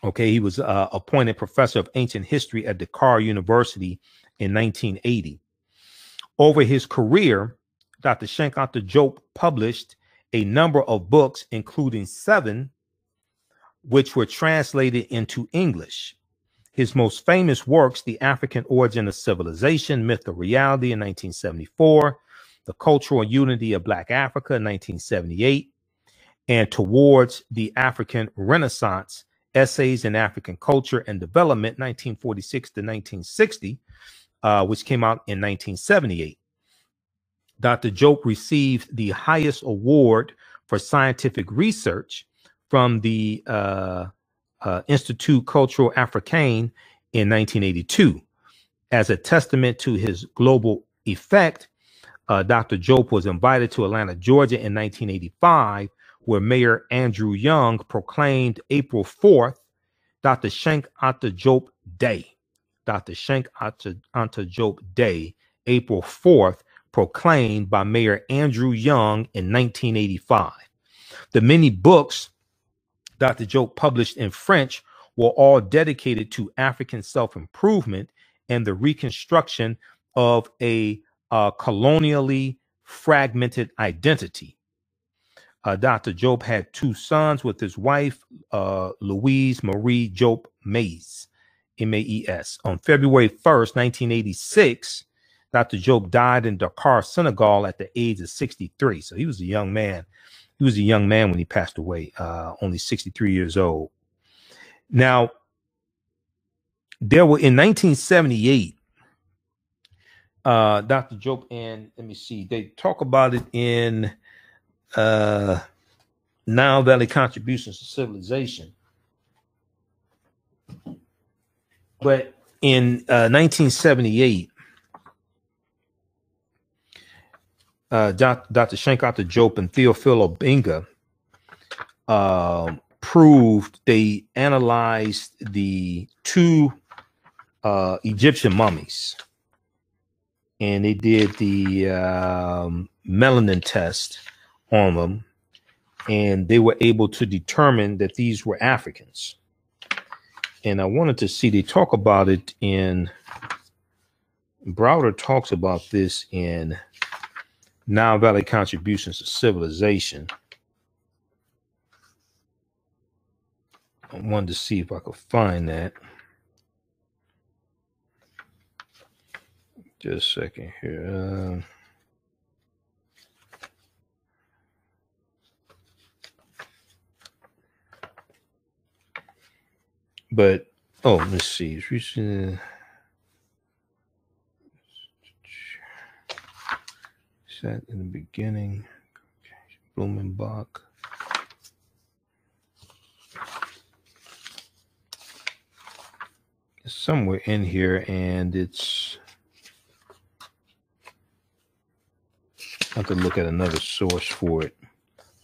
Okay, he was appointed professor of ancient history at Dakar University in 1980. Over his career, Dr. Cheikh Anta Diop published a number of books, including 7, which were translated into English. His most famous works, The African Origin of Civilization, Myth or Reality in 1974, The Cultural Unity of Black Africa in 1978, and Towards the African Renaissance, Essays in African Culture and Development, 1946 to 1960, which came out in 1978. Dr. Diop received the highest award for scientific research from the Institut Culturel Africain in 1982. As a testament to his global effect, Dr. Diop was invited to Atlanta, Georgia in 1985, where Mayor Andrew Young proclaimed April 4th, Dr. Cheikh Anta Diop Day. Dr. Cheikh Anta Diop Day, April 4th, proclaimed by Mayor Andrew Young in 1985. The many books Dr. Diop published in French were all dedicated to African self-improvement and the reconstruction of a colonially fragmented identity. Dr. Diop had 2 sons with his wife, Louise Marie Diop Mays, M-A-E-S. On February 1st, 1986, Dr. Diop died in Dakar, Senegal at the age of 63. So he was a young man. He was a young man when he passed away, only 63 years old. Now, there were in 1978, Dr. Diop, and let me see, they talk about it in Nile Valley Contributions to Civilization. But in 1978, Dr. Cheikh Anta Diop and Théophile Obenga proved, they analyzed the 2 Egyptian mummies, and they did the melanin test on them, and they were able to determine that these were Africans. And I wanted to see, they talk about it in, Browder talks about this in Nile Valley Contributions to Civilization. I wanted to see if I could find that. Just a second here. But, oh, let's see. It's recent. Set in the beginning. Blumenbach. It's somewhere in here, and it's. I have to look at another source for it.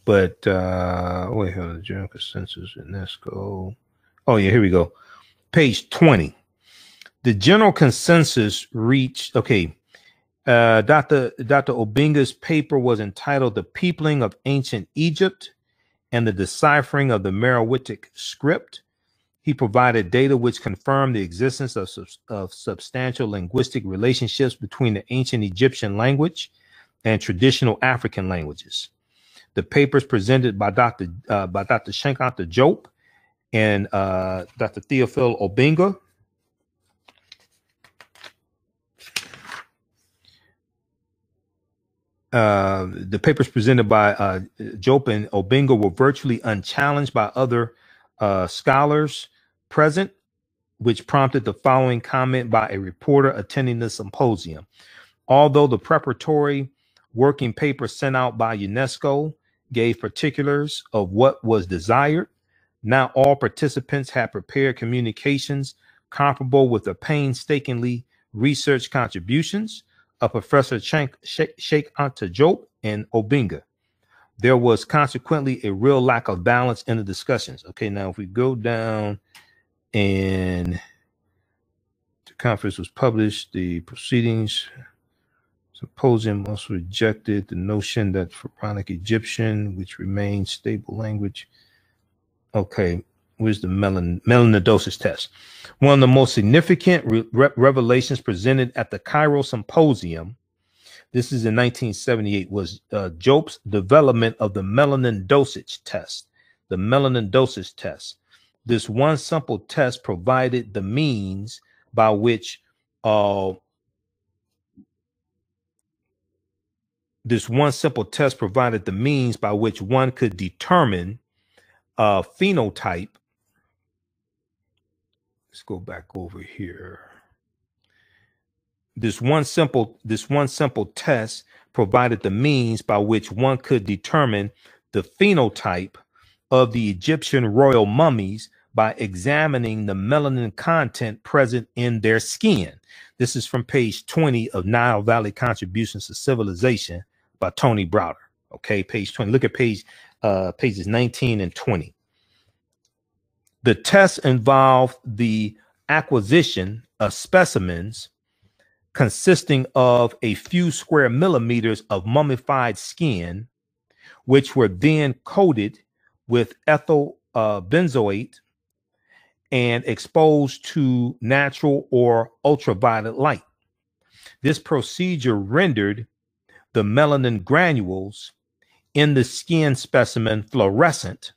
But, wait, hold on. The General Consensus, UNESCO. Oh, yeah, here we go. Page 20. The general consensus reached, okay, Dr. Obenga's paper was entitled The Peopling of Ancient Egypt and the Deciphering of the Meroitic Script. He provided data which confirmed the existence of substantial linguistic relationships between the ancient Egyptian language and traditional African languages. The papers presented by Dr. Cheikh Anta Diop and Dr. Théophile Obenga the papers presented by Diop and Obenga were virtually unchallenged by other scholars present, which prompted the following comment by a reporter attending the symposium. Although the preparatory working paper sent out by UNESCO gave particulars of what was desired, not all participants had prepared communications comparable with the painstakingly researched contributions of Professor Cheikh Anta Diop and Obenga. There was consequently a real lack of balance in the discussions. Okay, now if we go down and the conference was published, the proceedings Symposium also rejected the notion that Pharaonic Egyptian, which remains stable language. Okay, where's the Melanin Dosage test? One of the most significant revelations presented at the Cairo Symposium, this is in 1978, was Diop's development of the Melanin Dosage test. The Melanin Dosage test. This one simple test provided the means by which one could determine phenotype. Let's go back over here. This one simple test provided the means by which one could determine the phenotype of the Egyptian royal mummies by examining the melanin content present in their skin. This is from page 20 of Nile Valley Contributions to Civilization by Tony Browder. Okay, page 20. Look at pages 19 and 20. The test involved the acquisition of specimens consisting of a few square millimeters of mummified skin, which were then coated with ethyl benzoate and exposed to natural or ultraviolet light. This procedure rendered the melanin granules in the skin specimen fluorescent.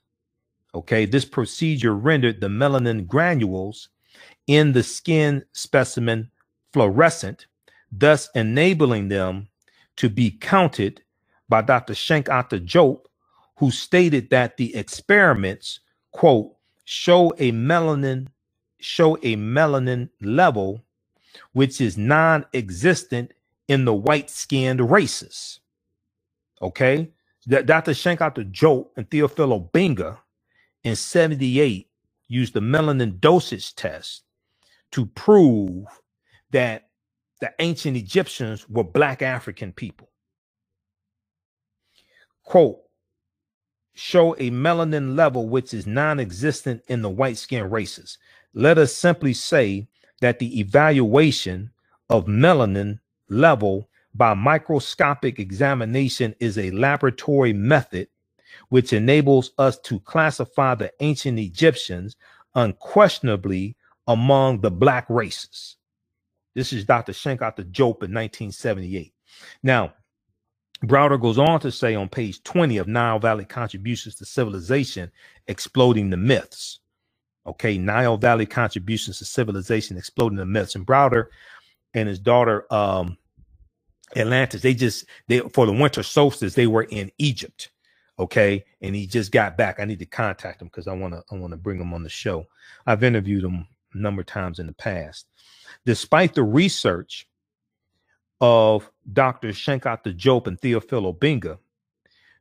Okay, this procedure rendered the melanin granules in the skin specimen fluorescent, thus enabling them to be counted by Dr. Cheikh Anta Diop, who stated that the experiments, quote, show a melanin level which is non-existent in the white-skinned races. Okay, Dr. Cheikh Anta Diop and Theophilo Benga in 78 used the melanin dosage test to prove that the ancient Egyptians were Black African people. Quote, show a melanin level which is non-existent in the white-skinned races. Let us simply say that the evaluation of melanin level by microscopic examination is a laboratory method which enables us to classify the ancient Egyptians unquestionably among the Black races. This is Dr. Cheikh Anta Diop in 1978. Now, Browder goes on to say on page 20 of Nile Valley Contributions to Civilization, Exploding the Myths. Okay, Nile Valley Contributions to Civilization, Exploding the Myths. And Browder and his daughter, Atlantis, they for the winter solstice, they were in Egypt. Okay, and he just got back. I need to contact him because I want to bring him on the show. I've interviewed him a number of times in the past. Despite the research of Dr. Cheikh Anta Diop and Theophilo Benga,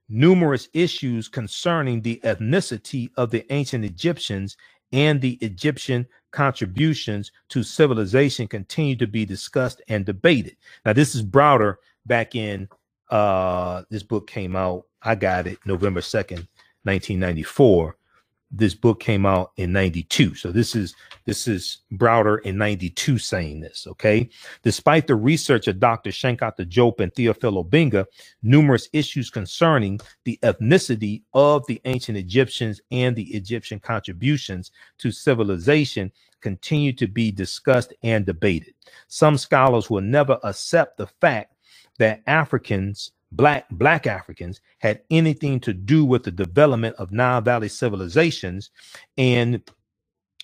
numerous issues concerning the ethnicity of the ancient Egyptians and the Egyptian contributions to civilization continue to be discussed and debated. Now, this is Browder back in, this book came out, I got it November 2nd, 1994. This book came out in 92. So this is Browder in 92 saying this. Okay. Despite the research of Dr. Cheikh Anta Diop and Theophilo Benga, numerous issues concerning the ethnicity of the ancient Egyptians and the Egyptian contributions to civilization continue to be discussed and debated. Some scholars will never accept the fact that Africans, Black Africans, had anything to do with the development of Nile Valley civilizations and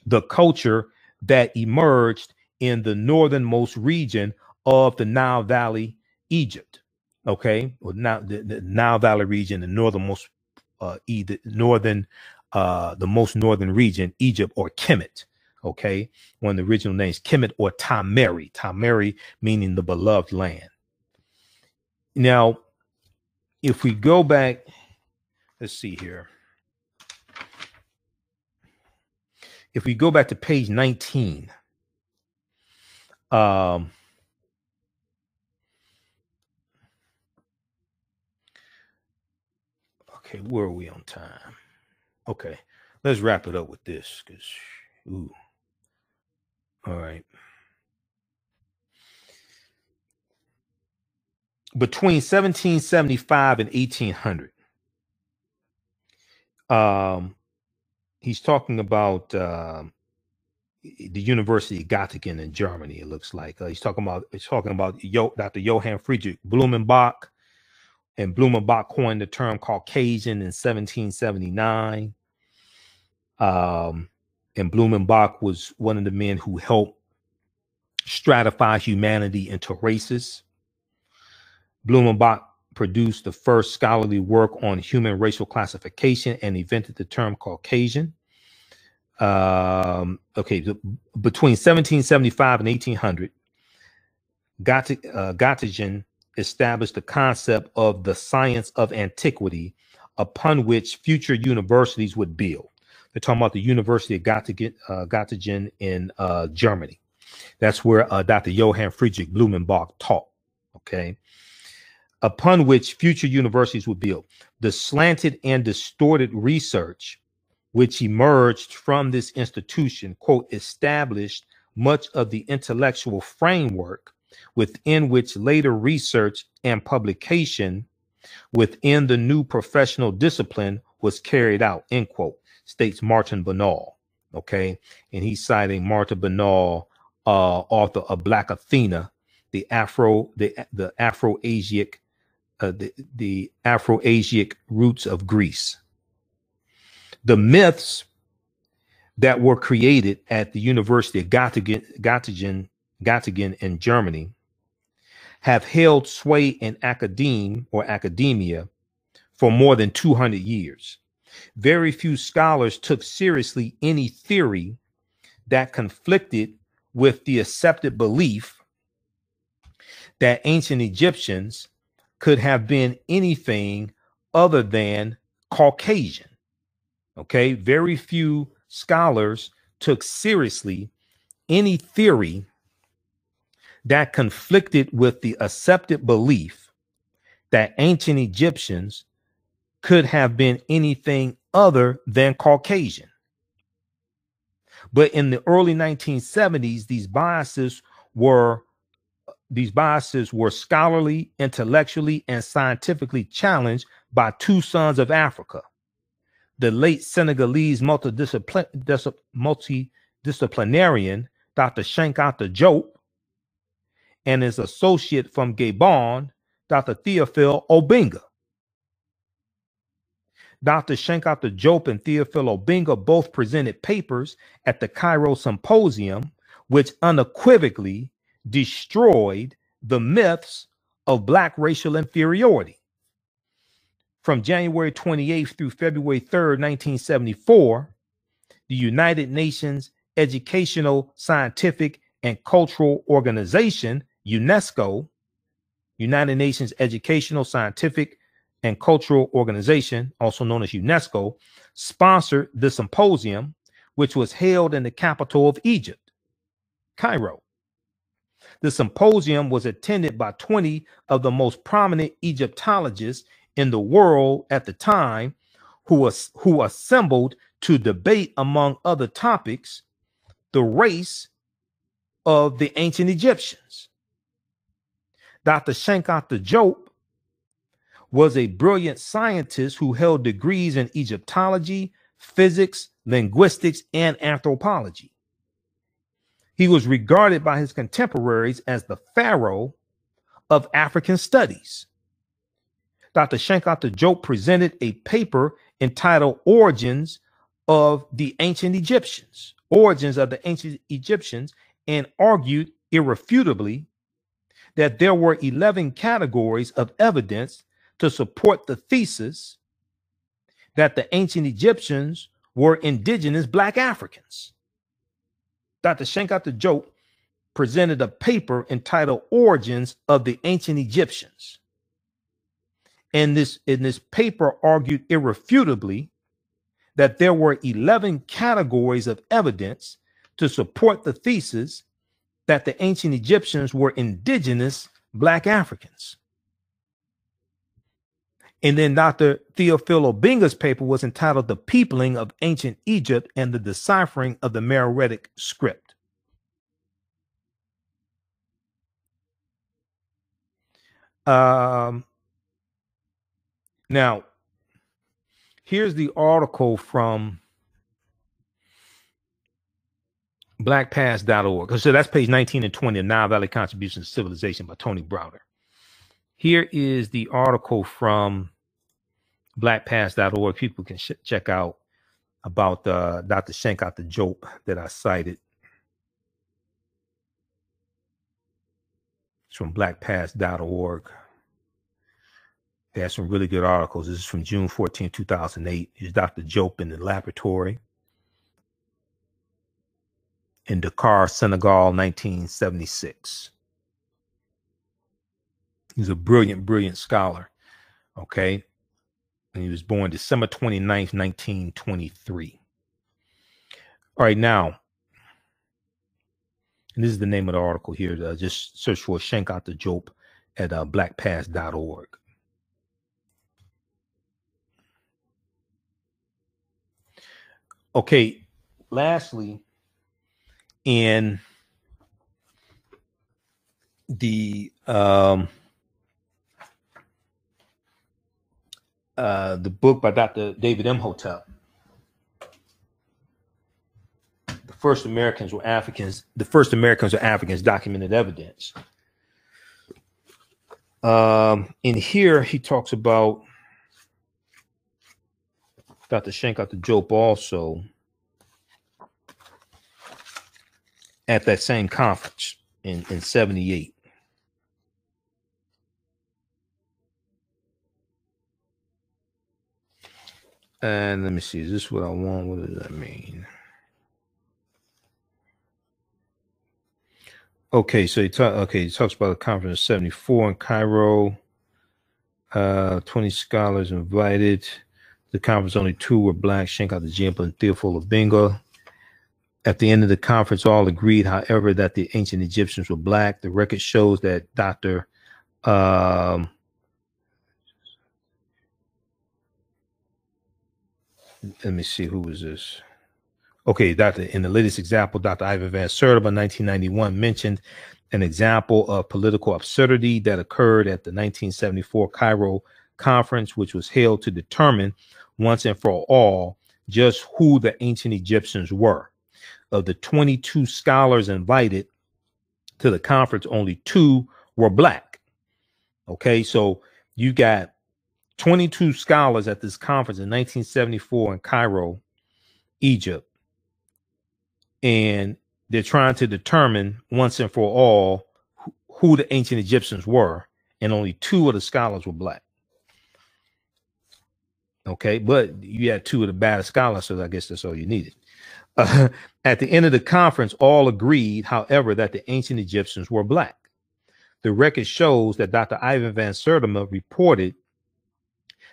the culture that emerged in the northernmost region of the Nile Valley, Egypt. Okay, well, now the Nile Valley region, the northernmost, the most northern region, Egypt, or Kemet. Okay, one of the original names, Kemet or Tameri. Tameri meaning the beloved land. Now, if we go back, let's see here. If we go back to page 19, okay, where are we on time? Okay, let's wrap it up with this because, ooh, all right. between 1775 and 1800. He's talking about the University of Göttingen in Germany. It looks like he's talking about Dr. Johann Friedrich Blumenbach, and Blumenbach coined the term Caucasian in 1779. And Blumenbach was one of the men who helped stratify humanity into races. Blumenbach produced the first scholarly work on human racial classification and invented the term Caucasian. Between 1775 and 1800, Göttingen established the concept of the science of antiquity upon which future universities would build. They're talking about the University of Göttingen in Germany. That's where Dr. Johann Friedrich Blumenbach taught. Okay. Upon which future universities would build. The slanted and distorted research which emerged from this institution, quote, established much of the intellectual framework within which later research and publication within the new professional discipline was carried out, end quote, states Martin Banal. Okay. And he's citing Martin Banal, author of Black Athena, the Afro-Asiatic roots of Greece. The myths that were created at the University of Göttingen in Germany have held sway in academia for more than 200 years. Very few scholars took seriously any theory that conflicted with the accepted belief that ancient Egyptians could have been anything other than Caucasian. Okay, very few scholars took seriously any theory that conflicted with the accepted belief that ancient Egyptians could have been anything other than Caucasian. But in the early 1970s, these biases were scholarly, intellectually, and scientifically challenged by two sons of Africa, the late Senegalese multidisciplinarian Dr. Cheikh Anta Diop and his associate from Gabon, Dr. Théophile Obenga. Dr. Cheikh Anta Diop and Théophile Obenga both presented papers at the Cairo Symposium, which unequivocally destroyed the myths of Black racial inferiority. From January 28th through February 3rd, 1974, the United Nations Educational, Scientific, and Cultural Organization, UNESCO, United Nations Educational, Scientific, and Cultural Organization, also known as UNESCO, sponsored the symposium, which was held in the capital of Egypt, Cairo. The symposium was attended by 20 of the most prominent Egyptologists in the world at the time, who assembled to debate, among other topics, the race of the ancient Egyptians. Dr. Cheikh Anta Diop was a brilliant scientist who held degrees in Egyptology, physics, linguistics, and anthropology. He was regarded by his contemporaries as the Pharaoh of African Studies. Dr. Cheikh Anta Diop presented a paper entitled Origins of the Ancient Egyptians, and argued irrefutably that there were 11 categories of evidence to support the thesis that the ancient Egyptians were indigenous Black Africans. Dr. Cheikh Anta Diop presented a paper entitled Origins of the Ancient Egyptians. And in this paper argued irrefutably that there were 11 categories of evidence to support the thesis that the ancient Egyptians were indigenous Black Africans. And then Dr. Théophile Obenga's paper was entitled The Peopling of Ancient Egypt and the Deciphering of the Meroitic Script. Now, here's the article from blackpast.org. So that's page 19 and 20 of Nile Valley Contributions to Civilization by Tony Browder. Here is the article from blackpast.org. People can check out about Dr. Cheikh Anta Diop that I cited. It's from blackpast.org. They have some really good articles. This is from June 14, 2008. Here's Dr. Diop in the laboratory in Dakar, Senegal, 1976. He's a brilliant, brilliant scholar. Okay. And he was born December 29th, 1923. All right, now, and this is the name of the article here. Just search for Cheikh Anta Diop at blackpast.org. Okay, lastly, in the book by Dr. David Imhotep, The First Americans Were Africans, Documented Evidence. In here, he talks about Dr. Cheikh Anta Diop also at that same conference in 78. And let me see, is this what I want? What does that mean? Okay, so he talks about the conference of 74 in Cairo. 20 scholars invited. The conference, only 2 were black, Cheikh Anta Diop and Theophilus Benga. At the end of the conference, all agreed, however, that the ancient Egyptians were black. The record shows that Dr. Let me see, who was this? Okay, in the latest example, Dr. Ivan Van Sertima, 1991, mentioned an example of political absurdity that occurred at the 1974 Cairo conference, which was held to determine once and for all just who the ancient Egyptians were. Of the 22 scholars invited to the conference, only 2 were black. Okay, so you got 22 scholars at this conference in 1974 in Cairo, Egypt. And they're trying to determine once and for all who the ancient Egyptians were. And only 2 of the scholars were black. Okay, but you had 2 of the baddest scholars, so I guess that's all you needed. At the end of the conference, all agreed, however, that the ancient Egyptians were black. The record shows that Dr. Ivan Van Sertima reported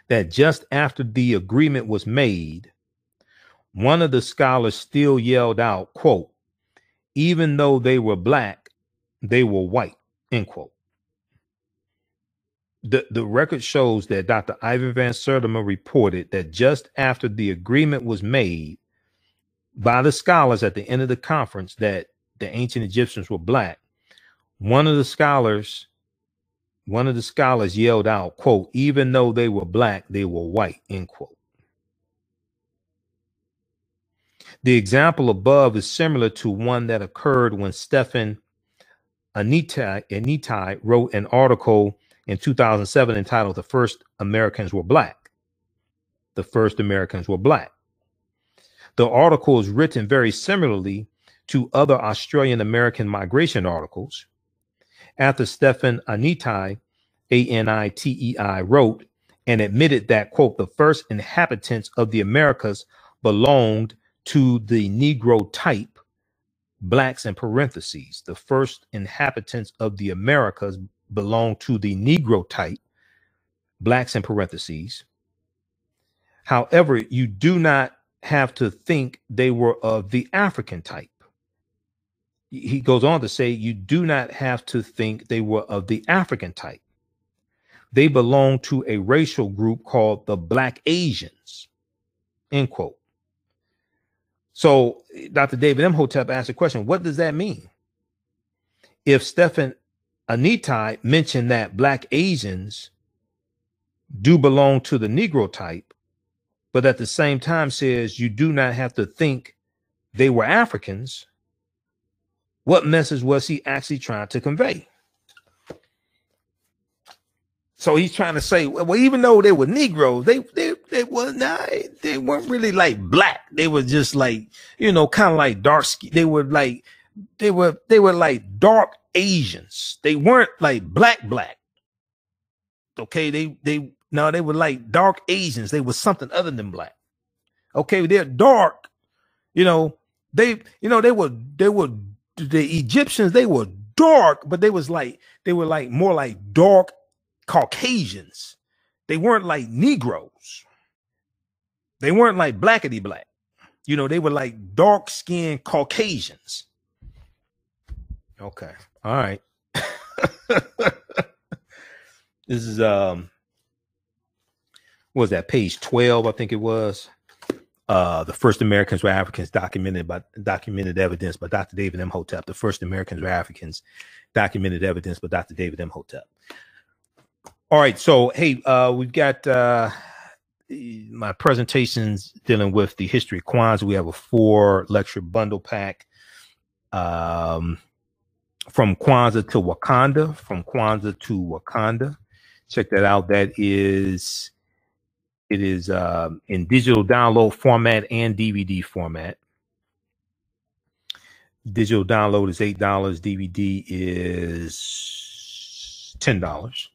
that just after the agreement was made, one of the scholars still yelled out, quote, "Even though they were black, they were white," end quote. The record shows that Dr. Ivan Van Sertima reported that just after the agreement was made by the scholars at the end of the conference that the ancient Egyptians were black, one of the scholars yelled out, quote, "Even though they were black, they were white," end quote. The example above is similar to one that occurred when Stephen Anitai wrote an article in 2007 entitled "The First Americans Were Black." The first Americans were black. The article is written very similarly to other Australian American migration articles. After Stephen Anitai, Anitei, wrote and admitted that, quote, "the first inhabitants of the Americas belonged to the Negro type," blacks in parentheses, "the first inhabitants of the Americas belonged to the Negro type," blacks in parentheses. However, you do not have to think they were of the African type. He goes on to say, you do not have to think they were of the African type. They belong to a racial group called the Black Asians, end quote. So Dr. David Imhotep asked the question, what does that mean? If Stephen Anitai mentioned that Black Asians do belong to the Negro type, but at the same time says you do not have to think they were Africans. What message was he actually trying to convey? So he's trying to say, well, even though they were Negroes, they weren't really like black. They were just like, you know, kind of like dark skin. They were like dark Asians. They weren't like black. Okay, they were like dark Asians. They were something other than black. Okay, they're dark. You know, they were the Egyptians. They were dark, but they were like more like dark Caucasians. They weren't like Negroes. They weren't like blackety black. You know, they were like dark skinned Caucasians. Okay. All right. This is what was that, page 12, I think it was. The first Americans were Africans, documented evidence by Dr. David Imhotep. The first Americans were Africans, documented evidence by Dr. David Imhotep. All right, so hey, we've got my presentations dealing with the history of Kwanzaa. We have a 4-lecture bundle pack. From Kwanzaa to Wakanda, from Kwanzaa to Wakanda. Check that out. It is in digital download format and DVD format. Digital download is $8. DVD is $10.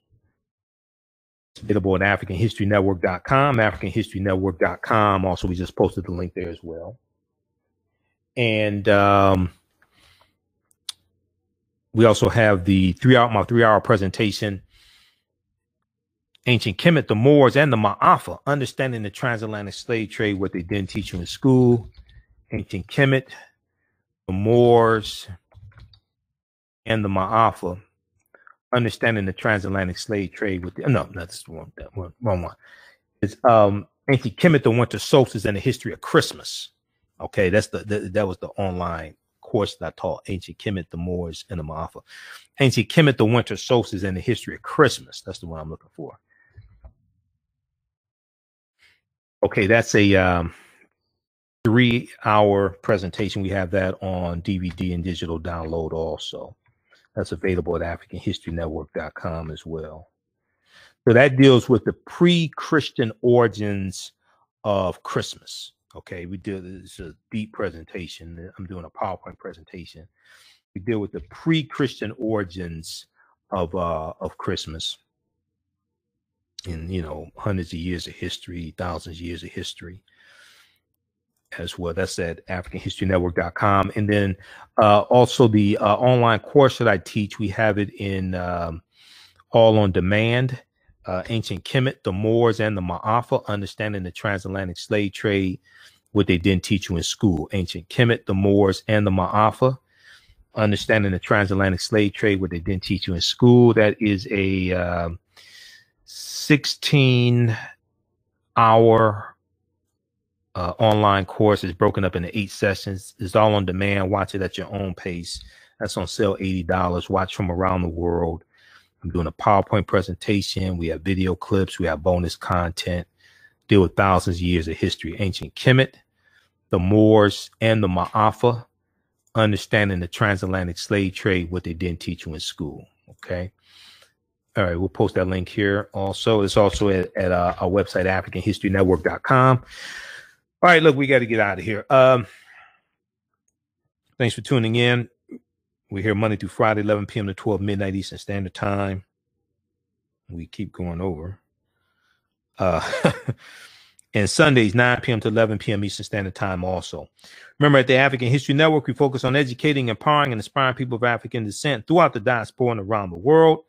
It's available at AfricanHistoryNetwork.com. AfricanHistoryNetwork.com. Also, we just posted the link there as well. And we also have my 3-hour presentation, Ancient Kemet, the Moors, and the Ma'afa, Understanding the Transatlantic Slave Trade, What They Didn't Teach You in School. Ancient Kemet, the Moors, and the Ma'afa, Understanding the Transatlantic Slave Trade. That's the wrong one. It's Ancient Kemet, the Winter Solstice, and the History of Christmas. Okay, that was the online course that I taught, Ancient Kemet, the Moors, and the Ma'afa. Ancient Kemet, the Winter Solstice, and the History of Christmas. That's the one I'm looking for. Okay, that's a 3-hour presentation. We have that on DVD and digital download also. That's available at AfricanHistoryNetwork.com as well. So that deals with the pre-Christian origins of Christmas. Okay, this is a deep presentation. I'm doing a PowerPoint presentation. We deal with the pre-Christian origins of Christmas. In, you know, hundreds of years of history, thousands of years of history as well. That's at AfricanHistoryNetwork.com. And then also the online course that I teach, we have it in all on demand. Ancient Kemet, the Moors, and the Ma'afa, Understanding the Transatlantic Slave Trade, What They Didn't Teach You in School. Ancient Kemet, the Moors, and the Ma'afa, Understanding the Transatlantic Slave Trade, What They Didn't Teach You in School. That is a 16-hour online course. Is broken up into 8 sessions. It's all on demand. Watch it at your own pace. That's on sale, $80. Watch from around the world. I'm doing a PowerPoint presentation. We have video clips. We have bonus content. Deal with thousands of years of history. Ancient Kemet, the Moors, and the Ma'afa, Understanding the Transatlantic Slave Trade, What They Didn't Teach You in School. Okay. All right, we'll post that link here. Also, it's also at our website, AfricanHistoryNetwork.com. All right, look, we got to get out of here. Thanks for tuning in. We're here Monday through Friday, 11 p.m. to 12 midnight Eastern Standard Time. We keep going over. And Sundays, 9 p.m. to 11 p.m. Eastern Standard Time also. Remember, at the African History Network, we focus on educating, empowering, and inspiring people of African descent throughout the diaspora and around the world.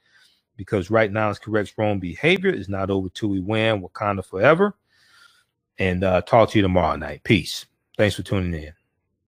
Because right now it's correct wrong behavior. It's not over till we win. Wakanda forever. And talk to you tomorrow night. Peace. Thanks for tuning in.